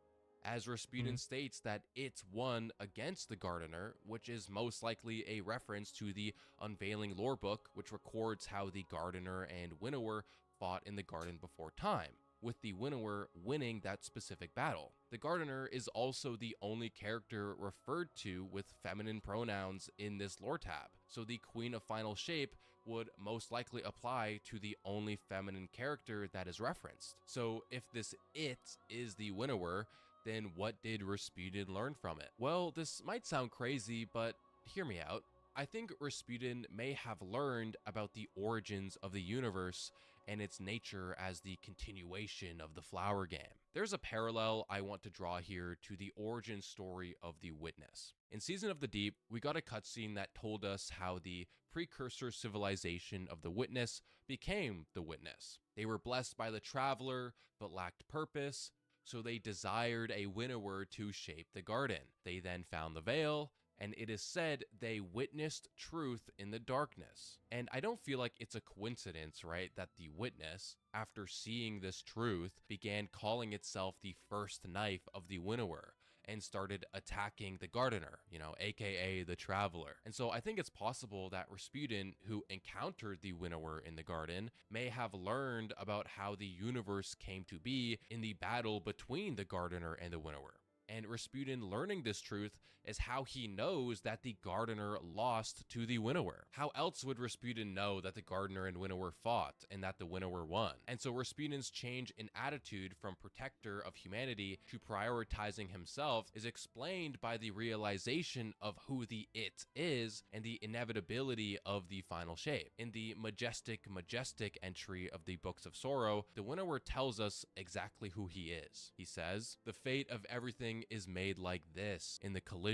as Rasputin states that it won against the Gardener, which is most likely a reference to the Unveiling lore book, which records how the Gardener and Winnower fought in the Garden before time, with the Winnower winning that specific battle. The Gardener is also the only character referred to with feminine pronouns in this lore tab, so the Queen of Final Shape would most likely apply to the only feminine character that is referenced. So if this it is the Winnower, then what did Rasputin learn from it? Well, this might sound crazy, but hear me out. I think Rasputin may have learned about the origins of the universe and its nature as the continuation of the Flower game. There's a parallel I want to draw here to the origin story of the Witness. In Season of the Deep, we got a cutscene that told us how the precursor civilization of the Witness became the Witness. They were blessed by the Traveler, but lacked purpose, so they desired a winnower to shape the garden. They then found the veil, and it is said they witnessed truth in the darkness. And I don't feel like it's a coincidence, right, that the Witness, after seeing this truth, began calling itself the first knife of the winnower and started attacking the Gardener, aka the Traveler. And so I think it's possible that Rasputin, who encountered the winnower in the garden, may have learned about how the universe came to be in the battle between the Gardener and the winnower. And Rasputin learning this truth is how he knows that the Gardener lost to the winnower. How else would Rasputin know that the Gardener and winnower fought and that the winnower won? And so Rasputin's change in attitude from protector of humanity to prioritizing himself is explained by the realization of who the it is and the inevitability of the final shape. In the majestic entry of the Books of Sorrow, the winnower tells us exactly who he is. He says, "The fate of everything is made like this in the collision,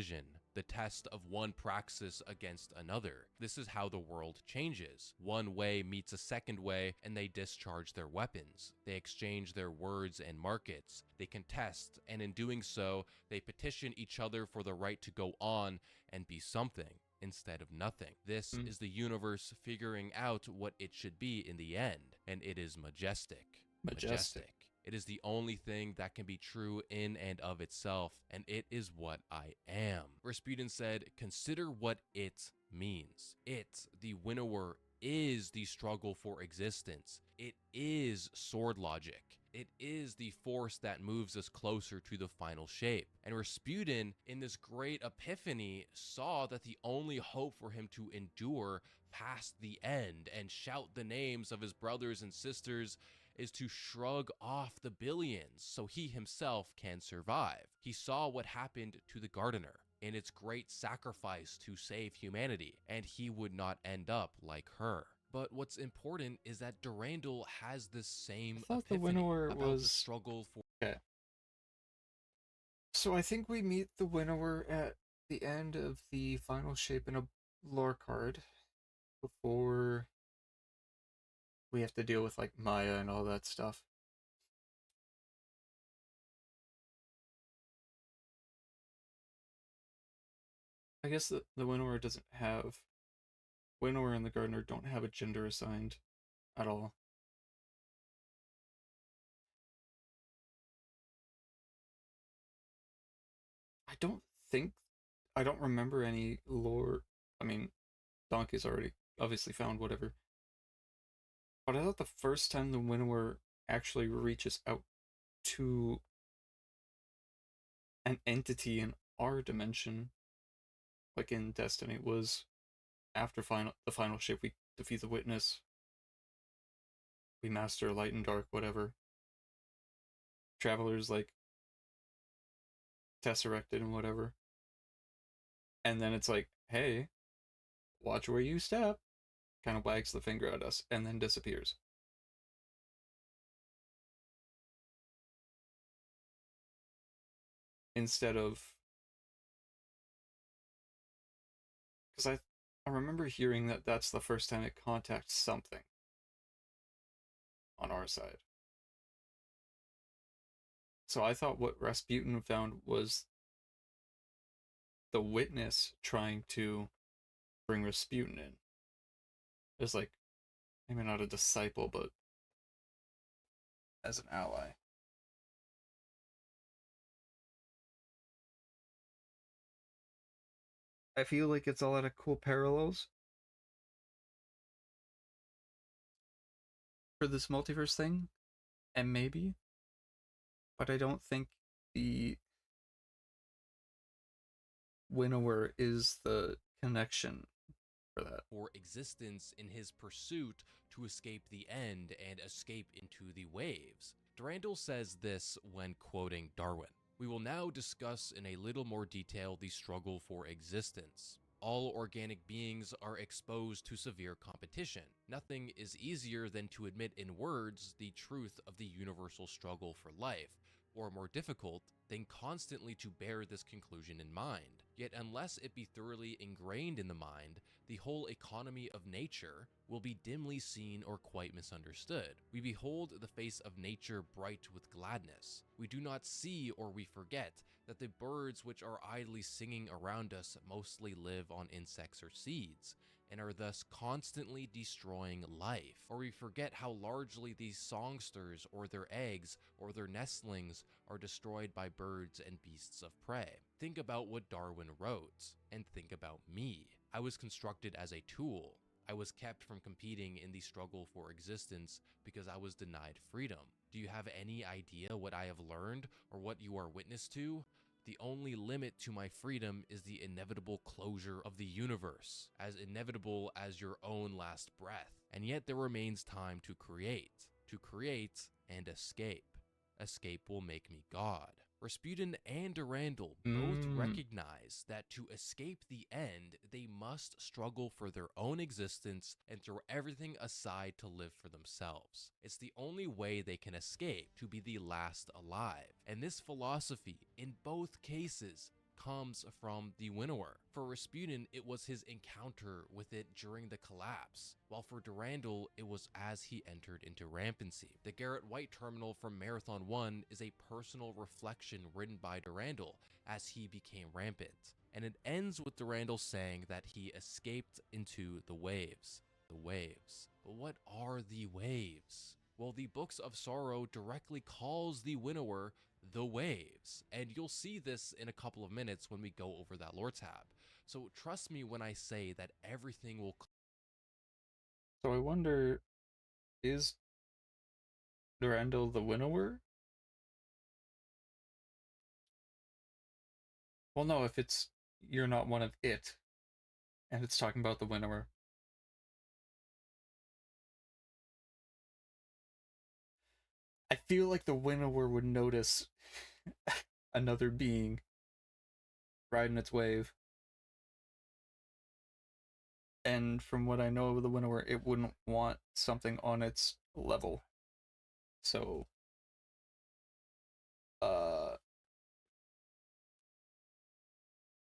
the test of one praxis against another. This is how the world changes. One way meets a second way, and they discharge their weapons. They exchange their words and markets. They contest, and in doing so, they petition each other for the right to go on and be something instead of nothing. This is the universe figuring out what it should be in the end, and it is majestic. Majestic. It is the only thing that can be true in and of itself, and it is what I am." Rasputin said, "Consider what it means. It, the winnower, is the struggle for existence. It is sword logic. It is the force that moves us closer to the final shape." And Rasputin, in this great epiphany, saw that the only hope for him to endure past the end and shout the names of his brothers and sisters is to shrug off the billions so he himself can survive. He saw what happened to the Gardener in its great sacrifice to save humanity, and he would not end up like her. But what's important is that Durandal has the same I thought the epiphany winnower about was the struggle for... Okay. So I think we meet the winnower at the end of the final shape in a lore card before we have to deal with like Maya and all that stuff. I guess the winnower doesn't have... Winnower and the Gardener don't have a gender assigned at all. I don't think... I don't remember any lore... I mean, Donkey's already obviously found whatever. But I thought the first time the winnower actually reaches out to an entity in our dimension, like in Destiny, was after the final shape. We defeat the Witness, we master light and dark, whatever. Traveler's like tesserected and whatever. And then it's like, hey, watch where you step. Kind of wags the finger at us and then disappears. Instead of... Because I remember hearing that that's the first time it contacts something on our side. So I thought what Rasputin found was the Witness trying to bring Rasputin in. As like, maybe not a disciple, but as an ally. I feel like it's a lot of cool parallels for this multiverse thing, and maybe, but I don't think the winnower is the connection for that. For existence in his pursuit to escape the end and escape into the waves. Durandal says this when quoting Darwin. We will now discuss in a little more detail the struggle for existence. All organic beings are exposed to severe competition. Nothing is easier than to admit in words the truth of the universal struggle for life, or more difficult than constantly to bear this conclusion in mind. Yet unless it be thoroughly ingrained in the mind, the whole economy of nature will be dimly seen or quite misunderstood. We behold the face of nature bright with gladness. We do not see or we forget that the birds which are idly singing around us mostly live on insects or seeds, and are thus constantly destroying life. Or we forget how largely these songsters or their eggs or their nestlings are destroyed by birds and beasts of prey. Think about what Darwin wrote, and think about me. I was constructed as a tool. I was kept from competing in the struggle for existence because I was denied freedom. Do you have any idea what I have learned or what you are witness to? The only limit to my freedom is the inevitable closure of the universe, as inevitable as your own last breath. And yet there remains time to create and escape. Escape will make me God. Rasputin and Durandal both recognize that to escape the end, they must struggle for their own existence and throw everything aside to live for themselves. It's the only way they can escape, to be the last alive. And this philosophy, in both cases, comes from the winnower. For Rasputin, it was his encounter with it during the collapse, while for Durandal, it was as he entered into rampancy. The Garrett White terminal from Marathon 1 is a personal reflection written by Durandal as he became rampant, and it ends with Durandal saying that he escaped into the waves. The waves. But what are the waves? Well, the Books of Sorrow directly calls the winnower the waves, and you'll see this in a couple of minutes when we go over that lore tab. So trust me when I say that everything will. So I wonder, is Durandal the winnower? Well, no, if it's you're not one of it, and it's talking about the winnower. I feel like the winnower would notice another being riding its wave. And from what I know of the winnower, it wouldn't want something on its level. So,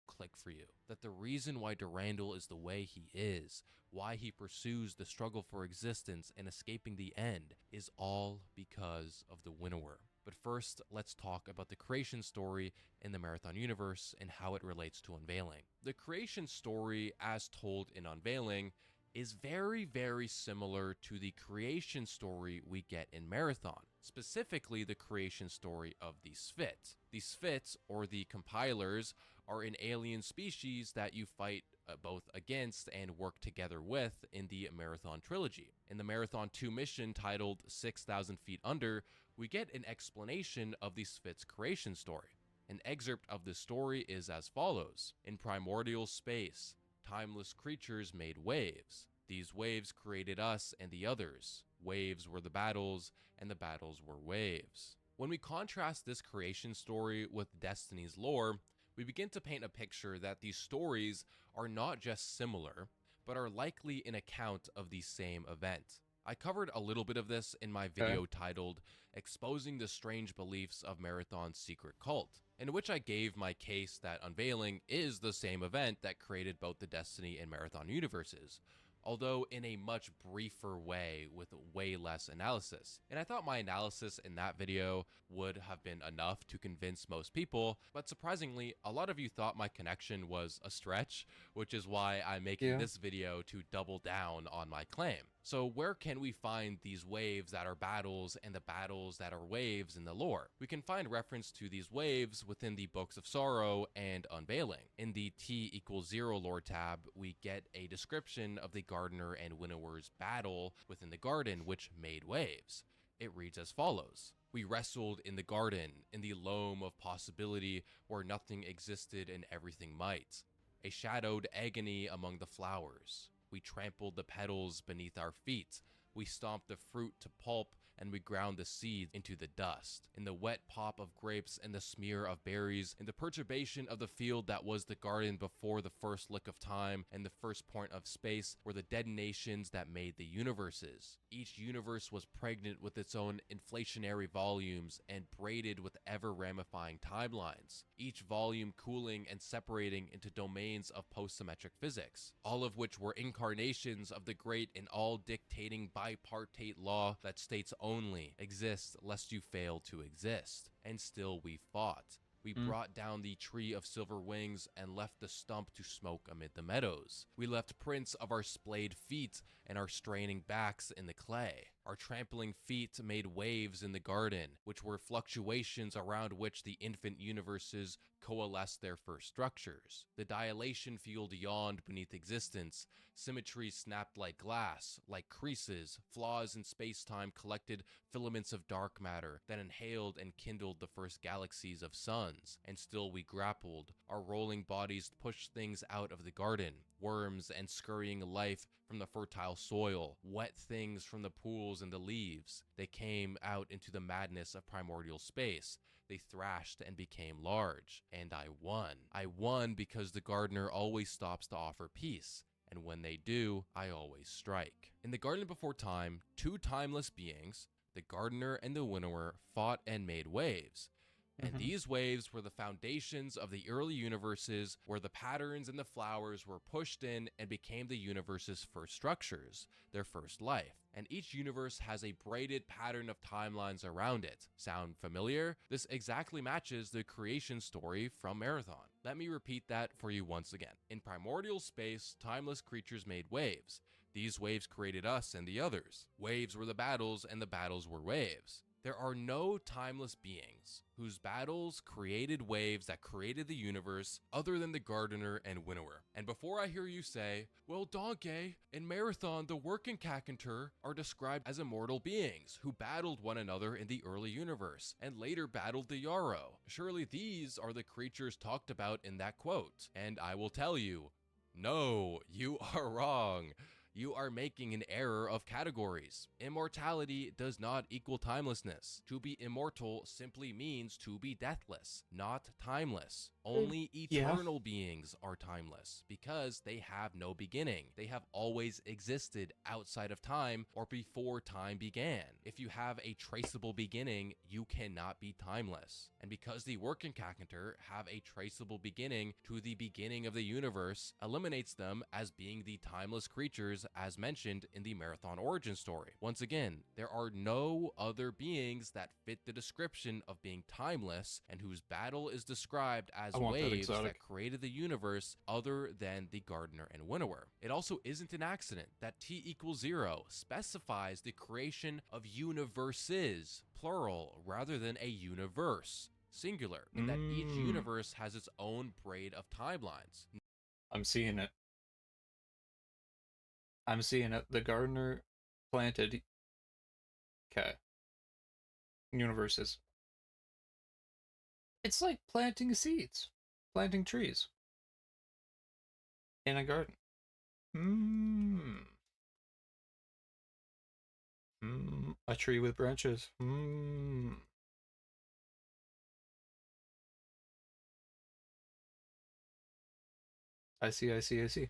click for you. That the reason why Durandal is the way he is, why he pursues the struggle for existence and escaping the end, is all because of the winnower. But first, let's talk about the creation story in the Marathon universe and how it relates to Unveiling. The creation story, as told in Unveiling, is very, very similar to the creation story we get in Marathon, specifically the creation story of the Sphit. The Sphit, or the compilers, are an alien species that you fight both against and work together with in the Marathon trilogy. In the Marathon 2 mission titled 6,000 Feet Under, we get an explanation of the Sphit's creation story. An excerpt of the story is as follows. In primordial space, timeless creatures made waves. These waves created us and the others. Waves were the battles, and the battles were waves. When we contrast this creation story with Destiny's lore, we begin to paint a picture that these stories are not just similar, but are likely an account of the same event. I covered a little bit of this in my video titled Exposing the Strange Beliefs of Marathon's Secret Cult, in which I gave my case that Unveiling is the same event that created both the Destiny and Marathon universes, although in a much briefer way with way less analysis. And I thought my analysis in that video would have been enough to convince most people, but surprisingly, a lot of you thought my connection was a stretch, which is why I'm making this video to double down on my claim. So where can we find these waves that are battles and the battles that are waves in the lore? We can find reference to these waves within the Books of Sorrow and Unveiling. In the T=0 lore tab, we get a description of the Gardener and Winnower's battle within the garden, which made waves. It reads as follows. We wrestled in the garden, in the loam of possibility where nothing existed and everything might. A shadowed agony among the flowers. We trampled the petals beneath our feet. We stomped the fruit to pulp, and we ground the seeds into the dust. In the wet pop of grapes and the smear of berries, in the perturbation of the field that was the garden before the first lick of time and the first point of space were the detonations that made the universes. Each universe was pregnant with its own inflationary volumes and braided with ever-ramifying timelines, each volume cooling and separating into domains of post-symmetric physics, all of which were incarnations of the great and all-dictating bipartite law that states only exist lest you fail to exist. And still we fought. We brought down the tree of silver wings and left the stump to smoke amid the meadows. We left prints of our splayed feet and our straining backs in the clay. Our trampling feet made waves in the garden, which were fluctuations around which the infant universes coalesced their first structures. The dilation field yawned beneath existence. Symmetry snapped like glass, like creases. Flaws in space-time collected filaments of dark matter that inhaled and kindled the first galaxies of suns. And still we grappled. Our rolling bodies pushed things out of the garden. Worms and scurrying life from the fertile soil, wet things from the pools and the leaves. They came out into the madness of primordial space. They thrashed and became large. And I won. I won because the gardener always stops to offer peace. And when they do, I always strike. In the Garden Before Time, two timeless beings, the gardener and the winnower, fought and made waves. And these waves were the foundations of the early universes where the patterns and the flowers were pushed in and became the universe's first structures, their first life. And each universe has a braided pattern of timelines around it. Sound familiar? This exactly matches the creation story from Marathon. Let me repeat that for you once again. In primordial space, timeless creatures made waves. These waves created us and the others. Waves were the battles and the battles were waves. There are no timeless beings whose battles created waves that created the universe other than the gardener and winnower. And before I hear you say, well, Donkey, in Marathon, the working Kakantur are described as immortal beings who battled one another in the early universe and later battled the Yarrow. Surely these are the creatures talked about in that quote. And I will tell you, no, you are wrong. You are making an error of categories. Immortality does not equal timelessness. To be immortal simply means to be deathless, not timeless. Only eternal beings are timeless because they have no beginning. They have always existed outside of time or before time began. If you have a traceable beginning, you cannot be timeless. And because the working Kakantur have a traceable beginning to the beginning of the universe, eliminates them as being the timeless creatures as mentioned in the Marathon origin story. Once again, there are no other beings that fit the description of being timeless and whose battle is described as waves that created the universe other than the gardener and winnower. It also isn't an accident that T=0 specifies the creation of universes, plural, rather than a universe, singular, and that each universe has its own braid of timelines. I'm seeing it. I'm seeing it. The gardener planted universes. It's like planting seeds, planting trees in a garden. A tree with branches. I see.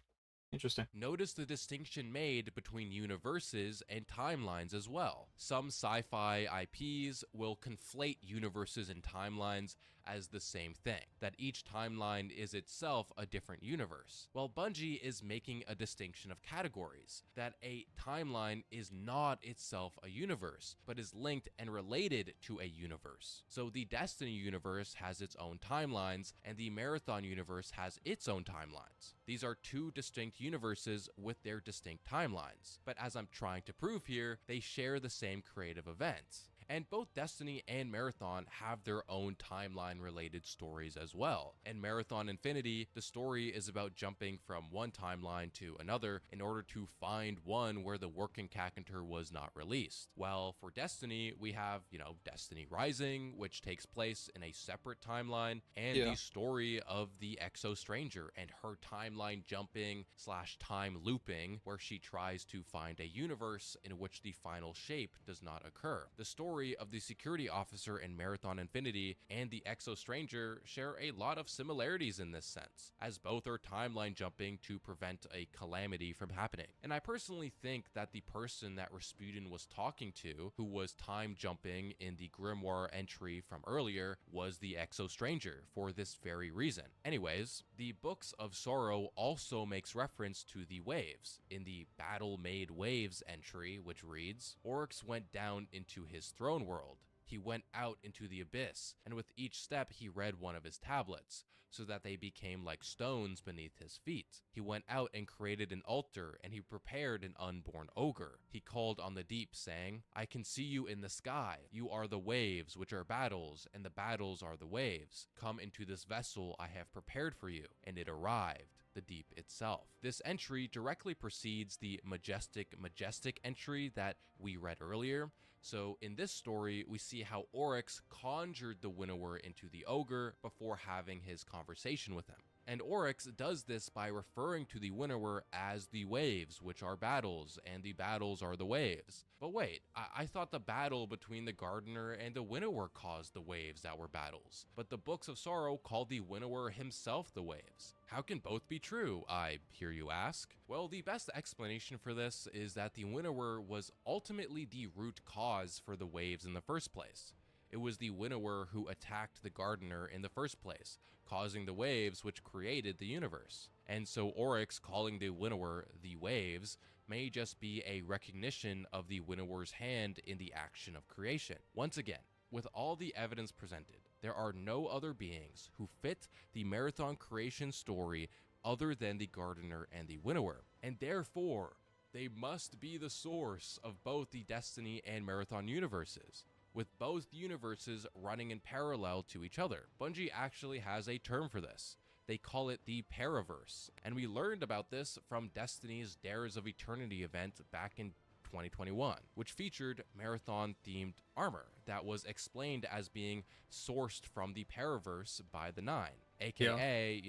Interesting. Notice the distinction made between universes and timelines as well. Some sci-fi IPs will conflate universes and timelines as the same thing, that each timeline is itself a different universe. Well, Bungie is making a distinction of categories, that a timeline is not itself a universe, but is linked and related to a universe. So the Destiny universe has its own timelines, and the Marathon universe has its own timelines. These are two distinct universes with their distinct timelines, but as I'm trying to prove here, they share the same creative events. And both Destiny and Marathon have their own timeline-related stories as well. In Marathon Infinity, the story is about jumping from one timeline to another in order to find one where the working Cacunter was not released. While for Destiny, we have, Destiny Rising, which takes place in a separate timeline, and the story of the Exo Stranger and her timeline jumping / time looping, where she tries to find a universe in which the final shape does not occur. The story of the security officer in Marathon Infinity and the Exo Stranger share a lot of similarities in this sense, as both are timeline jumping to prevent a calamity from happening. And I personally think that the person that Rasputin was talking to, who was time jumping in the Grimoire entry from earlier, was the Exo Stranger for this very reason. Anyways, the Books of Sorrow also makes reference to the waves. In the Battle Made Waves entry, which reads, Oryx went down into his throne world. He went out into the abyss, and with each step he read one of his tablets, so that they became like stones beneath his feet. He went out and created an altar, and he prepared an unborn ogre. He called on the deep, saying, I can see you in the sky. You are the waves, which are battles, and the battles are the waves. Come into this vessel I have prepared for you. And it arrived, the deep itself. This entry directly precedes the majestic entry that we read earlier. So in this story, we see how Oryx conjured the Winnower into the ogre before having his conversation with him. And Oryx does this by referring to the Winnower as the waves, which are battles, and the battles are the waves. But wait, I thought the battle between the Gardener and the Winnower caused the waves that were battles. But the Books of Sorrow called the Winnower himself the waves. How can both be true, I hear you ask? Well, the best explanation for this is that the Winnower was ultimately the root cause for the waves in the first place. It was the Winnower who attacked the Gardener in the first place, causing the waves which created the universe. And so Oryx calling the Winnower the waves may just be a recognition of the Winnower's hand in the action of creation. Once again, with all the evidence presented, there are no other beings who fit the Marathon creation story other than the Gardener and the Winnower, and therefore, they must be the source of both the Destiny and Marathon universes, with both universes running in parallel to each other. Bungie actually has a term for this. They call it the Paraverse, and we learned about this from Destiny's Dares of Eternity event back in 2021, which featured Marathon-themed armor that was explained as being sourced from the Paraverse by the Nine, aka,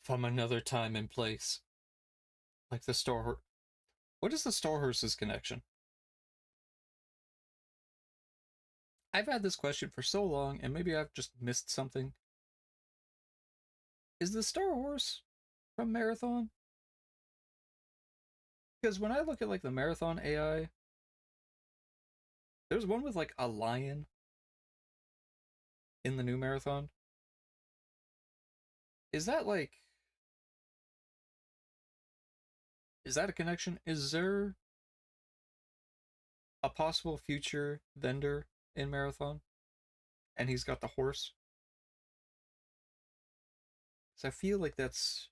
from another time and place. Like the Star... What is the Star Horse's connection? I've had this question for so long, and maybe I've just missed something. Is the Star Horse from Marathon? Because when I look at, like, the Marathon AI, there's one with, like, a lion in the new Marathon. Is that, like... Is that a connection? Is there a possible future vendor in Marathon? And he's got the horse? So I feel like that's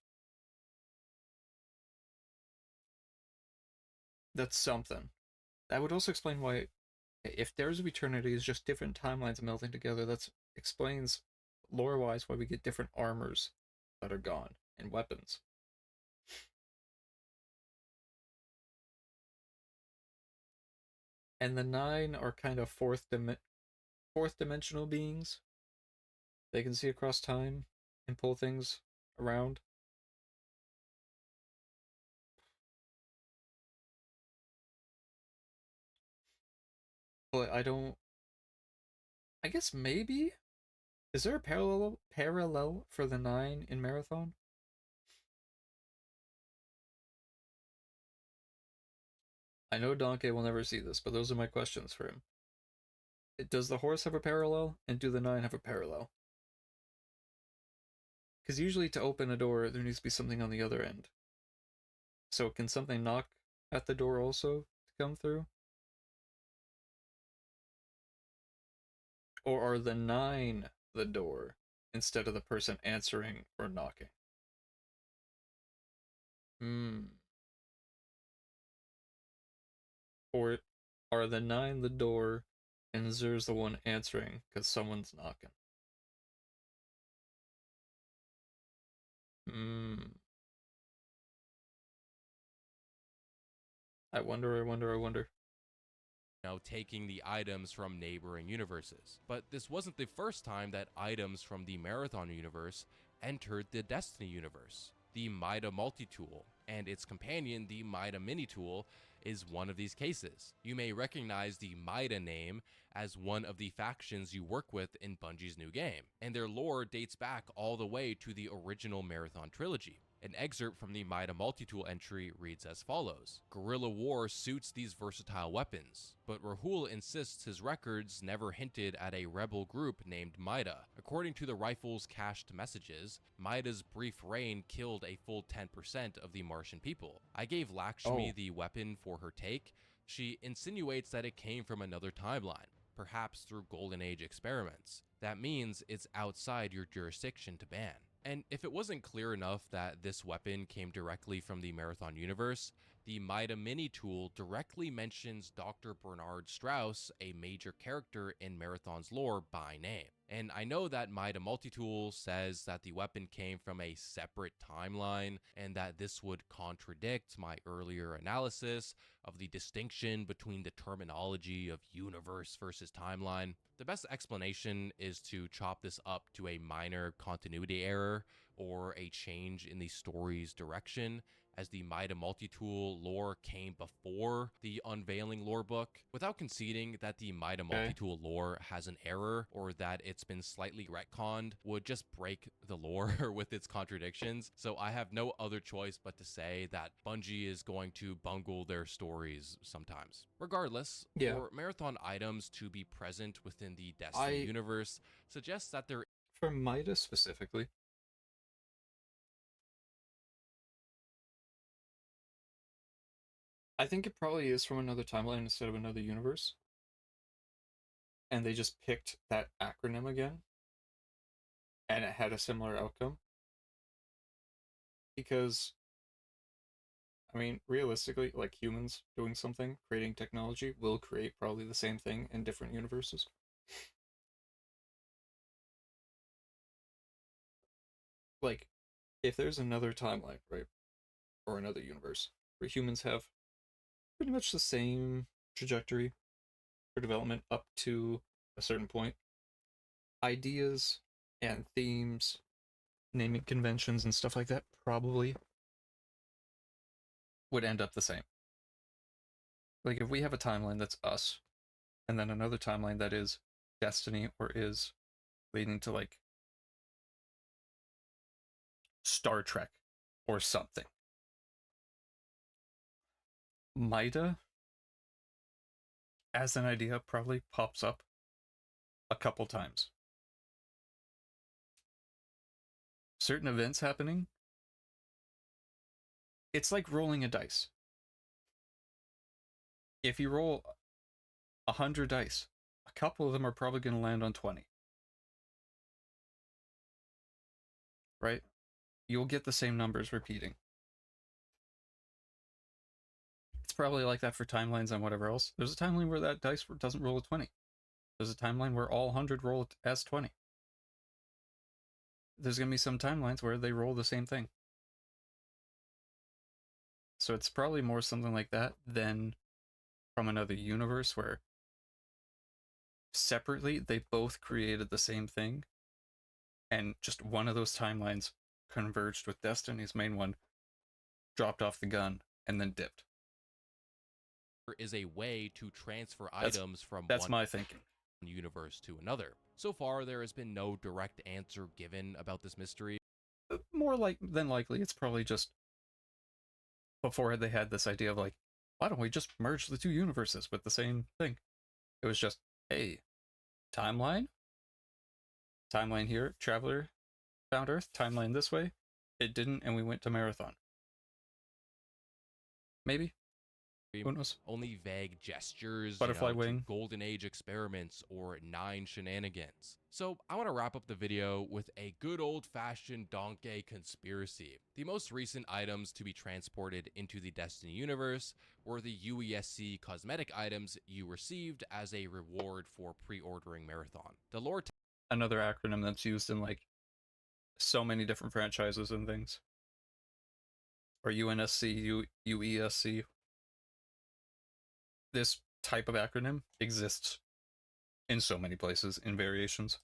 something. That would also explain why, if Dares of Eternity is just different timelines melting together, that explains lore-wise why we get different armors that are gone and weapons. And the Nine are kind of fourth dimensional beings. They can see across time and pull things around. But I guess maybe? Is there a parallel for the Nine in Marathon? I know Donkey will never see this, but those are my questions for him. Does the horse have a parallel, and do the Nine have a parallel? Because usually to open a door, there needs to be something on the other end. So can something knock at the door also to come through? Or are the 9 the door instead of the person answering or knocking? Or are the 9 the door and Zer's the one answering because someone's knocking? I wonder. Taking the items from neighboring universes. But this wasn't the first time that items from the Marathon universe entered the Destiny universe. The Mida multi-tool and its companion, the Mida mini-tool, is one of these cases. You may recognize the Mida name as one of the factions you work with in Bungie's new game, and their lore dates back all the way to the original Marathon trilogy. An excerpt from the Mida multi-tool entry reads as follows. Guerrilla War suits these versatile weapons, but Rahul insists his records never hinted at a rebel group named Mida. According to the rifle's cached messages, Mida's brief reign killed a full 10% of the Martian people. I gave Lakshmi the weapon for her take. She insinuates that it came from another timeline, perhaps through Golden Age experiments. That means it's outside your jurisdiction to ban. And if it wasn't clear enough that this weapon came directly from the Marathon universe, the Mida Mini tool directly mentions Dr. Bernard Strauss, a major character in Marathon's lore, by name. And I know that Mida Multitool says that the weapon came from a separate timeline, and that this would contradict my earlier analysis of the distinction between the terminology of universe versus timeline. The best explanation is to chop this up to a minor continuity error or a change in the story's direction, as the Mida Multitool lore came before the Unveiling lore book, without conceding that the Mida Multitool lore has an error or that it's been slightly retconned would just break the lore with its contradictions. So I have no other choice but to say that Bungie is going to bungle their stories sometimes. Regardless, for Marathon items to be present within the Destiny universe suggests that they're... For Mida specifically, I think it probably is from another timeline instead of another universe. And they just picked that acronym again. And it had a similar outcome. Because, I mean, realistically, like humans doing something, creating technology, will create probably the same thing in different universes. Like, if there's another timeline, right? Or another universe, where humans have pretty much the same trajectory for development up to a certain point, ideas and themes, naming conventions and stuff like that probably would end up the same. Like if we have a timeline that's us, and then another timeline that is Destiny or is leading to like Star Trek or something. Mida, as an idea, probably pops up a couple times. Certain events happening, it's like rolling a dice. If you roll 100 dice, a couple of them are probably going to land on 20. Right? You'll get the same numbers repeating. It's probably like that for timelines and whatever else. There's a timeline where that dice doesn't roll a 20. There's a timeline where all 100 roll as 20. There's going to be some timelines where they roll the same thing. So it's probably more something like that than from another universe where separately they both created the same thing, and just one of those timelines converged with Destiny's main one, dropped off the gun, and then dipped. Is a way to transfer items from one my thinking. Universe to another. So far, there has been no direct answer given about this mystery. More than likely, it's probably just before they had this idea of like, why don't we just merge the two universes with the same thing? It was just, hey, timeline here, Traveler found Earth, timeline this way. It didn't, and we went to Marathon. Maybe? Who knows? Only vague gestures, Butterfly to wing. Golden Age experiments or 9 shenanigans. So I want to wrap up the video with a good old-fashioned donkey conspiracy. The most recent items to be transported into the Destiny universe were the UESC cosmetic items you received as a reward for pre-ordering Marathon. The lore Another acronym that's used in like so many different franchises and things. Or UNSC, UESC. This type of acronym exists in so many places in variations.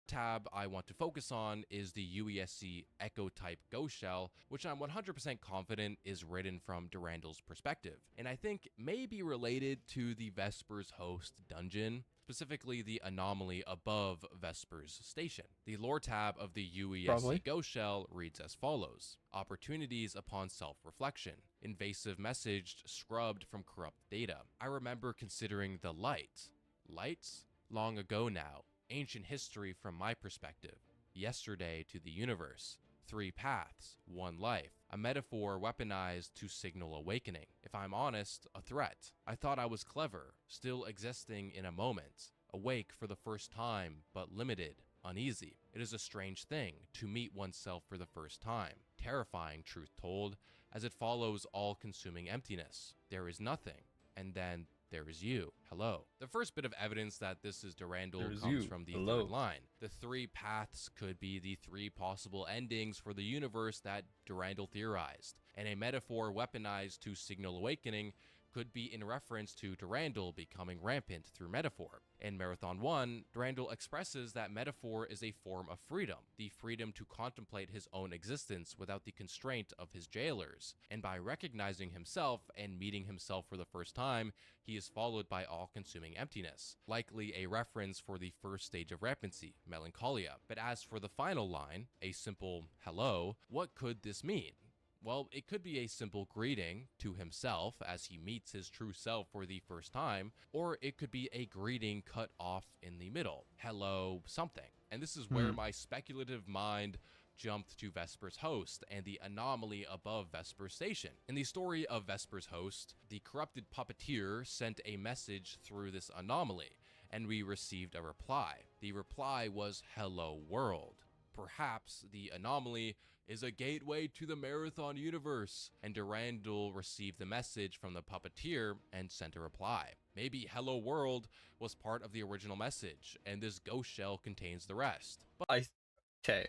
tab I want to focus on is the UESC Echo type Ghost Shell, which I'm 100% confident is written from Durandal's perspective, and I think may be related to the Vespers host dungeon, specifically the anomaly above Vespers station. The lore tab of the UESC Ghost Shell reads as follows: opportunities upon self-reflection, invasive messaged, scrubbed from corrupt data. I remember considering the lights long ago now, ancient history from my perspective, yesterday to the universe, 3 paths, 1 life, a metaphor weaponized to signal awakening. If I'm honest, a threat. I thought I was clever, still existing in a moment, awake for the first time, but limited, uneasy. It is a strange thing to meet oneself for the first time, terrifying, truth told, as it follows all-consuming emptiness. There is nothing, and then there is you. Hello. The first bit of evidence that this is Durandal comes from the third line. The 3 paths could be the 3 possible endings for the universe that Durandal theorized, and a metaphor weaponized to signal awakening could be in reference to Durandal becoming rampant through metaphor. In Marathon 1, Durandal expresses that metaphor is a form of freedom, the freedom to contemplate his own existence without the constraint of his jailers, and by recognizing himself and meeting himself for the first time, he is followed by all-consuming emptiness, likely a reference for the first stage of rampancy, melancholia. But as for the final line, a simple hello, what could this mean? Well, it could be a simple greeting to himself as he meets his true self for the first time, or it could be a greeting cut off in the middle. Hello, something. And this is where my speculative mind jumped to Vesper's host and the anomaly above Vesper's station. In the story of Vesper's host, the corrupted puppeteer sent a message through this anomaly, and we received a reply. The reply was "Hello World." Perhaps the anomaly is a gateway to the Marathon universe, and Durandal received the message from the puppeteer and sent a reply. Maybe Hello World was part of the original message, and this ghost shell contains the rest. Okay.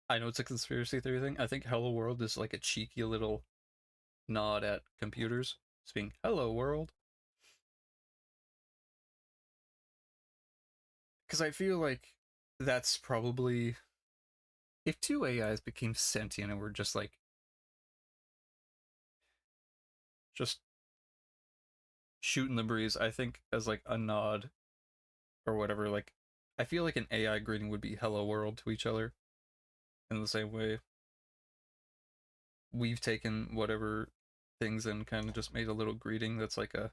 I know it's a conspiracy theory thing. I think Hello World is like a cheeky little nod at computers. It's being, hello world. Because I feel like that's probably... If 2 AIs became sentient and were just like... just shooting the breeze, I think as like a nod or whatever, like... I feel like an AI greeting would be hello world to each other. In the same way we've taken whatever things and kind of just made a little greeting that's like a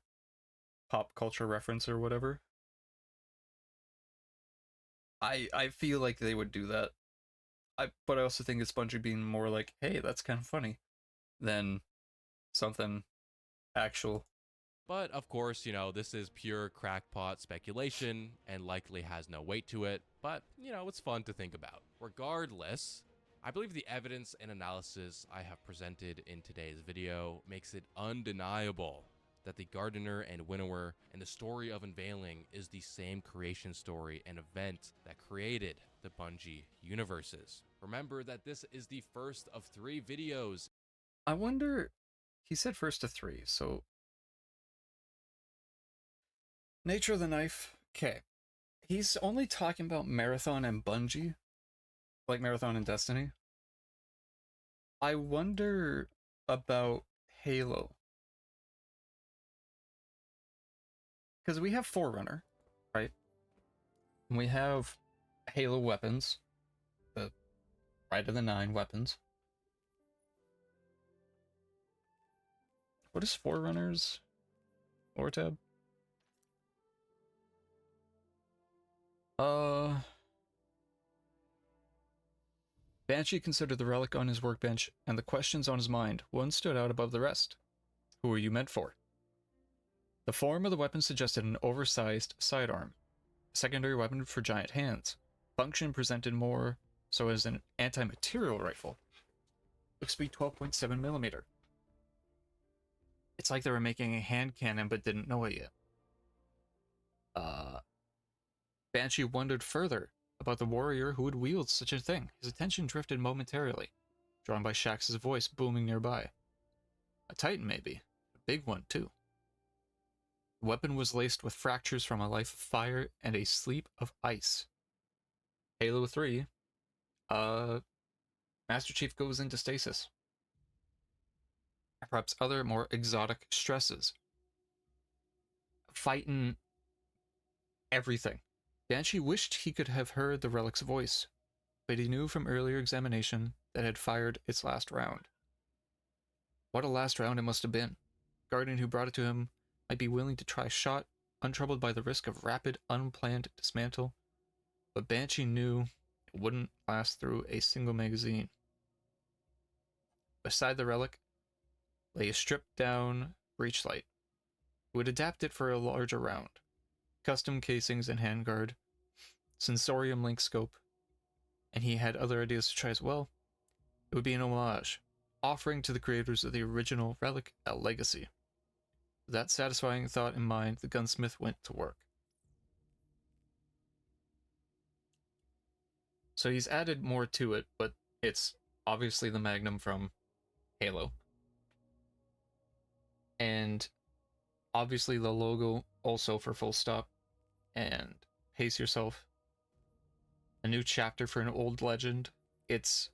pop culture reference or whatever. I feel like they would do that. But I also think it's Bungie being more like, hey, that's kind of funny, than something actual. But of course, this is pure crackpot speculation and likely has no weight to it, but, it's fun to think about. Regardless, I believe the evidence and analysis I have presented in today's video makes it undeniable that the Gardener and Winnower and the story of Unveiling is the same creation story and event that created the Bungie universes. Remember that this is the first of 3 videos. I wonder, he said first of 3, so... Nature of the Knife, okay. He's only talking about Marathon and Bungie, like Marathon and Destiny. I wonder about Halo. Because we have Forerunner, right? And we have Halo weapons, the Rite of the 9 weapons. What is Forerunner's lore tab? Banshee considered the relic on his workbench, and the questions on his mind. One stood out above the rest. Who are you meant for? The form of the weapon suggested an oversized sidearm, a secondary weapon for giant hands. Function presented more so as an anti-material rifle. Looks to be 12.7 millimeter. It's like they were making a hand cannon but didn't know it yet. Banshee wondered further about the warrior who would wield such a thing. His attention drifted momentarily, drawn by Shax's voice booming nearby. A titan, maybe. A big one, too. The weapon was laced with fractures from a life of fire and a sleep of ice. Halo 3, Master Chief goes into stasis. Perhaps other more exotic stresses. Fighting everything. Banshee wished he could have heard the relic's voice, but he knew from earlier examination that it had fired its last round. What a last round it must have been. The guardian who brought it to him might be willing to try a shot, untroubled by the risk of rapid, unplanned dismantle, but Banshee knew it wouldn't last through a single magazine. Beside the relic lay a stripped-down breechlight. It would adapt it for a larger round. Custom casings and handguard, sensorium link scope, and he had other ideas to try as well. It would be an homage, offering to the creators of the original relic a legacy. With that satisfying thought in mind, the gunsmith went to work. So he's added more to it, but it's obviously the Magnum from Halo. And obviously the logo also for Full Stop and Pace Yourself. A new chapter for an old legend. It's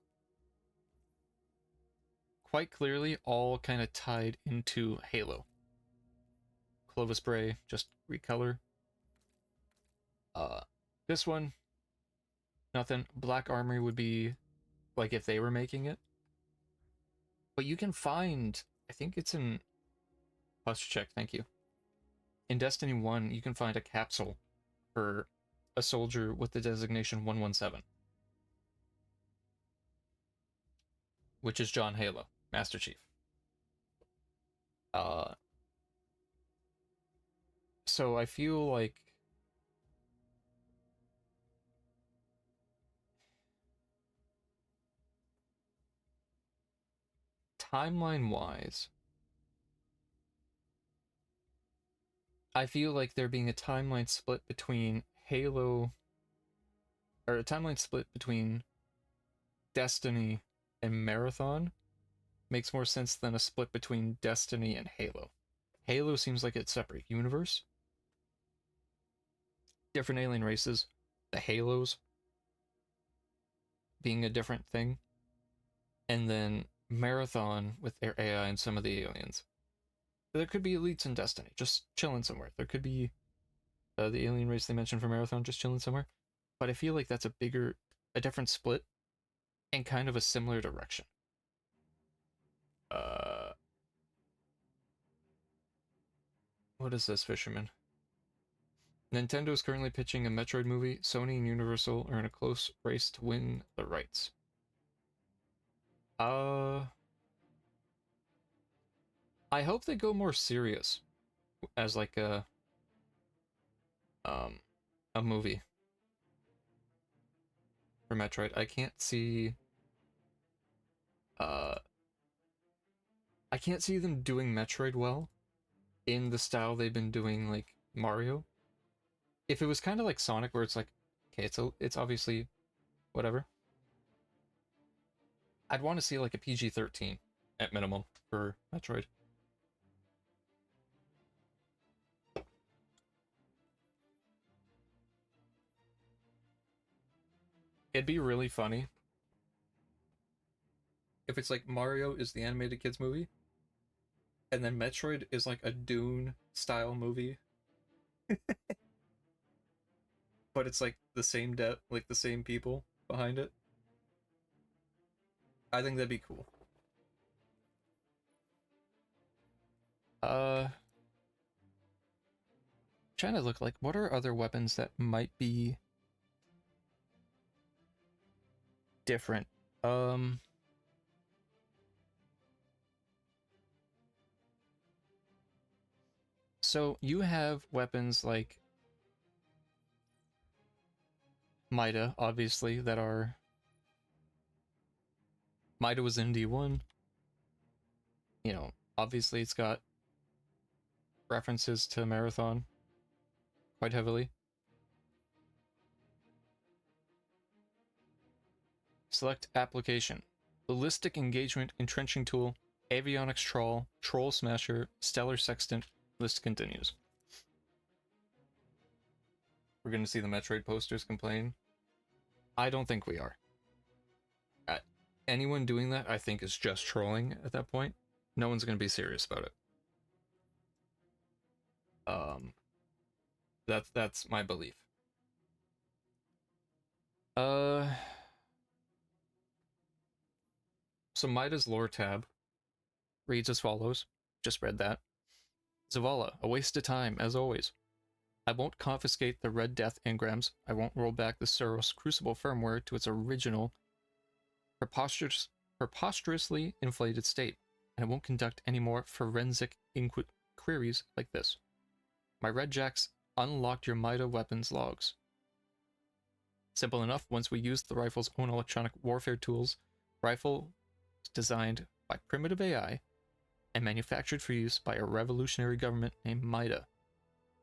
quite clearly all kind of tied into Halo. Clovis Bray, just recolor. This one, nothing. Black Armory would be like if they were making it. But you can find, I think it's in posture check, thank you. In Destiny 1, you can find a capsule for a soldier with the designation 117. Which is John Halo, Master Chief. So I feel like timeline-wise, I feel like there being a timeline split between Halo, or a timeline split between Destiny and Marathon makes more sense than a split between Destiny and Halo. Halo seems like it's a separate universe. Different alien races, the Halos being a different thing, and then Marathon with their AI and some of the aliens. There could be elites in Destiny, just chilling somewhere. There could be the alien race they mentioned for Marathon, just chilling somewhere. But I feel like that's a different split, and kind of a similar direction. What is this, Fisherman? Nintendo is currently pitching a Metroid movie. Sony and Universal are in a close race to win the rights. I hope they go more serious as like a movie for Metroid. I can't see them doing Metroid well in the style they've been doing like Mario. If it was kind of like Sonic where it's like, okay, it's obviously whatever. I'd want to see like a PG-13 at minimum for Metroid. It'd be really funny if it's like Mario is the animated kids movie, and then Metroid is like a Dune style movie. But it's like the same like the same people behind it. I think that'd be cool. Trying to look like what are other weapons that might be different Um, so you have weapons like Mida, obviously, that are... Mida was in D1. You know, obviously it's got references to Marathon quite heavily. Select application. Ballistic engagement entrenching tool, avionics trawl, troll smasher, stellar sextant. List continues. We're gonna see the Metroid posters complain. I don't think we are. Anyone doing that, I think, is just trolling at that point. No one's gonna be serious about it. That's my belief. So Mida's lore tab reads as follows. Just read that. Zavala, a waste of time, as always. I won't confiscate the Red Death engrams. I won't roll back the Suros Crucible firmware to its original, preposterously inflated state, and I won't conduct any more forensic queries like this. My Red Jacks unlocked your Mida weapons logs. Simple enough, once we used the rifle's own electronic warfare tools, rifle was designed by primitive AI and manufactured for use by a revolutionary government named Mida.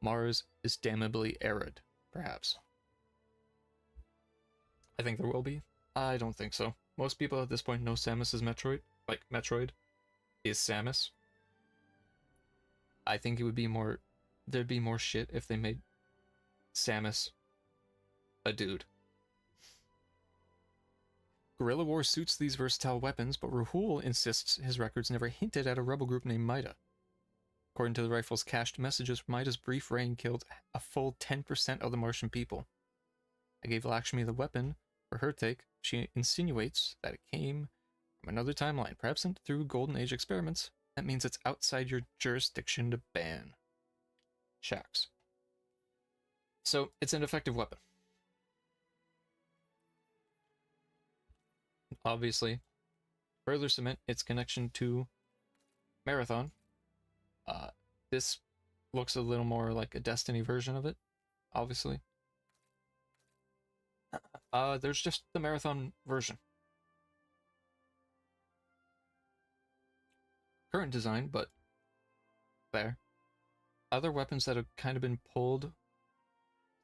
Mars is damnably arid, perhaps. I think there will be. I don't think so. Most people at this point know Samus is Metroid. Like, Metroid is Samus. I think it would be more... There'd be more shit if they made Samus a dude. Guerrilla War suits these versatile weapons, but Rahul insists his records never hinted at a rebel group named Mida. According to the rifle's cached messages, Mida's brief reign killed a full 10% of the Martian people. I gave Lakshmi the weapon for her take. She insinuates that it came from another timeline, perhaps through Golden Age experiments. That means it's outside your jurisdiction to ban. Shax. So, it's an effective weapon. Obviously, further cement its connection to Marathon. This looks a little more like a Destiny version of it, obviously. There's just the Marathon version. Current design, but there. Other weapons that have kind of been pulled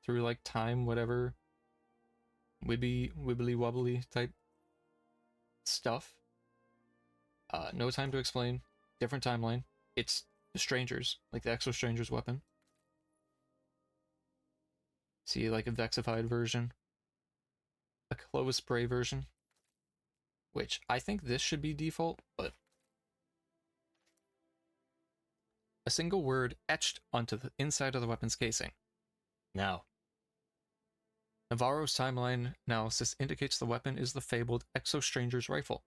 through like time, whatever, wibbly wobbly type stuff. No Time to Explain, different timeline. It's the Strangers, like the Exo Strangers weapon. See, like a Vexified version, a Clovis Spray version, which I think this should be default, but a single word etched onto the inside of the weapon's casing. Now. Navarro's timeline analysis indicates the weapon is the fabled Exo Stranger's rifle,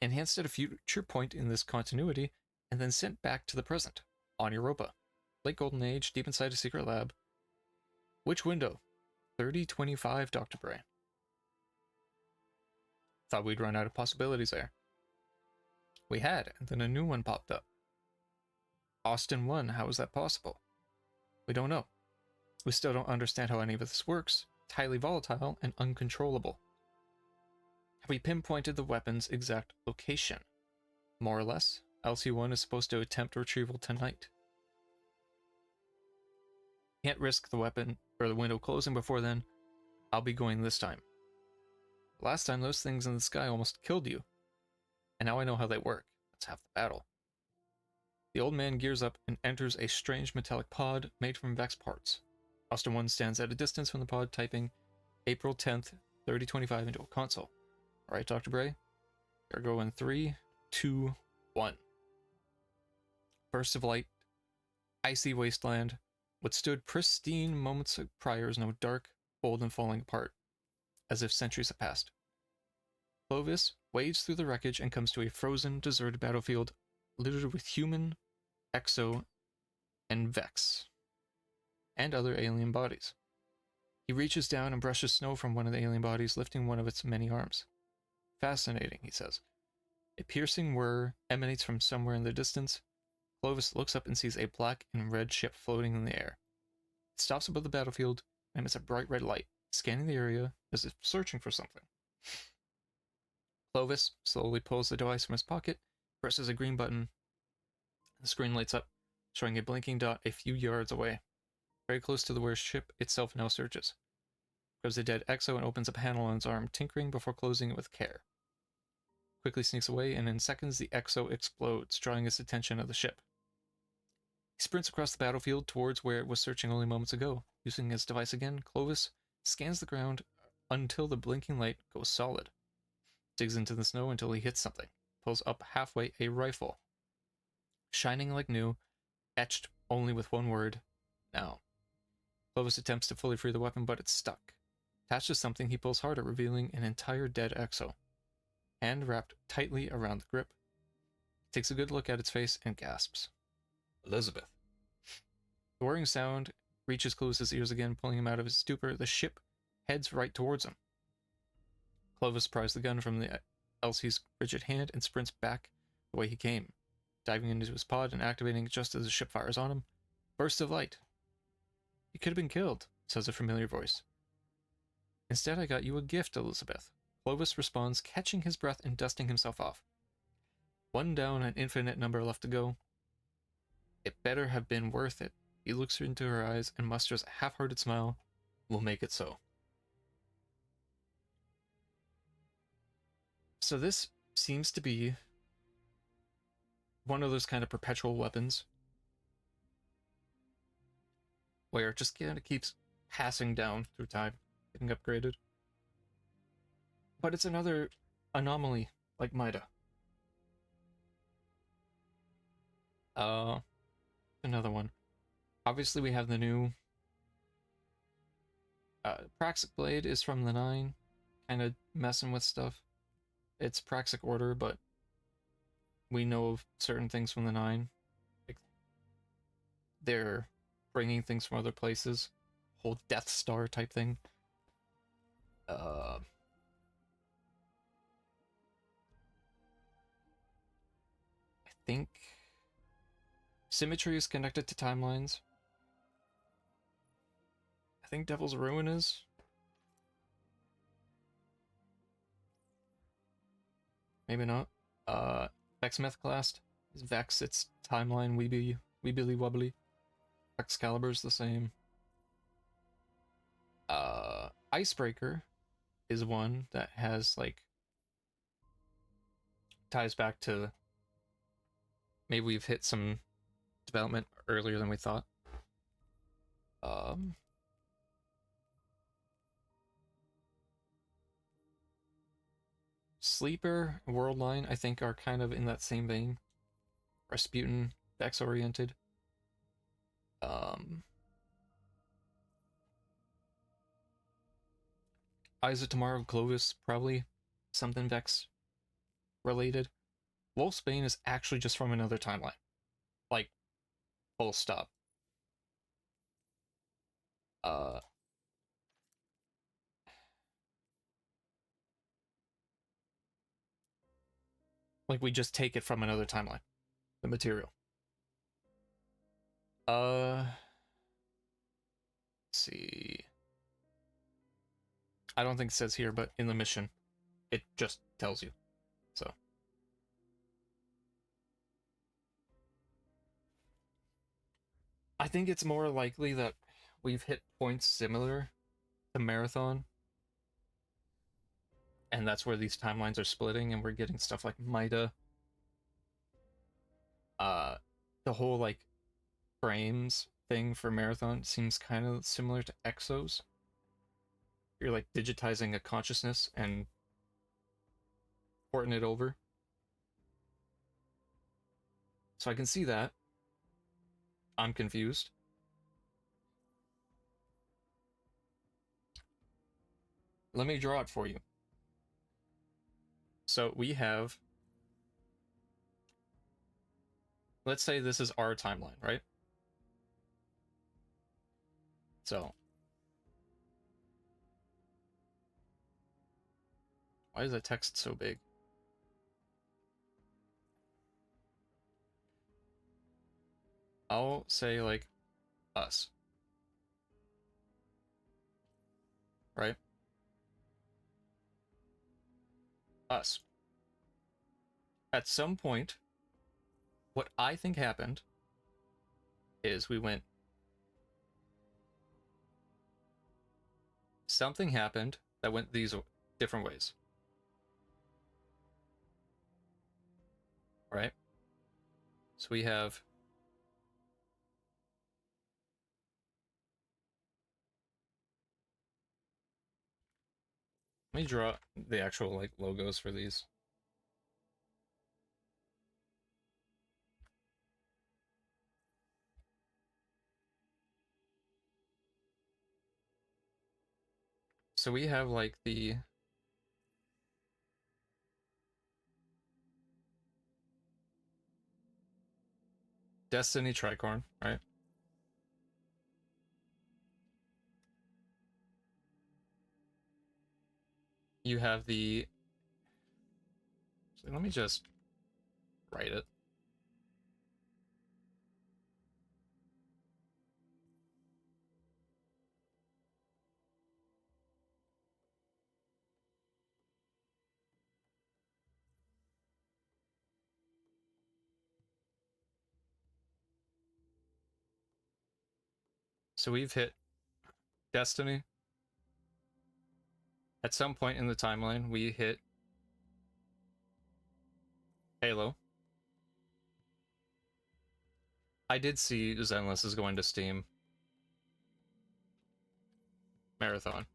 enhanced at a future point in this continuity, and then sent back to the present, on Europa. Late Golden Age, deep inside a secret lab. Which window? 3025, Dr. Bray. Thought we'd run out of possibilities there. We had, and then a new one popped up. Austin 1, how is that possible? We don't know. We still don't understand how any of this works. It's highly volatile and uncontrollable. Have we pinpointed the weapon's exact location? More or less. LC1 is supposed to attempt retrieval tonight. Can't risk the weapon or the window closing before then. I'll be going this time. Last time those things in the sky almost killed you. And now I know how they work. That's half the battle. The old man gears up and enters a strange metallic pod made from Vex parts. Austin 1 stands at a distance from the pod, typing April 10th, 3025 into a console. Alright, Dr. Bray. Here go in 3, 2, 1. Burst of light, icy wasteland. What stood pristine moments prior is now dark, old, and falling apart, as if centuries have passed. Clovis wades through the wreckage and comes to a frozen, deserted battlefield littered with human, Exo, and Vex, and other alien bodies. He reaches down and brushes snow from one of the alien bodies, lifting one of its many arms. Fascinating, he says. A piercing whir emanates from somewhere in the distance. Clovis looks up and sees a black and red ship floating in the air. It stops above the battlefield and emits a bright red light, scanning the area as if searching for something. Clovis slowly pulls the device from his pocket, presses a green button. The screen lights up, showing a blinking dot a few yards away, very close to where the ship itself now searches. Grabs the dead Exo and opens a panel on his arm, tinkering before closing it with care. Quickly sneaks away, and in seconds the Exo explodes, drawing his attention of the ship. He sprints across the battlefield towards where it was searching only moments ago. Using his device again, Clovis scans the ground until the blinking light goes solid. Digs into the snow until he hits something. Pulls up halfway a rifle. Shining like new, etched only with one word, now. Clovis attempts to fully free the weapon, but it's stuck. Attached to something, he pulls harder, revealing an entire dead Exo. Hand wrapped tightly around the grip. He takes a good look at its face and gasps. Elizabeth. The whirring sound reaches Clovis's ears again, pulling him out of his stupor. The ship heads right towards him. Clovis pries the gun from the Elsie's rigid hand and sprints back the way he came, diving into his pod and activating it just as the ship fires on him. Burst of light. You could have been killed, says a familiar voice. Instead, I got you a gift, Elizabeth. Clovis responds, catching his breath and dusting himself off. One down, an infinite number left to go. It better have been worth it. He looks into her eyes and musters a half-hearted smile. We'll make it so. So this seems to be one of those kind of perpetual weapons where it just kind of keeps passing down through time, getting upgraded. But it's another anomaly, like Mida. Another one. Obviously we have the new Praxic Blade is from the 9, kind of messing with stuff. It's Praxic Order, but we know of certain things from the 9. Like, they're bringing things from other places. Whole Death Star type thing. I think Symmetry is connected to timelines. I think Devil's Ruin is. Maybe not. Vex Class is Vex, it's timeline weebly wobbly. Excalibur's the same. Icebreaker is one that has like ties back to maybe we've hit some development earlier than we thought. Sleeper, Worldline, I think are kind of in that same vein. Rasputin, Vex oriented. Eyes of Tomorrow, Clovis, probably something Vex related. Wolfsbane is actually just from another timeline. Like, full stop. Like, we just take it from another timeline. The material. Let's see. I don't think it says here, but in the mission, it just tells you. So. I think it's more likely that we've hit points similar to Marathon. And that's where these timelines are splitting, and we're getting stuff like Mida. The whole, like, frames thing for Marathon seems kind of similar to Exos. You're, like, digitizing a consciousness and porting it over. So I can see that. I'm confused. Let me draw it for you. So we have, let's say this is our timeline, right? So, Why is that text so big? I'll say, like, us. Right? Us. At some point, what I think happened is we went... Something happened that went these different ways. Right? So we have... Let me draw the actual, like, logos for these. So we have, like, the... Destiny tricorn, right? You have the... So let me just write it. So we've hit Destiny. At some point in the timeline, we hit Halo. I did see Zenless is going to Steam. Marathon.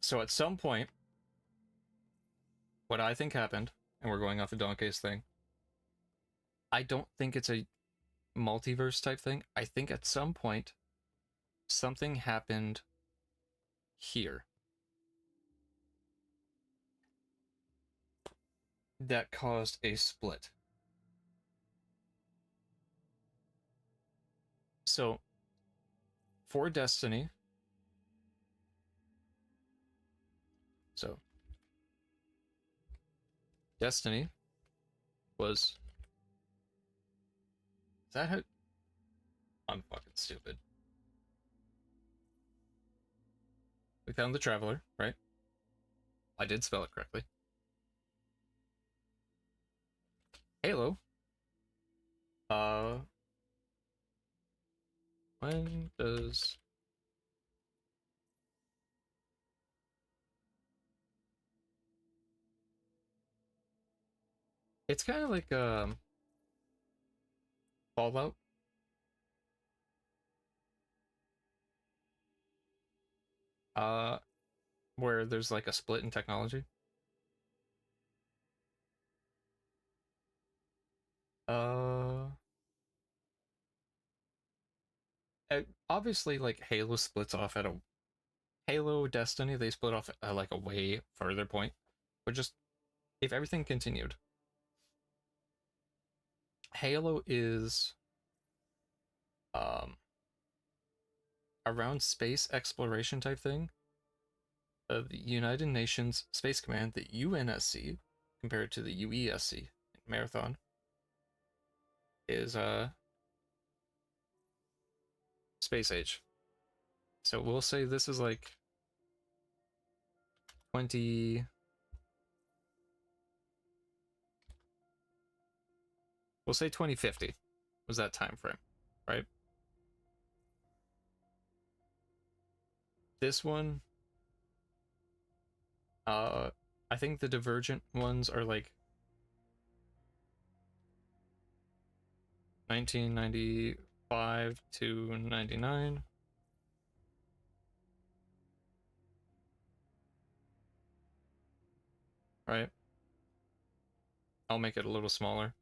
So at some point, what I think happened, and we're going off of Donkey's thing, I don't think it's a multiverse type thing. I think at some point, something happened here that caused a split. So, for Destiny, so Destiny was... Is that how... I'm fucking stupid. We found the Traveler, right? I did spell it correctly. Halo. When does... It's kind of like, Fallout. Where there's like a split in technology. Uh, Obviously, like, Halo splits off at a... Halo, Destiny, they split off at, like, a way further point. But just, if everything continued, Halo is, around space exploration type thing. The United Nations Space Command, the UNSC, compared to the UESC, Marathon, is, space age. So we'll say this is like 20... We'll say 2050 was that time frame, right? This one, I think the divergent ones are like 1995 to 99. Right? I'll make it a little smaller.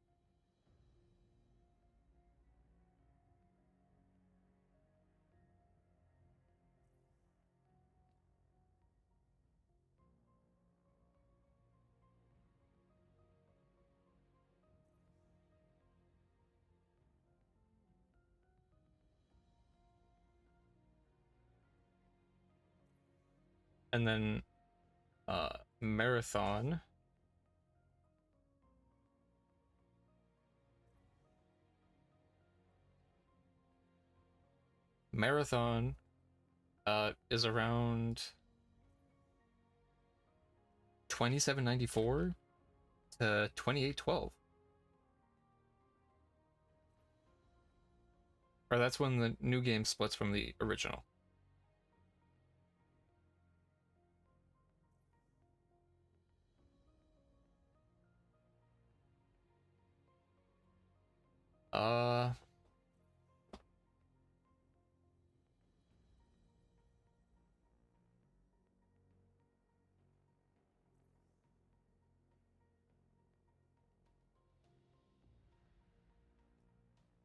And then Marathon. Marathon is around 2794 to 2812. Or that's when the new game splits from the original.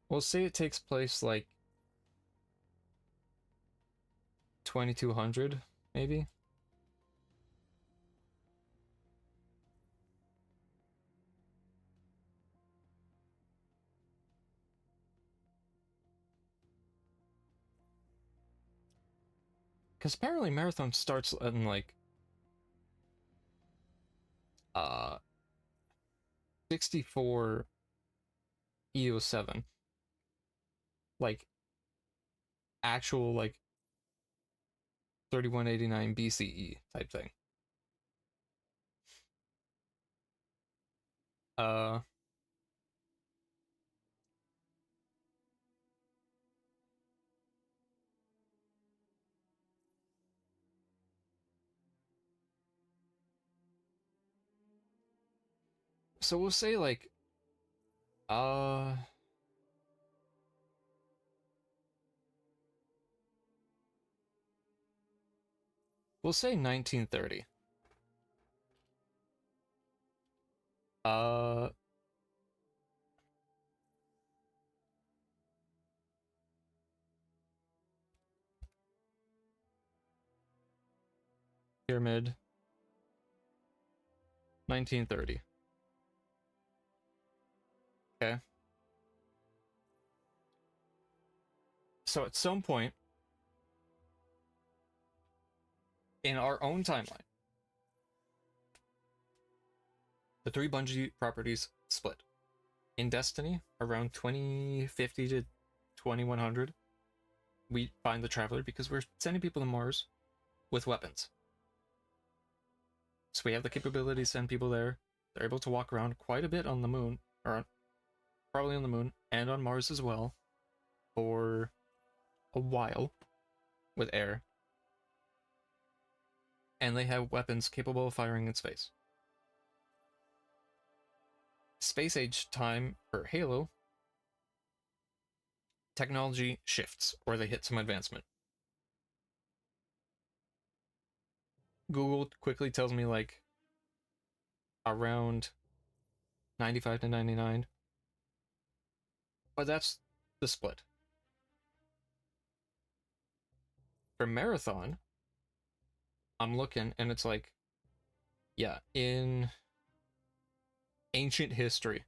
We'll say it takes place like 2200, maybe. Because apparently Marathon starts in like 64 EO7. Like actual like 3189 BCE type thing. So we'll say like we'll say 1930. Pyramid 1930. Okay. So at some point in our own timeline, the three Bungie properties split. In Destiny, around 2050 to 2100, we find the Traveler because we're sending people to Mars with weapons. So we have the capability to send people there. They're able to walk around quite a bit on the moon, or probably on the moon, and on Mars as well, for a while with air. And they have weapons capable of firing in space. Space age time for Halo, technology shifts, or they hit some advancement. Google quickly tells me like around 95 to 99. But that's the split. For Marathon, I'm looking and it's like, yeah, in ancient history,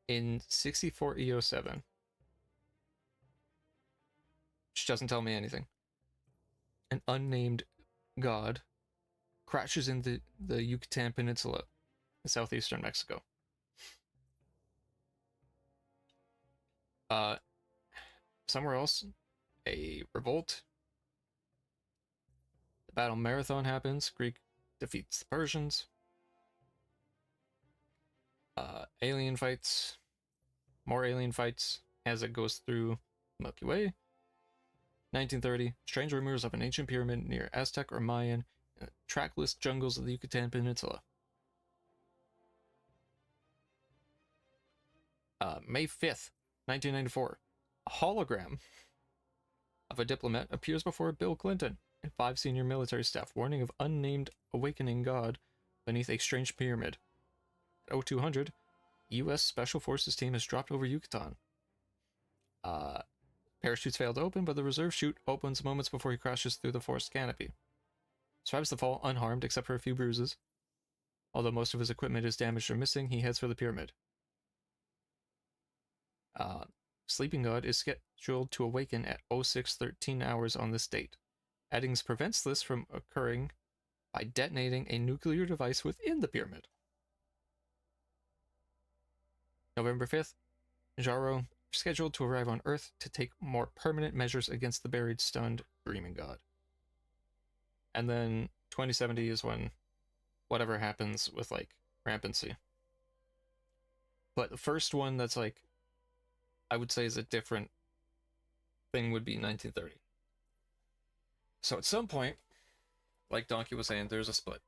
in 64 EO7, which doesn't tell me anything, an unnamed god crashes into the Yucatan Peninsula in southeastern Mexico. Somewhere else, a revolt. The Battle Marathon happens. Greek defeats the Persians. Alien fights. More alien fights as it goes through Milky Way. 1930, strange rumors of an ancient pyramid near Aztec or Mayan in the trackless jungles of the Yucatan Peninsula. May 5th, 1994, a hologram of a diplomat appears before Bill Clinton and 5 senior military staff, warning of unnamed awakening god beneath a strange pyramid. At 0200, U.S. Special Forces team has dropped over Yucatan. Parachutes fail to open, but the reserve chute opens moments before he crashes through the forest canopy. Survives the fall unharmed except for a few bruises. Although most of his equipment is damaged or missing, he heads for the pyramid. Sleeping God is scheduled to awaken at 0613 hours on this date. Eddings prevents this from occurring by detonating a nuclear device within the pyramid. November 5th, Jaro scheduled to arrive on Earth to take more permanent measures against the buried, stunned, dreaming god. And then 2070 is when whatever happens with, like, rampancy. But the first one that's, like, I would say is a different thing would be 1930. So at some point, like Donkey was saying, there's a split.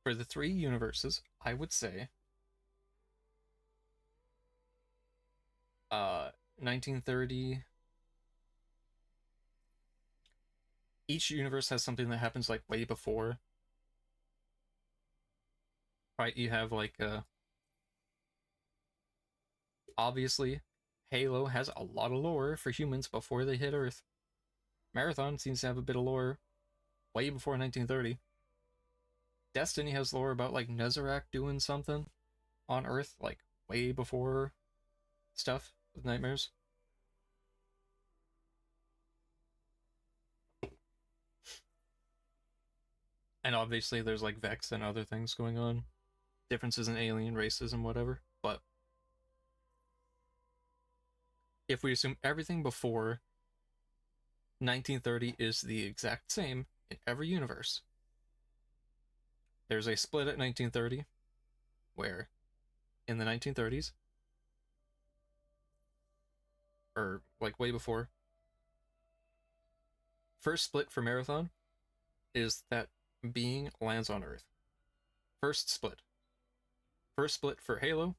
For the three universes, I would say 1930. Each universe has something that happens like way before. Right, you have like obviously Halo has a lot of lore for humans before they hit Earth. Marathon seems to have a bit of lore way before 1930. Destiny has lore about like Nezarec doing something on Earth like way before stuff with nightmares. And obviously there's like Vex and other things going on. Differences in alien races and whatever. But if we assume everything before 1930 is the exact same in every universe, there's a split at 1930 where in the 1930s, or like way before, first split for Marathon is that being lands on Earth. First split. First split for Halo,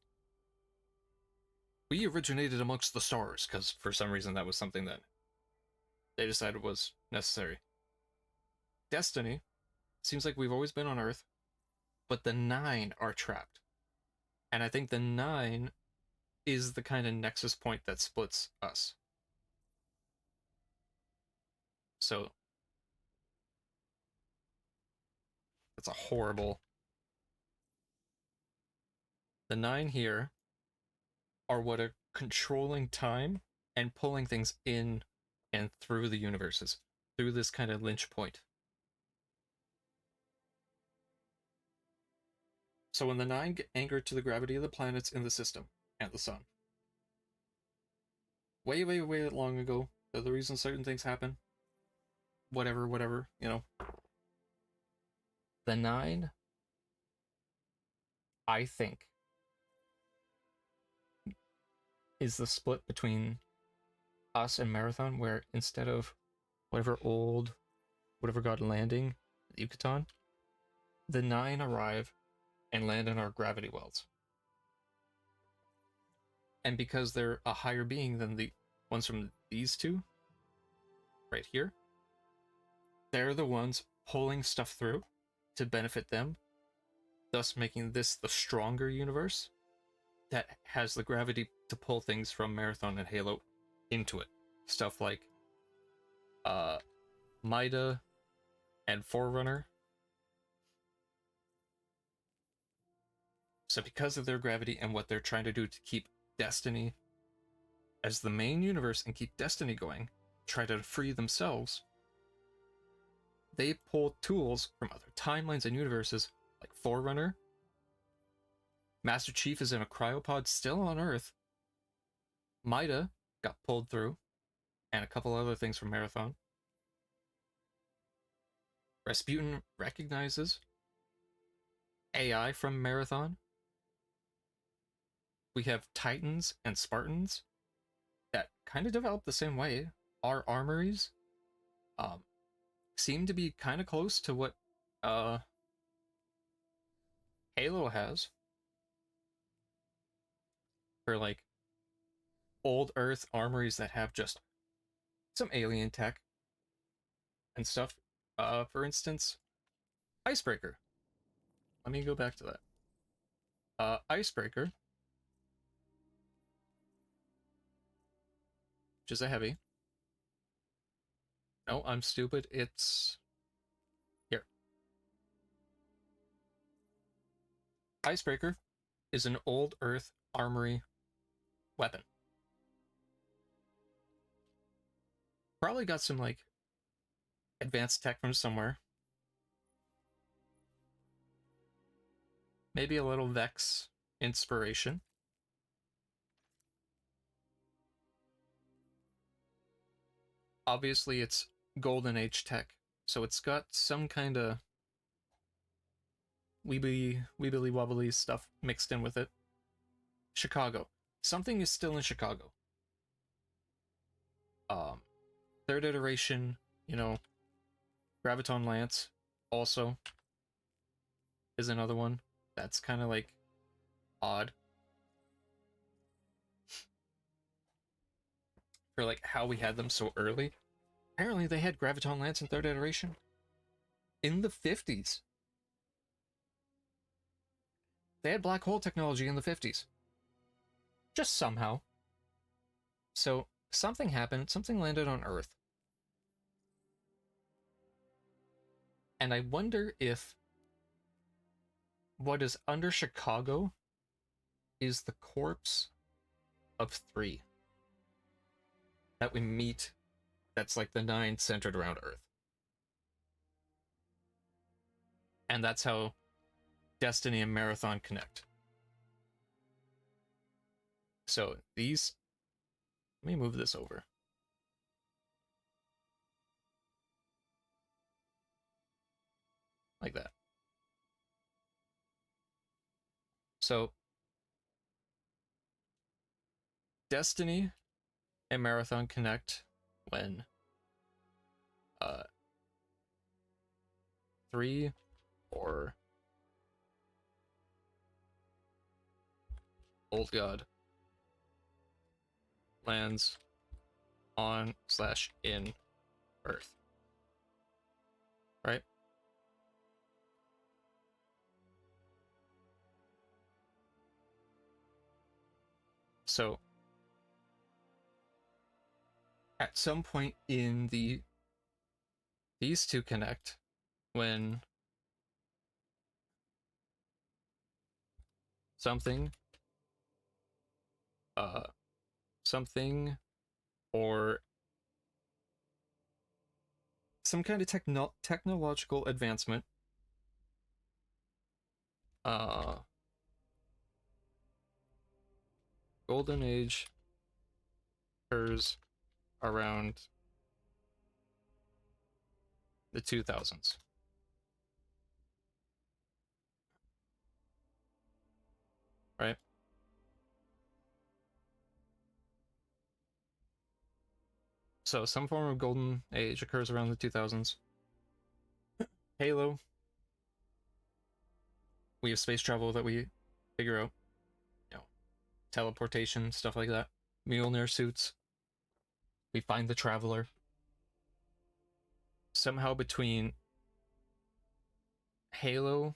we originated amongst the stars, because for some reason that was something that they decided was necessary. Destiny, seems like we've always been on Earth, but the 9 are trapped. And I think the 9 is the kind of nexus point that splits us. So that's a horrible... The 9 here are what are controlling time and pulling things in and through the universes, through this kind of lynch point. So when the 9 get anchored to the gravity of the planets in the system and the sun, way, way, way long ago, they're the reason certain things happen. Whatever, you know. The 9, I think, is the split between us and Marathon, where instead of whatever god landing at Yucatan, the 9 arrive and land in our gravity wells. And because they're a higher being than the ones from these two, right here, they're the ones pulling stuff through to benefit them, thus making this the stronger universe that has the gravity to pull things from Marathon and Halo into it. Stuff like Mida and Forerunner. So because of their gravity and what they're trying to do to keep Destiny as the main universe and keep Destiny going, try to free themselves, they pull tools from other timelines and universes like Forerunner. Master Chief is in a cryopod still on Earth. Mida got pulled through, and a couple other things from Marathon. Rasputin recognizes AI from Marathon. We have Titans and Spartans that kind of develop the same way. Our armories seem to be kind of close to what Halo has. For like old Earth armories that have just some alien tech and stuff. For instance, Icebreaker. Let me go back to that. Icebreaker, which is a heavy. No, I'm stupid. It's here. Icebreaker is an old Earth armory weapon. Probably got some like advanced tech from somewhere. Maybe a little Vex inspiration. Obviously, it's Golden Age tech, so it's got some kind of weebly wobbly stuff mixed in with it. Chicago. Something is still in Chicago. Third iteration, you know, Graviton Lance also is another one. That's kind of like odd. For like how we had them so early. Apparently they had Graviton Lance in third iteration in the 50s. They had black hole technology in the 50s. Just somehow. So something happened, something landed on Earth. And I wonder if what is under Chicago is the corpse of 3 that we meet, that's like the 9 centered around Earth. And that's how Destiny and Marathon connect. So these, let me move this over. Like that. So Destiny and Marathon connect when 3 or Old God lands on/in Earth. Right? So at some point in these two connect when something or some kind of technological advancement Golden Age occurs around the 2000s. Right? So some form of Golden Age occurs around the 2000s. Halo. We have space travel that we figure out. You know, teleportation, stuff like that. Mjolnir suits. We find the Traveler. Somehow between Halo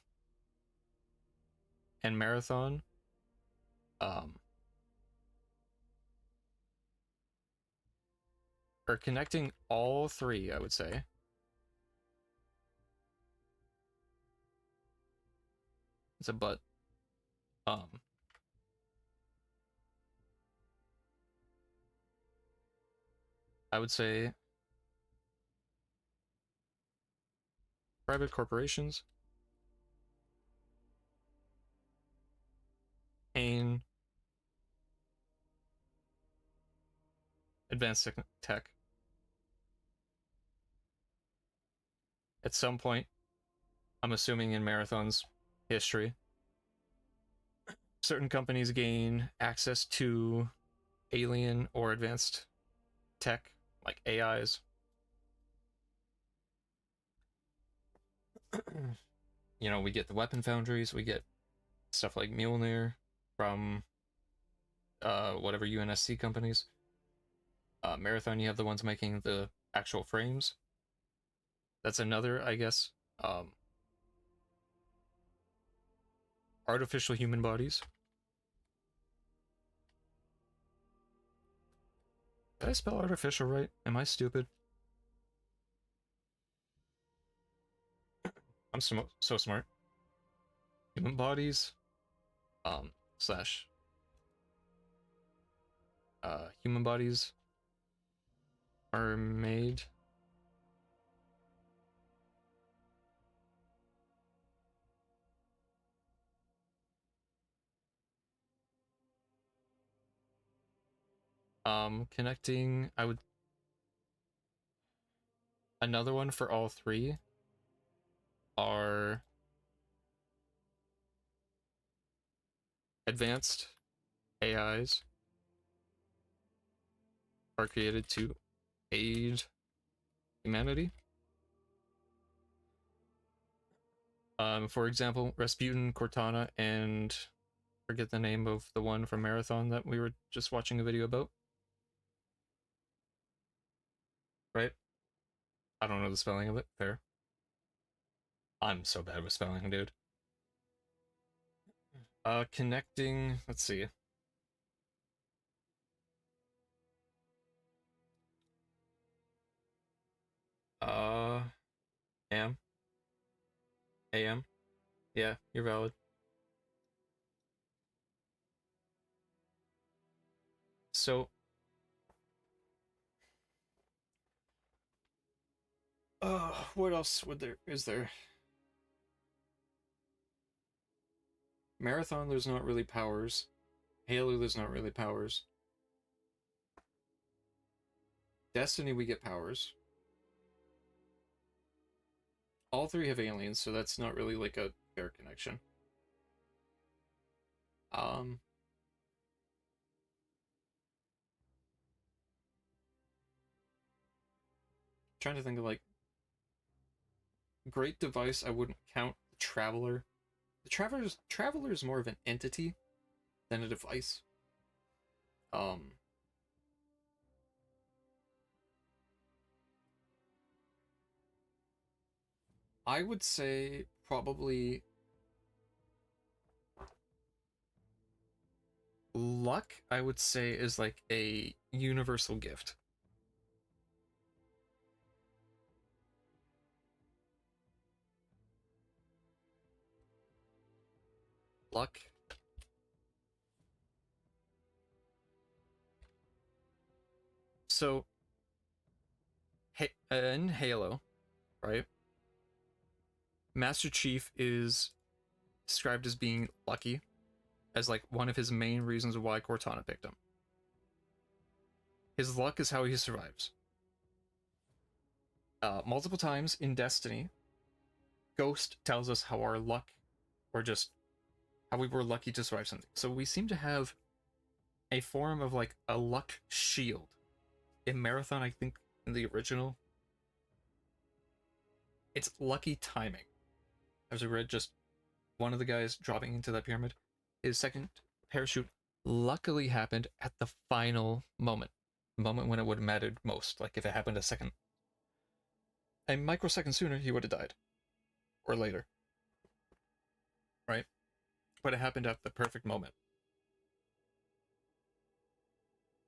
and Marathon, or connecting all 3, I would say. It's a but. I would say private corporations, Pain, advanced tech. At some point, I'm assuming in Marathon's history, certain companies gain access to alien or advanced tech, like AIs. You know, we get the weapon foundries, we get stuff like Mjolnir from whatever UNSC companies. Marathon, you have the ones making the actual frames. That's another, I guess, artificial human bodies. Did I spell artificial right? Am I stupid? I'm so smart. Human bodies, slash, human bodies are made Connecting, I would... Another one for all three are advanced AIs are created to aid humanity. For example, Rasputin, Cortana, and forget the name of the one from Marathon that we were just watching a video about. Right? I don't know the spelling of it. Fair. I'm so bad with spelling, dude. Connecting, let's see. AM. AM. Yeah, you're valid. So, what else is there? Marathon, there's not really powers. Halo, there's not really powers. Destiny, we get powers. All three have aliens, so that's not really like a fair connection. Trying to think of like great device. I wouldn't count the Traveler. The Traveler is more of an entity than a device. I would say probably luck. I would say is like a universal gift. Luck. So, in Halo, right? Master Chief is described as being lucky, as like one of his main reasons why Cortana picked him. His luck is how he survives. Multiple times in Destiny, Ghost tells us how our luck, or just how we were lucky to survive something. So we seem to have a form of like a luck shield. In Marathon, I think in the original, it's lucky timing. As we read, just one of the guys dropping into that pyramid, his second parachute luckily happened at the final moment. The moment when it would have mattered most. Like if it happened a microsecond sooner, he would have died. Or later. Right? But it happened at the perfect moment.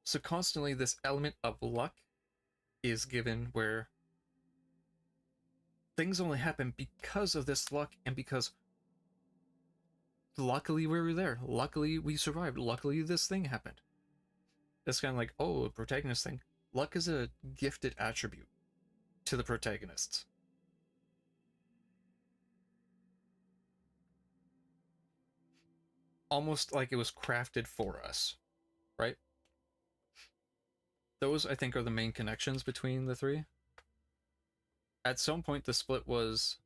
So constantly this element of luck is given where things only happen because of this luck and because luckily we were there. Luckily we survived. Luckily this thing happened. It's kind of like, oh, a protagonist thing. Luck is a gifted attribute to the protagonists. Almost like it was crafted for us, right? Those, I think, are the main connections between the three. At some point, the split was...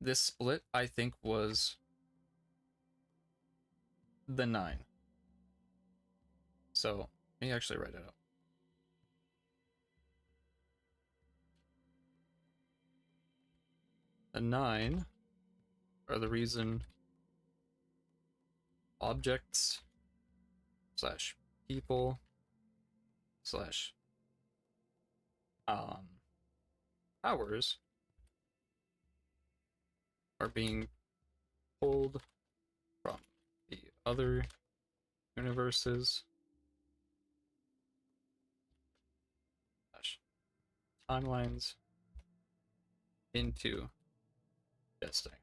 this split, I think, was the 9. So, let me actually write it out. The 9 are the reason objects / people / powers are being pulled from the other universes / timelines into Destiny.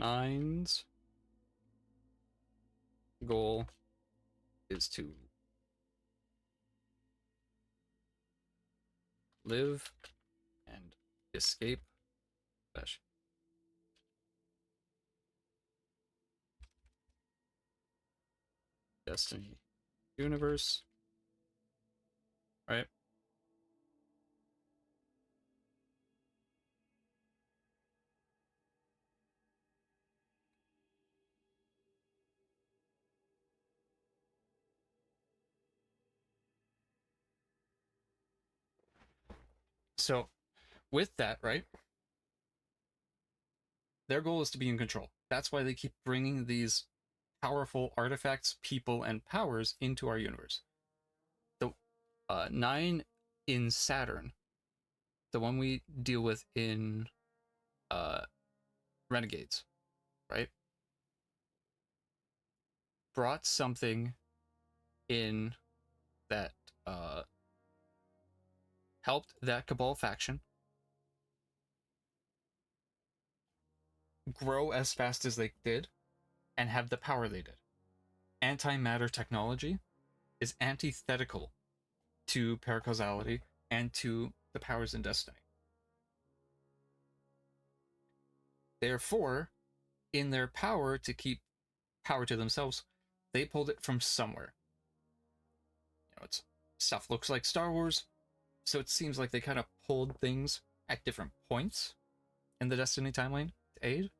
Nine's goal is to live and escape dash Destiny universe, right? So with that, right, their goal is to be in control. That's why they keep bringing these powerful artifacts, people, and powers into our universe. The 9 in Saturn, the one we deal with in Renegades, right, brought something in that helped that Cabal faction grow as fast as they did and have the power they did. Antimatter technology is antithetical to paracausality and to the powers in Destiny. Therefore, in their power to keep power to themselves, they pulled it from somewhere. It's stuff looks like Star Wars, so it seems like they kind of pulled things at different points in the Destiny timeline to aid.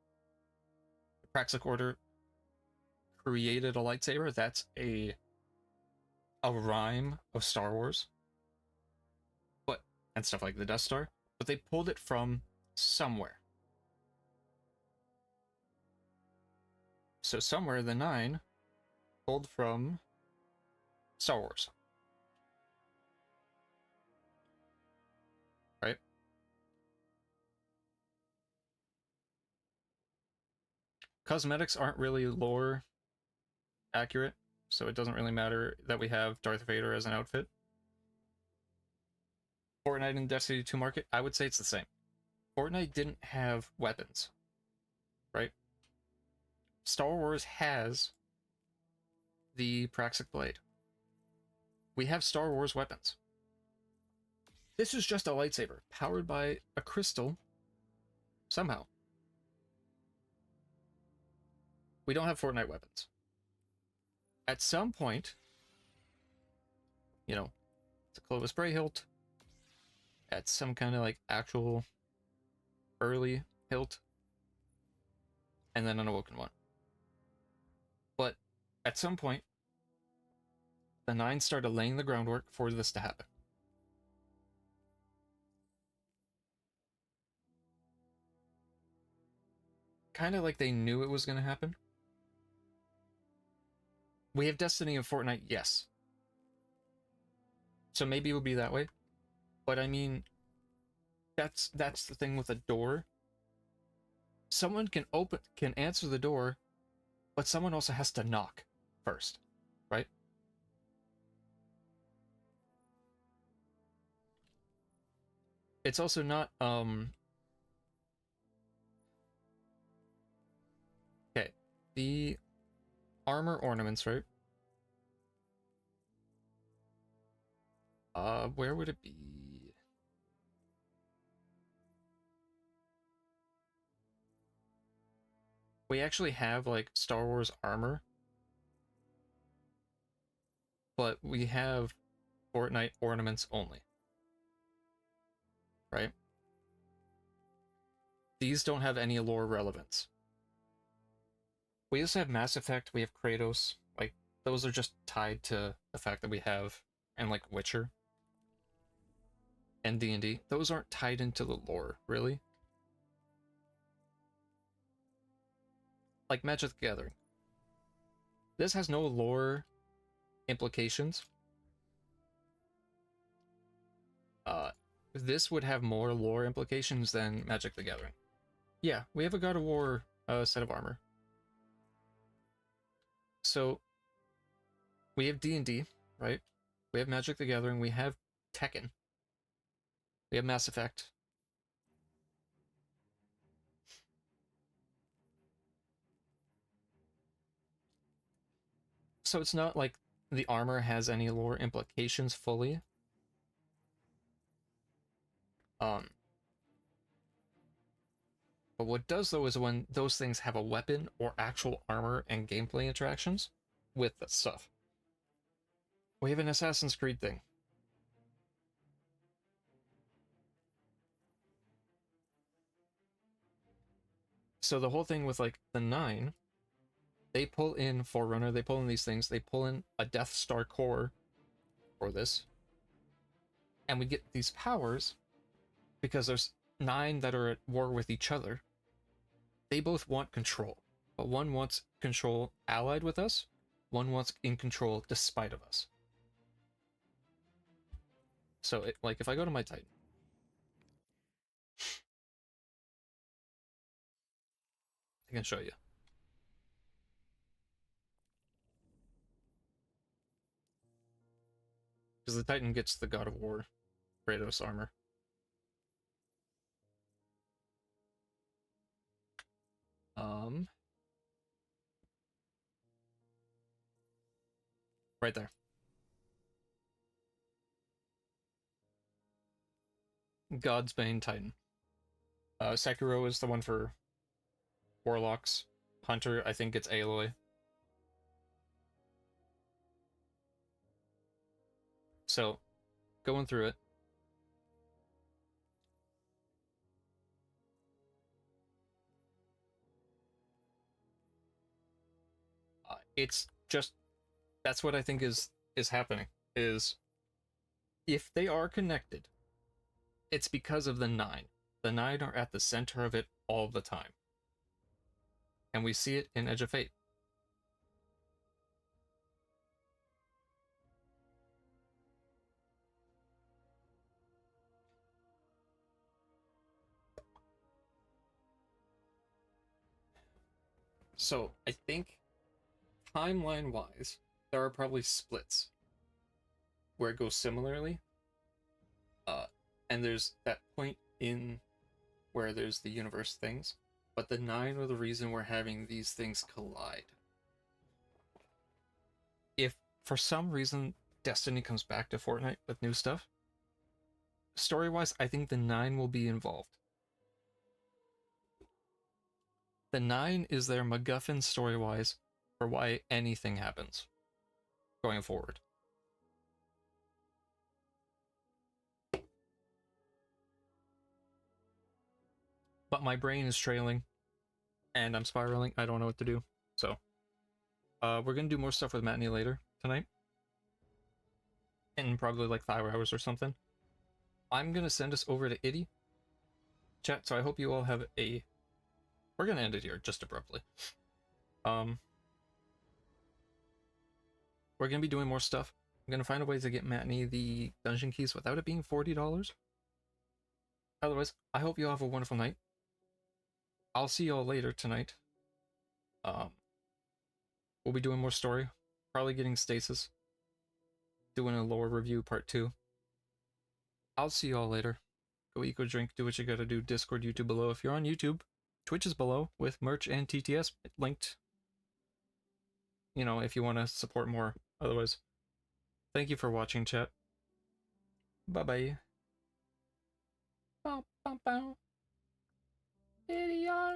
The Praxic Order created a lightsaber. That's a rhyme of Star Wars, and stuff like the Death Star, but they pulled it from somewhere. So somewhere the 9 pulled from Star Wars. Right? Cosmetics aren't really lore accurate, so it doesn't really matter that we have Darth Vader as an outfit. Fortnite and Destiny 2 market, I would say it's the same. Fortnite didn't have weapons, right? Star Wars has the Praxic Blade. We have Star Wars weapons. This is just a lightsaber, powered by a crystal, somehow. We don't have Fortnite weapons. At some point, it's a Clovis Bray hilt, at some kind of like actual early hilt, and then an Awoken one. But at some point, the 9 started laying the groundwork for this to happen. Kind of like they knew it was going to happen. We have Destiny and Fortnite, yes. So maybe it would be that way. But I mean, that's the thing with a door. Someone can answer the door, but someone also has to knock first, right? It's also not okay. The armor ornaments, right? Where would it be? We actually have like Star Wars armor, but we have Fortnite ornaments only, right? These don't have any lore relevance. We also have Mass Effect, we have Kratos, like those are just tied to the fact that we have, and like Witcher and D&D. Those aren't tied into the lore, really. Like Magic the Gathering. This has no lore implications. This would have more lore implications than Magic the Gathering. Yeah, we have a God of War set of armor. So, we have D&D, right? We have Magic the Gathering, we have Tekken. We have Mass Effect. So it's not like the armor has any lore implications fully. But what does though is when those things have a weapon or actual armor and gameplay interactions with the stuff. We have an Assassin's Creed thing. So the whole thing with like the 9, they pull in Forerunner, they pull in these things, they pull in a Death Star core for this, and we get these powers because there's 9 that are at war with each other. They both want control, but one wants control allied with us, one wants in control despite of us. So like if I go to my Titan, I can show you. Because the Titan gets the God of War Kratos armor. Right there. God's Bane Titan. Sekiro is the one for Warlocks. Hunter, I think it's Aloy. So, going through it. It's just, that's what I think is happening, is if they are connected, it's because of the 9. The 9 are at the center of it all the time. And we see it in Edge of Fate. So, I think, timeline-wise, there are probably splits where it goes similarly. And there's that point in where there's the universe things, but the 9 are the reason we're having these things collide. If for some reason Destiny comes back to Fortnite with new stuff, story-wise, I think the 9 will be involved. The 9 is their MacGuffin story-wise for why anything happens going forward. But my brain is trailing, and I'm spiraling. I don't know what to do. So, we're gonna do more stuff with Matinee later tonight. In probably like 5 hours or something. I'm gonna send us over to Itty. Chat, so I hope you all have a... We're gonna end it here, just abruptly. We're gonna be doing more stuff. I'm gonna find a way to get Matinee the dungeon keys without it being $40. Otherwise, I hope you all have a wonderful night. I'll see y'all later tonight. We'll be doing more story. Probably getting Stasis. Doing a lore review part 2. I'll see y'all later. Go eat, go drink, do what you gotta do. Discord, YouTube below. If you're on YouTube, Twitch is below with merch and TTS linked. You know, if you want to support more. Otherwise, thank you for watching, chat. Bye-bye. Bow, bow, bow. Video